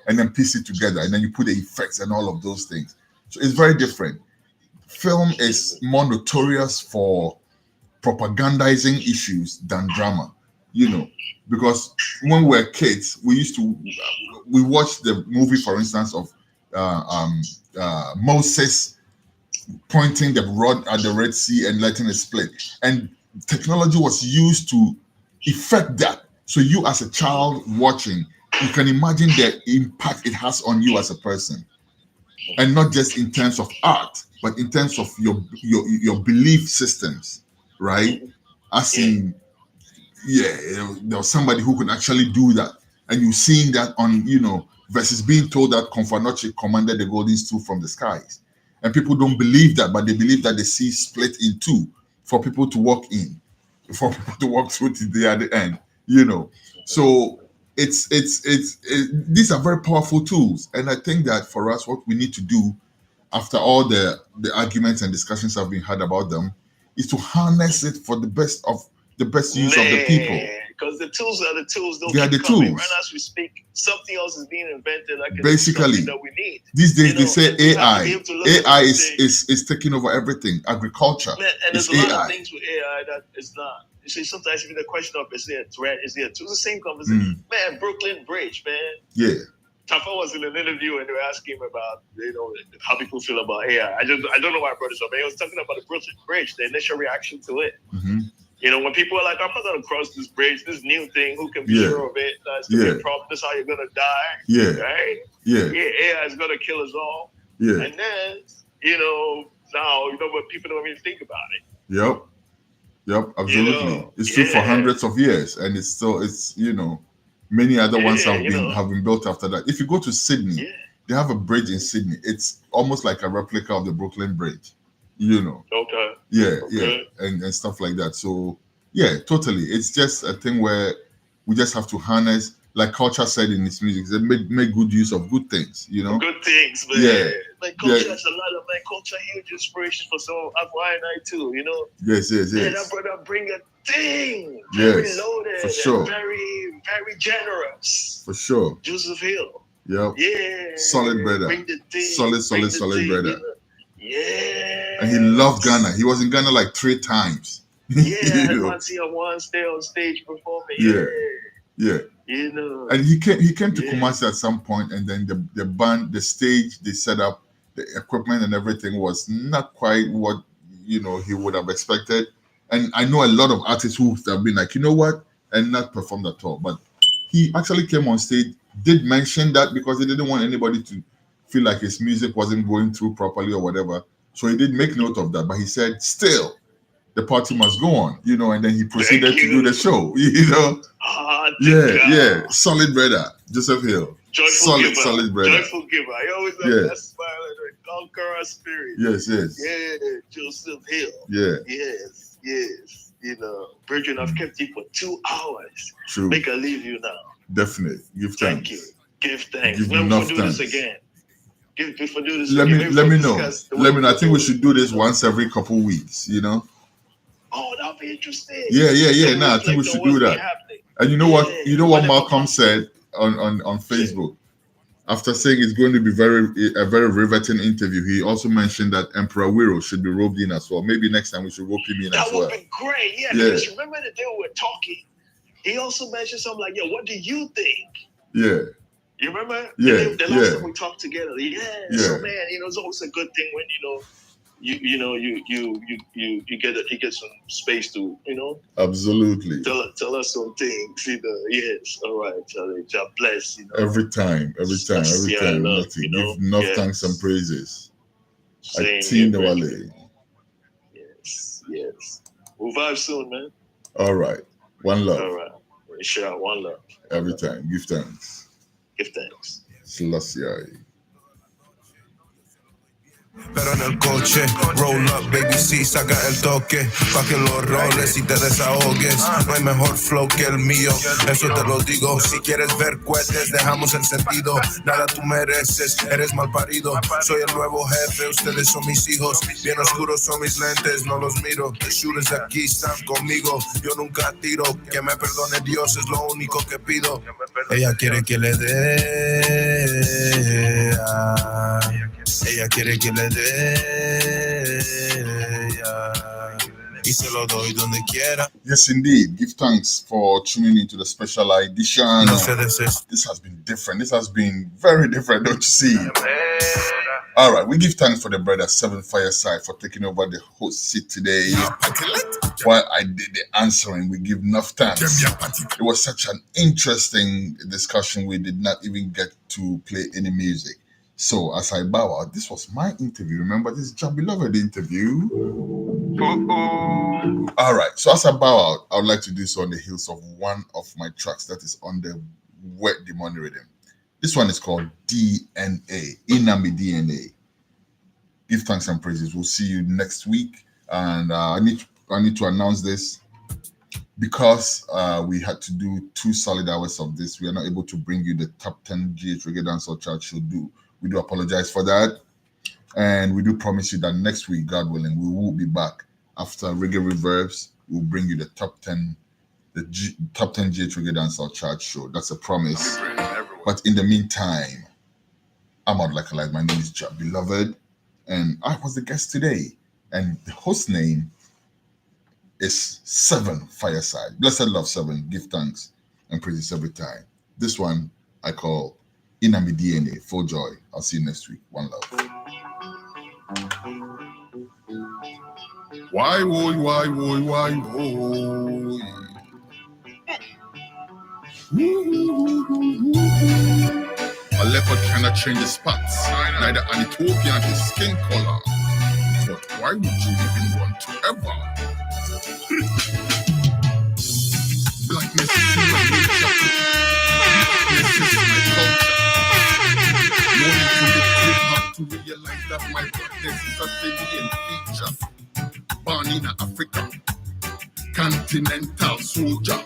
And then piece it together, and then you put the effects and all of those things. So it's very different. Film is more notorious for propagandizing issues than drama, because when we were kids, we watched the movie, for instance, of Moses pointing the rod at the Red Sea and letting it split, and technology was used to effect that. So you, as a child watching, you can imagine the impact it has on you as a person, and not just in terms of art, but in terms of your belief systems, right? As in, there was somebody who could actually do that, and you seeing that on, versus being told that Confanoche commanded the golden stool from the skies, and people don't believe that, but they believe that the sea split in two for people to walk in, for people to walk through to the other end, So it's these are very powerful tools, and I think that for us, what we need to do after all the arguments and discussions have been had about them is to harness it for the best use of the people. Because the tools are the tools. They are the tools. Right as we speak, something else is being invented. Basically, that we need. These days they say AI. AI is is taking over everything. Agriculture. Man, and there's is a lot AI. of things with AI that it's not. You see, sometimes even the question of is there a threat? Is there a tool? It's the same conversation. Man, Brooklyn Bridge, man. Yeah. Tafa was in an interview and they were asking him about, how people feel about AI. I don't know why I brought this up. He was talking about the Brooklyn Bridge, the initial reaction to it. Mm-hmm. When people are like, I'm not going to cross this bridge, this new thing, who can be sure of it? That's going to be a problem. This is how you're going to die. Yeah. Right? Yeah. AI is going to kill us all. Yeah. And then, now, but people don't even think about it. Yep, absolutely. It's true for hundreds of years, and it's many other ones have been built after that. If you go to Sydney, they have a bridge in Sydney. It's almost like a replica of the Brooklyn Bridge. Okay. Yeah, and stuff like that. So yeah, totally. It's just a thing where we just have to harness, like Culture said in his music, they make good use of good things, Good things, man. Yeah. Like Culture has a lot of Culture huge inspiration for some of I too, Yes. Yeah, that brother bring a thing. Yes, very loaded, for sure. and very, very generous. For sure. Joseph Hill. Yep. Yeah. Solid brother. Bring the thing. Solid brother. Yeah. And he loved Ghana. He was in Ghana like 3 times. Yeah, I know? want to see him one stay on stage performing. Yeah. Yeah. You know. And he came to Yeah. Kumasi at some point, and then the band, the stage, they set up, the equipment and everything was not quite what he would have expected. And I know a lot of artists who have been like, you know what, and not performed at all. But he actually came on stage, did mention that because he didn't want anybody to feel like his music wasn't going through properly or whatever. So he did make note of that. But he said, still, the party must go on, and then he proceeded to do the show, Yeah, solid brother, Joseph Hill. Solid brother. Joyful giver. I always have that smile and a conqueror spirit. Yes. Yeah, Joseph Hill. Yeah. Yes. Bridget, I've kept you for 2 hours. True. Make I leave you now. Definitely. Give thanks. Thank you. Give thanks. Give When enough we do thanks. this again. If we do this Let again. me know. Let me know. I think we should do this once every couple weeks, Oh, that'll be interesting. Yeah. No, I think we should do that. And you know what? You know what Malcolm said on Facebook? After saying it's going to be a very riveting interview, he also mentioned that Emperor Wiro should be roped in as well. Maybe next time we should rope him in as well. That would be great. Yeah, because remember the day we were talking, he also mentioned something like, what do you think? Yeah. You remember? Yeah. The last time we talked together. Yeah. So man, it's always a good thing when you get some space to Absolutely. tell us some things. Yes. All right, Charlie. God bless. Every time. Love, Give enough thanks and praises. Same Wale. Yes. We'll vibe soon, man. All right. One love. All right. Sure. One love. Every time. Give thanks. Give thanks. Selassie. Pero en el coche, roll up, baby, sí, saca el toque, pa' que lo roles y te desahogues. No hay mejor flow que el mío, eso te lo digo. Si quieres ver cohetes, dejamos el sentido. Nada tú mereces, eres mal parido. Soy el nuevo jefe, ustedes son mis hijos. Bien oscuros son mis lentes, no los miro. The shooters aquí están conmigo, yo nunca tiro. Que me perdone Dios, es lo único que pido. Ella quiere que le dé. Ella quiere que le dé, y se lo doy donde quiera. Yes, indeed. Give thanks for tuning into the special I-DITION. This has been different. This has been very different, don't you see? All right, we give thanks for the brother 7 Fireside for taking over the host seat today. While I did the answering, we give enough thanks. It was such an interesting discussion. We did not even get to play any music. So as I bow out, this was my interview. Remember, this is Jah Beloved interview. All right. So as I bow out, I would like to do so on the heels of one of my tracks that is on the Wet the Money rhythm. This one is called DNA, Inami DNA. Give thanks and praises. We'll see you next week. And I need to announce this because we had to do 2 solid hours of this. We are not able to bring you the top 10 GH Reggae Dancehall chart should do. We do apologize for that. And we do promise you that next week, God willing, we will be back after Reggae Reverbs. We'll bring you the top 10 GH Reggae Dancehall chart show. That's a promise. But in the meantime, I'm out like a light. My name is Jah Beloved, and I was the guest today. And the host name is 7 Fireside. Blessed love 7. Give thanks and praises every time. This one I call Inami DNA. Full joy. I'll see you next week. One love. Why, woy, why, woy, why, woy. A leopard cannot change his spots, neither an Ethiopian his skin color. But why would you even want to ever? Blackness is human nature. Blackness is my culture. You only to look too hard to realize that my blackness is a salient feature. Born in Africa, continental soldier.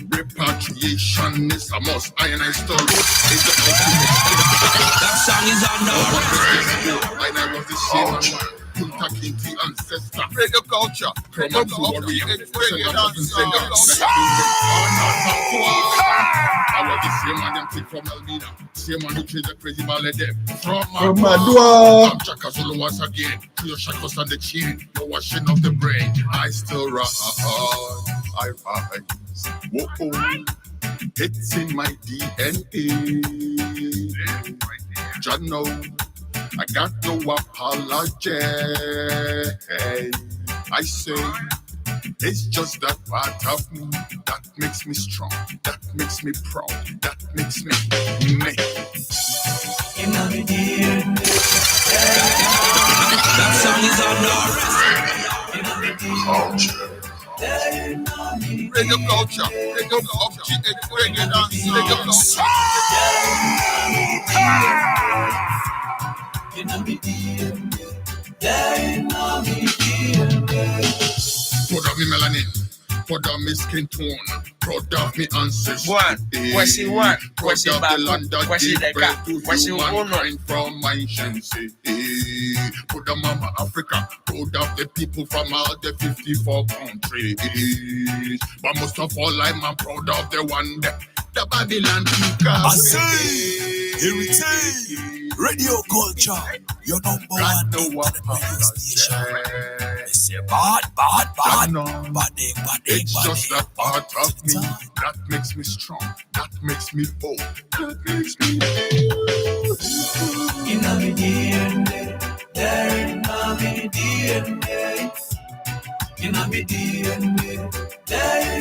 Repatriation is a must. I still is the ultimate. That song is on now. And I was the same. Kunta Kinte ancestor. Radio culture. Come up to warrior. Send up and send up. I want the same man them take from Elmina. Same man who chase the crazy ballet them. From Madua. I'm Chaka Zulu once again. To your shackles on the chin. No washing of the brain. I still rise. I rise. Whoa. It's in my DNA. John, no, I got no apology. I say it's just that part of me that makes me strong, that makes me proud, that makes me me. That song is on Radio culture, radio culture, radio dance, radio culture. Proud of me melanin, proud of me skin tone, proud of me ancestors. Voici proud of the land that voici gave birth to voici humankind from my ancient city. Proud of Mama Africa, proud of the people from all the 54 countries. But most of all, I'm proud of the one that the Babylon took us. I say, heritage, radio culture, your number one radio station. It's bad. It's just that part of me that makes me strong, that makes me bold, that makes me in my DNA, there in my DNA, in my DNA, there.